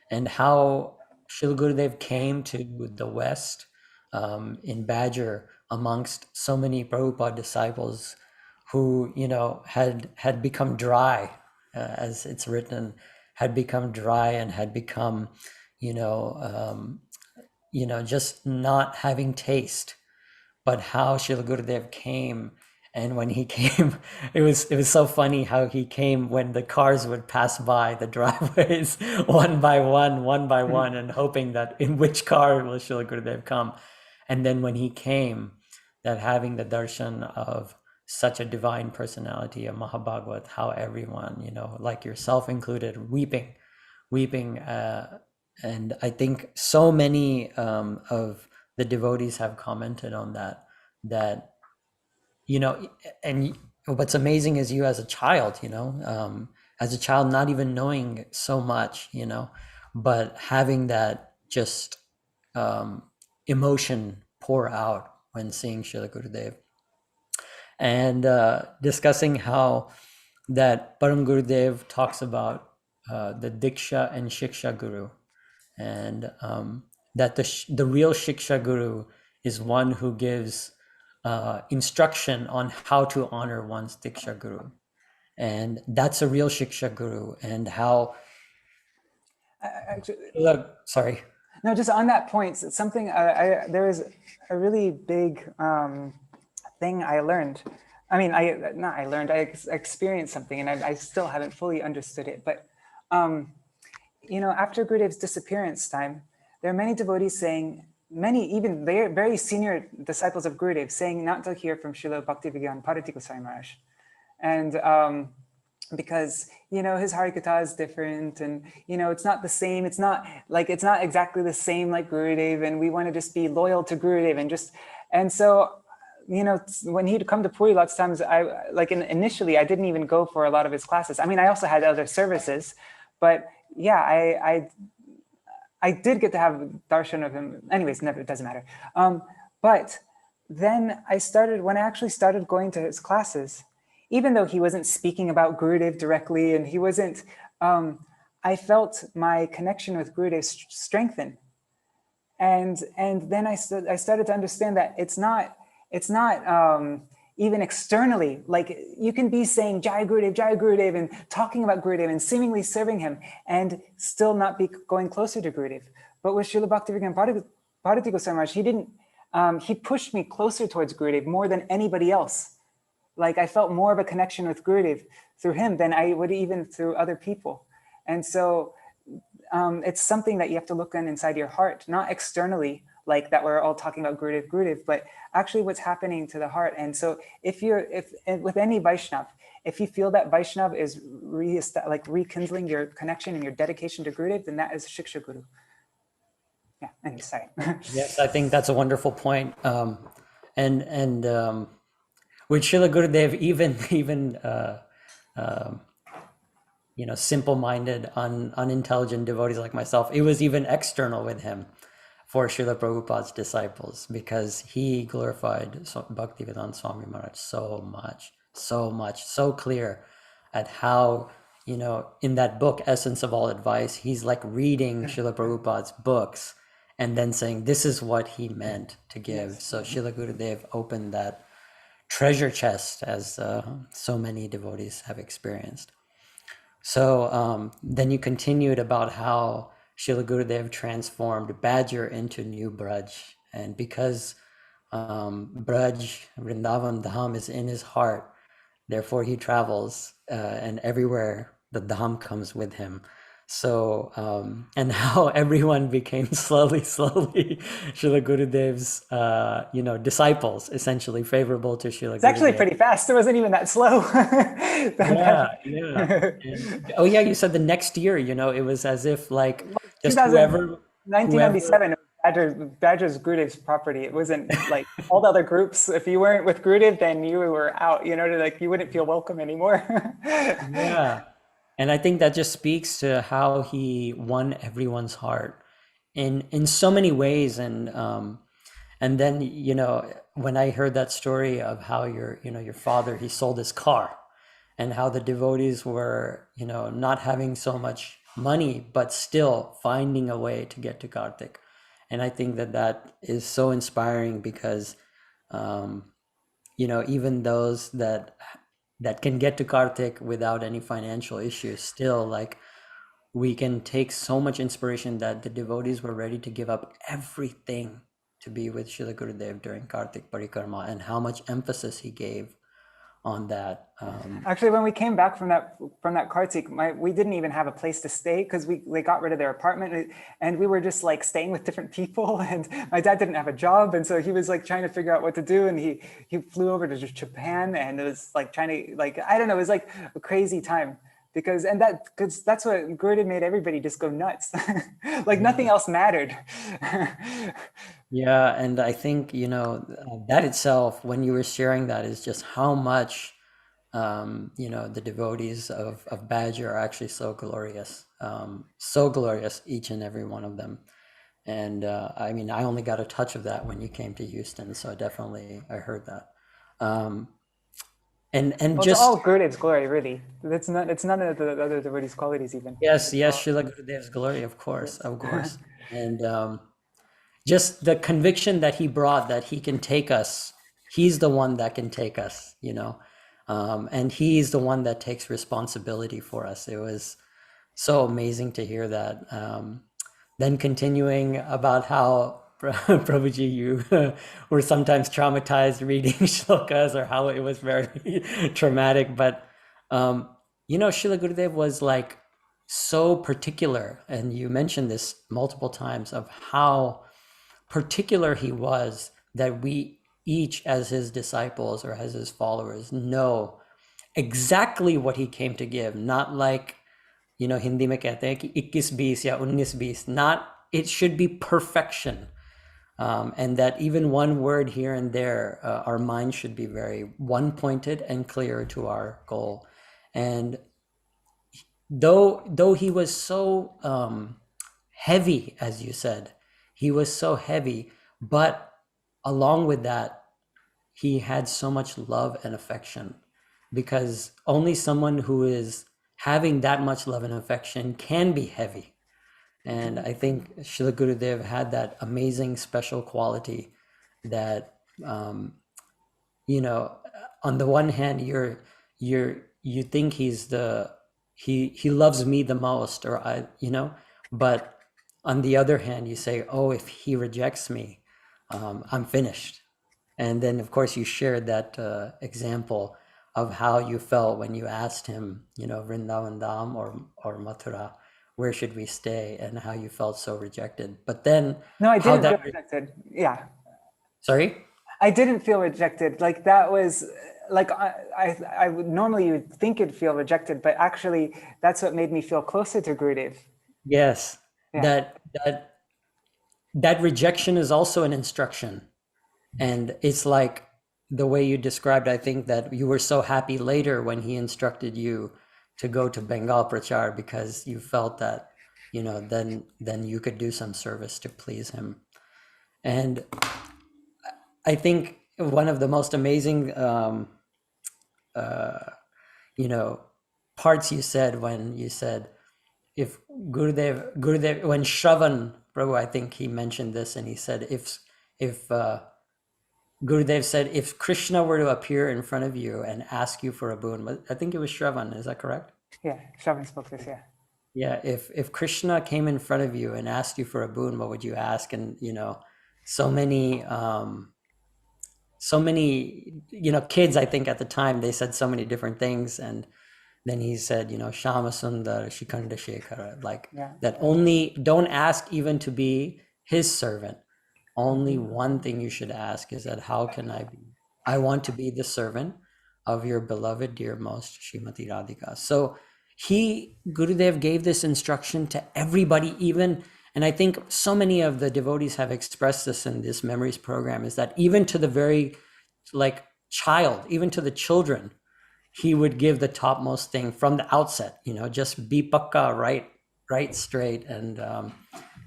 and how Srila Gurudev came to the West in Badger amongst so many Prabhupada disciples who, you know, had become dry, as it's written, had become dry and had become, you know, just not having taste. but how Srila Gurudev came. And when he came, it was so funny how he came when the cars would pass by the driveways one by one, and hoping that in which car will Srila Gurudev come. And then when he came, that having the darshan of such a divine personality of Mahabhagavat, how everyone, like yourself included, weeping. And I think so many of the devotees have commented on that and what's amazing is you as a child, not even knowing so much, but having that just emotion pour out when seeing Srila Gurudev, and discussing how that Param Gurudev talks about the Diksha and Shiksha Guru, and that the real Shiksha Guru is one who gives instruction on how to honor one's Diksha Guru. And that's a real Shiksha Guru. And how... Actually, sorry. No, just on that point, something, there was a really big thing I learned. I mean, I experienced something, and I still haven't fully understood it. But, after Gurudev's disappearance time, there are many devotees saying, even very senior disciples of Gurudev, saying not to hear from Srila Bhakti-Vigyan Goswami Maharaj. And because, his Harikatha is different, and, it's not the same. It's not exactly the same like Gurudev, and we want to just be loyal to Gurudev and so, when he'd come to Puri lots of times, initially I didn't even go for a lot of his classes. I mean, I also had other services, but yeah, I did get to have darshan of him. Anyways, it doesn't matter. But then when I actually started going to his classes, even though he wasn't speaking about Gurudev directly, and he wasn't, I felt my connection with Gurudev strengthen. And then I started to understand that it's not even externally, like you can be saying Jai Gurudev, and talking about Gurudev and seemingly serving him, and still not be going closer to Gurudev. But with Srila Bhakti-Vigyan Goswami Maharaj, he pushed me closer towards Gurudev more than anybody else. Like I felt more of a connection with Gurudev through him than I would even through other people. And so it's something that you have to look inside your heart, not externally, like that we're all talking about Gurudev, but actually what's happening to the heart. And so if with any Vaishnav, if you feel that Vaishnav is rekindling your connection and your dedication to Gurudev, then that is Shiksha Guru. Yeah, anyway, sorry. Yes, I think that's a wonderful point. And with Srila Gurudev, even simple-minded, unintelligent devotees like myself, it was even external with him for Srila Prabhupada's disciples, because he glorified Bhaktivedanta Swami Maharaj so clear at how, in that book, Essence of All Advice, he's like reading Srila Prabhupada's books and then saying, this is what he meant to give. Yes. So Srila Gurudev opened that treasure chest, as so many devotees have experienced. So then you continued about how Srila Gurudev transformed Badger into New Braj. And because Braj, Vrindavan Dham is in his heart, therefore he travels, and everywhere the Dham comes with him. So, and how everyone became slowly Srila Gurudev's, disciples, essentially favorable to Srila Gurudev. It's actually pretty fast. It wasn't even that slow. Yeah. And, oh yeah, you said the next year, it was as if like just whoever... 1997, Badger's Gurudev's property. It wasn't like all the other groups. If you weren't with Gurudev, then you were out, you wouldn't feel welcome anymore. Yeah. And I think that just speaks to how he won everyone's heart in so many ways. And then, when I heard that story of how your father, he sold his car, and how the devotees were, not having so much money, but still finding a way to get to Kartik. And I think that is so inspiring, because, even those that can get to Kartik without any financial issues, still, like, we can take so much inspiration that the devotees were ready to give up everything to be with Srila Gurudev during Kartik Parikrama and how much emphasis he gave on that. Actually, when we came back from that Kartik, we didn't even have a place to stay because they got rid of their apartment, and we were just like staying with different people. And my dad didn't have a job, and so he was like trying to figure out what to do. And he flew over to Japan, and it was like trying to I don't know, it was like a crazy time because that's what Gurudev made everybody just go nuts, like nothing else mattered. Yeah, and I think, you know, that itself, when you were sharing that, is just how much, you know, the devotees of Badger are actually so glorious, each and every one of them. And I mean, I only got a touch of that when you came to Houston, so definitely I heard that. And well, just it's all Gurudev's glory, really. It's none of the other devotees' qualities, even. yes, Srila Gurudev's glory, of course, and just the conviction that he brought that he can take us. He's the one that can take us, you know, and he's the one that takes responsibility for us. It was so amazing to hear that. Then continuing about how Prabhuji, you were sometimes traumatized reading shlokas, or how it was very traumatic. But, you know, Srila Gurudev was like so particular, and you mentioned this multiple times, of how particular he was, that we each as his disciples or as his followers know exactly what he came to give, not like, you know, Hindi mein kehte hain ki 21-20 ya 19-20, not, it should be perfection. And that even one word here and there, our mind should be very one-pointed and clear to our goal. And though he was so heavy, as you said, he was so heavy, but along with that, he had so much love and affection, because only someone who is having that much love and affection can be heavy. And I think Srila Gurudev had that amazing special quality that, you know, on the one hand, you think he loves me the most, or I, you know, but on the other hand, you say, oh, if he rejects me, I'm finished. And then, of course, you shared that example of how you felt when you asked him, you know, Vrindavan Dham or Mathura, where should we stay, and how you felt so rejected. But then, no, I didn't feel rejected. Yeah. Sorry? I didn't feel rejected. Like that was like I would normally you would think it'd feel rejected, but actually that's what made me feel closer to Gurudev. Yes. Yeah. That rejection is also an instruction. And it's like the way you described, I think that you were so happy later when he instructed you to go to Bengal Prachar, because you felt that, you know, then you could do some service to please him. And I think one of the most amazing, you know, parts you said, when you said, if Gurudev, when Shravan, Prabhu, I think he mentioned this, and he said, if Gurudev said, if Krishna were to appear in front of you and ask you for a boon, I think it was Shravan, is that correct? Yeah, Shravan spoke this, yeah. Yeah, if Krishna came in front of you and asked you for a boon, what would you ask? And, you know, so many, you know, kids, I think at the time, they said so many different things. And then he said, you know, Shama Sundar Shikanda Shekhara, like that only, don't ask even to be his servant. Only one thing you should ask is that, how can I want to be the servant of your beloved, dear most Srimati Radhika. So Gurudev gave this instruction to everybody, even, and I think so many of the devotees have expressed this in this memories program, is that even to the very like child, even to the children, he would give the topmost thing from the outset, you know, just be pakka, right straight.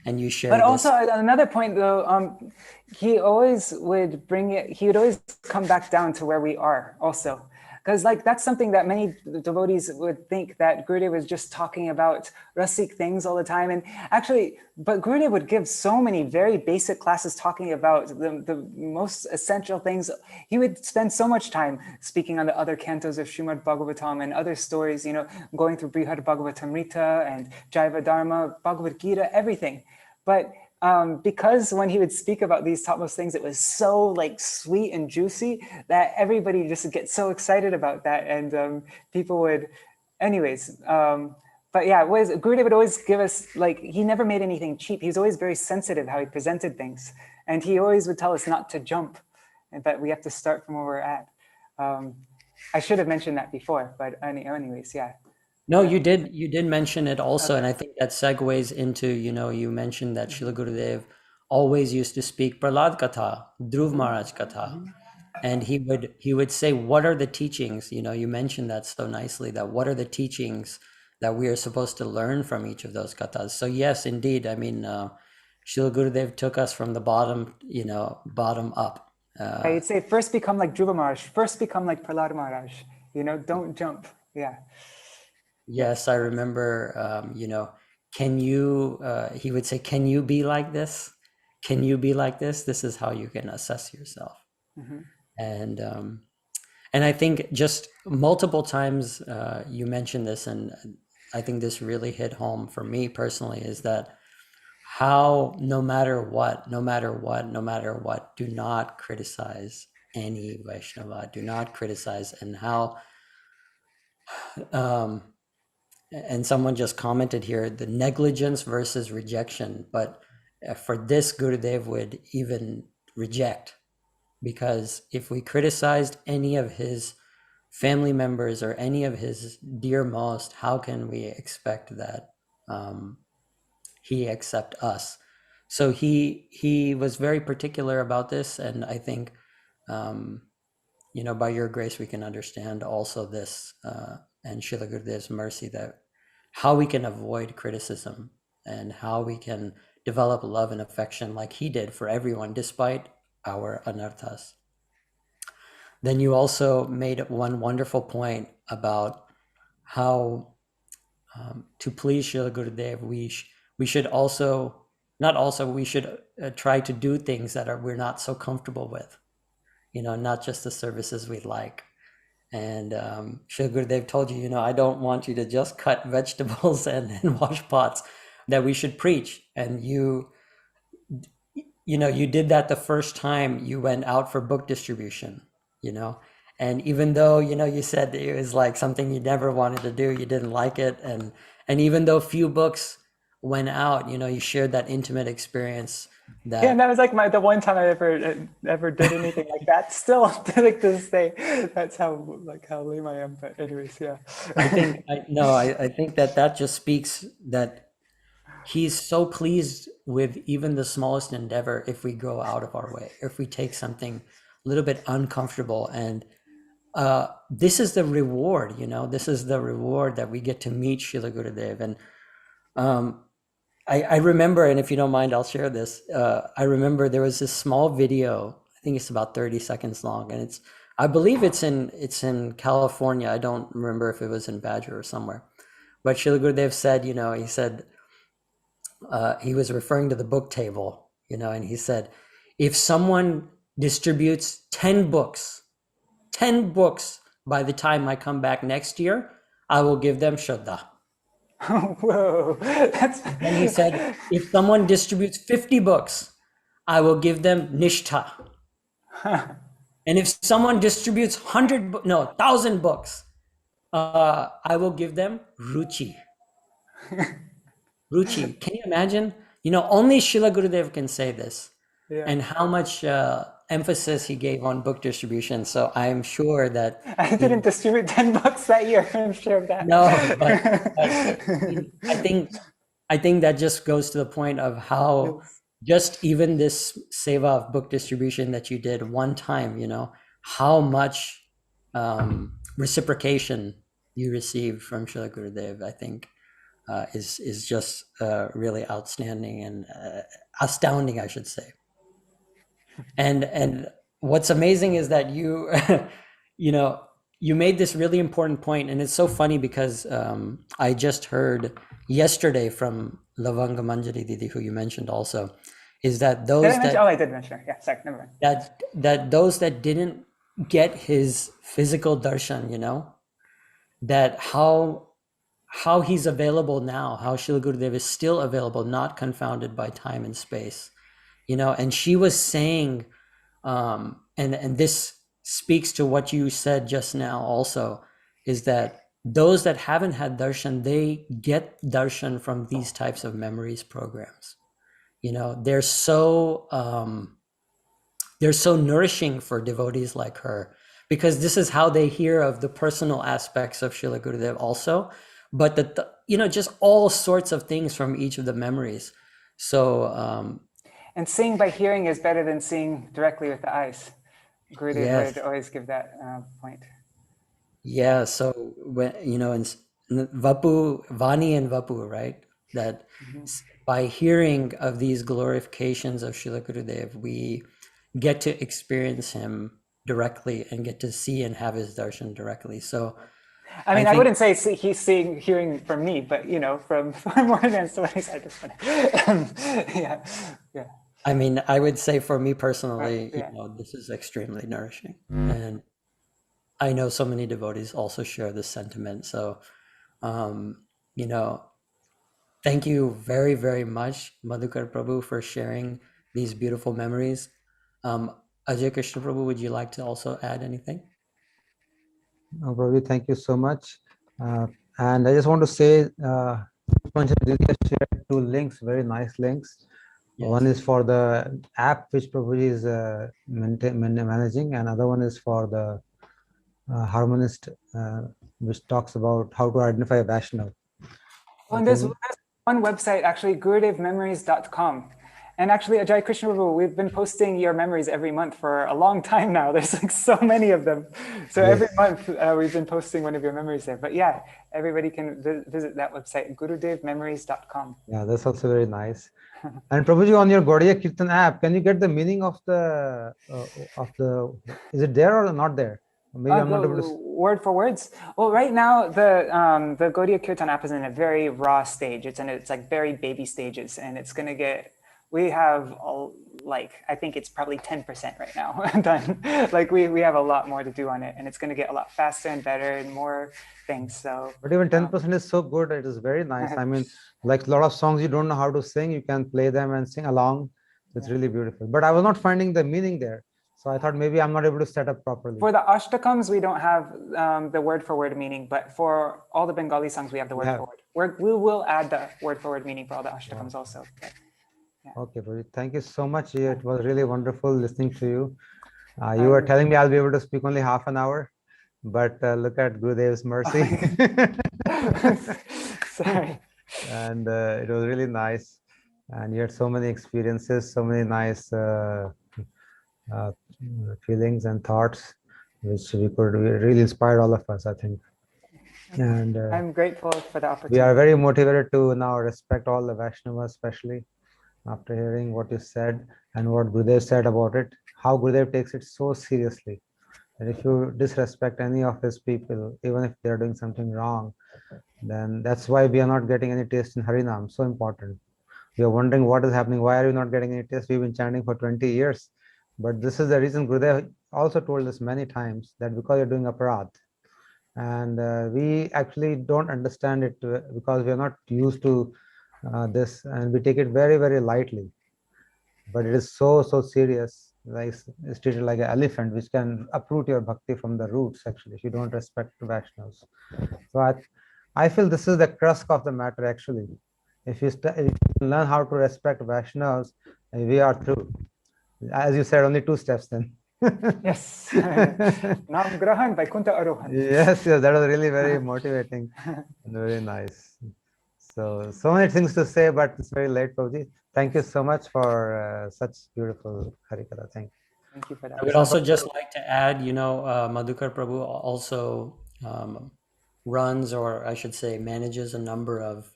And you share. But also another point though, he always would bring it, he would always come back down to where we are also. Because like that's something that many devotees would think, that Gurudev was just talking about rasik things all the time. And actually, but Gurudev would give so many very basic classes talking about the most essential things. He would spend so much time speaking on the other cantos of Srimad Bhagavatam and other stories, you know, going through Brihad Bhagavatamrita and Jaiva Dharma, Bhagavad Gita, everything. But because when he would speak about these topmost things, it was so like sweet and juicy that everybody just gets so excited about that, and people would, anyways. But yeah, Gurudev would always give us, like, he never made anything cheap. He was always very sensitive how he presented things, and he always would tell us not to jump, and that we have to start from where we're at. I should have mentioned that before, but anyways, yeah. No, you did mention it also, and I think that segues into, you mentioned that Srila Gurudev always used to speak Prahlad Katha, Dhruv Maharaj Katha, and he would say, what are the teachings? You mentioned that so nicely, that what are the teachings that we are supposed to learn from each of those kathas. So yes, indeed, I mean, Srila Gurudev took us from the bottom, bottom up. I'd say first become like Dhruva Maharaj, first become like Prahlad Maharaj, don't jump. Yeah. Yes, I remember, can you, he would say, can you be like this? Can you be like this? This is how you can assess yourself. And I think just multiple times you mentioned this, and I think this really hit home for me personally, is that how no matter what, do not criticize any Vaishnava, do not criticize, and how, and someone just commented here, the negligence versus rejection, but for this, Gurudev would even reject, because if we criticized any of his family members or any of his dearmost, how can we expect that he accept us? So he was very particular about this, and I think by your grace we can understand also this, and Srila Gurudev's mercy, that how we can avoid criticism and how we can develop love and affection like he did for everyone despite our anarthas. Then you also made one wonderful point about how to please Srila Gurudev, we should also, not also, we should try to do things that we're not so comfortable with, not just the services we like. And Srila Gurudev told you, I don't want you to just cut vegetables and wash pots, that we should preach. And you did that the first time you went out for book distribution, and even though, you said it was like something you never wanted to do, you didn't like it. And even though few books went out, you shared that intimate experience. Yeah, and that was like the one time I ever did anything like that. Still, like to this day, that's how lame I am. But anyways, yeah. I think that just speaks that he's so pleased with even the smallest endeavor if we go out of our way, if we take something a little bit uncomfortable. And this is the reward, this is the reward that we get to meet Srila Gurudev. And I remember, and if you don't mind, I'll share this. I remember there was this small video, I think it's about 30 seconds long, and I believe it's in California. I don't remember if it was in Badger or somewhere. But Srila Gurudev said, he said, he was referring to the book table, and he said, if someone distributes 10 books by the time I come back next year, I will give them Shraddha. Whoa, And he said, if someone distributes 50 books, I will give them Nishtha. And if someone distributes 1,000 books, I will give them Ruchi. Ruchi. Can you imagine? Only Srila Gurudev can say this. Yeah. And how much emphasis he gave on book distribution. So I'm sure that I didn't distribute 10 books that year. I'm sure of that. No, but I think that just goes to the point of how just even this seva of book distribution that you did one time, how much reciprocation you received from Srila Gurudev, I think is just really outstanding and astounding, I should say. And what's amazing is that you you made this really important point, and it's so funny because I just heard yesterday from Lavanga Manjari Didi, who you mentioned also, is that those I did mention her. Yeah, sorry, never mind. That those that didn't get his physical darshan, that how how he's available now, how Srila Gurudeva is still available, not confounded by time and space, you know. And she was saying, and this speaks to what you said just now also, is that those that haven't had darshan, they get darshan from these types of memories programs. You know, they're so nourishing for devotees like her, because this is how they hear of the personal aspects of Srila Gurudev also, but you know, just all sorts of things from each of the memories. So and seeing by hearing is better than seeing directly with the eyes. Gurudev yes, would always give that point. yeah. So when, you know, in Vapu, Vani and Vapu, right? That by hearing of these glorifications of Srila Gurudev, we get to experience him directly and get to see and have his darshan directly. So I mean, I think, wouldn't say he's hearing from me, but you know, from more than somebody said. Just yeah, yeah. I mean, I would say for me personally, Yeah. you know, this is extremely nourishing, and I know so many devotees also share this sentiment. So, you know, thank you very, very much, Madhukar Prabhu, for sharing these beautiful memories. Ajay Krishna Prabhu, would you like to also add anything? No, Prabhu, thank you so much. And I just want to say, Didi has shared two links, very nice links. Yes. One is for the app which Prabhuji is managing, and other one is for the harmonist, which talks about how to identify a Vaishnav. Well, and there's one website, actually, gurudevmemories.com. And actually, Ajay Krishna Prabhu, we've been posting your memories every month for a long time now. There's like so many of them. So Yes. every month we've been posting one of your memories there. But yeah, everybody can visit that website, gurudevmemories.com. Yeah, that's also very nice. And Prabhuji, on your Gaudiya Kirtan app, can you get the meaning of the is it there or not there? Maybe I'm not able to. Word for words. Well, right now the Gaudiya Kirtan app is in a very raw stage. It's like very baby stages, and it's gonna get. We have like I think it's probably 10% right now done. Like we have a lot more to do on it, and it's gonna get a lot faster and better and more things. So. But even 10% is so good. It is very nice. I mean, like a lot of songs you don't know how to sing, you can play them and sing along. It's really beautiful. But I was not finding the meaning there. So I thought maybe I'm not able to set up properly. For the ashtakams, we don't have the word for word meaning, but for all the Bengali songs, we have the word for word. We will add the word for word meaning for all the ashtakams also. But, yeah. Okay, Prabhu. Thank you so much. It was really wonderful listening to you. You were telling me I'll be able to speak only half an hour, but look at Gurudev's mercy. Sorry. And it was really nice. And you had so many experiences, so many nice feelings and thoughts, which we could really inspire all of us, I think. And I'm grateful for the opportunity. We are very motivated to now respect all the Vaishnavas, especially after hearing what you said and what Gurudev said about it, how Gurudev takes it so seriously. And if you disrespect any of his people, even if they're doing something wrong, then that's why we are not getting any taste in Harinam. So important. We are wondering what is happening. Why are we not getting any taste? We've been chanting for 20 years. But this is the reason Gurudev also told us many times that because you're doing aparadh. And we actually don't understand it because we are not used to this, and we take it very, very lightly. But it is so serious. Like it's treated like an elephant, which can uproot your bhakti from the roots, actually, if you don't respect Vaishnavas. So I feel this is the crux of the matter, actually. If you learn how to respect Vaishnavas, we are through. As you said, only 2 steps then. Yes. Nam Grahan Vaikuntha Arohan. Yes, that was really very motivating and very nice. So many things to say, but it's very late, Prabhuji. Thank you so much for such beautiful Harikatha. Thank you. Thank you for that. I would also just like to add, you know, Madhukar Prabhu also runs, or I should say manages, a number of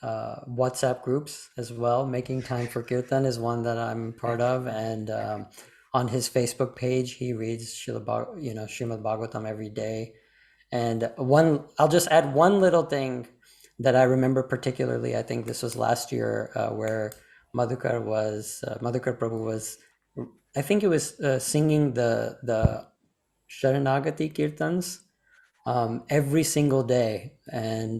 WhatsApp groups as well. Making Time for Kirtan is one that I'm part of, and on his Facebook page, he reads Srimad Bhagavatam every day. And I'll just add one little thing that I remember particularly. I think this was last year where Madhukar Prabhu was, I think it was singing the Sharanagati Kirtans every single day. And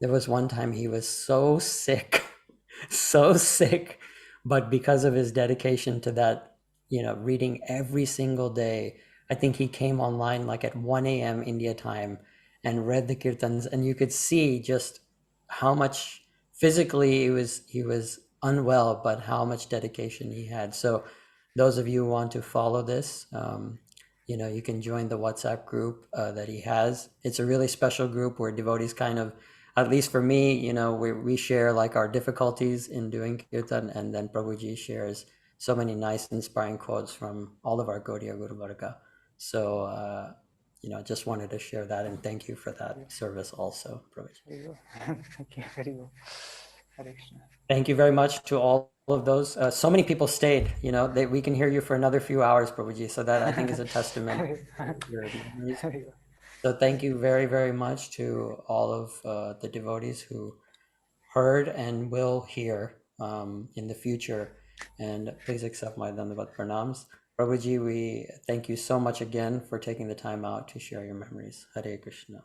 there was one time he was so sick, so sick, but because of his dedication to that, reading every single day, I think he came online like at 1 a.m. India time and read the kirtans, and you could see just how much physically he was unwell, but how much dedication he had. So those of you who want to follow this, you can join the WhatsApp group that he has. It's a really special group where devotees kind of, at least for me, we share like our difficulties in doing kirtan, and then Prabhuji shares so many nice, inspiring quotes from all of our Gaudiya Guru Varga. So, just wanted to share that, and thank you for that service also, Prabhuji. Very well. Thank you. Very well. Hare Krishna. Thank you very much to all of those. So many people stayed, we can hear you for another few hours, Prabhuji. So that I think is a testament to your memories. Very well. So thank you very, very much to all of the devotees who heard and will hear in the future. And please accept my Dandavat Pranams. Prabhuji, we thank you so much again for taking the time out to share your memories. Hare Krishna.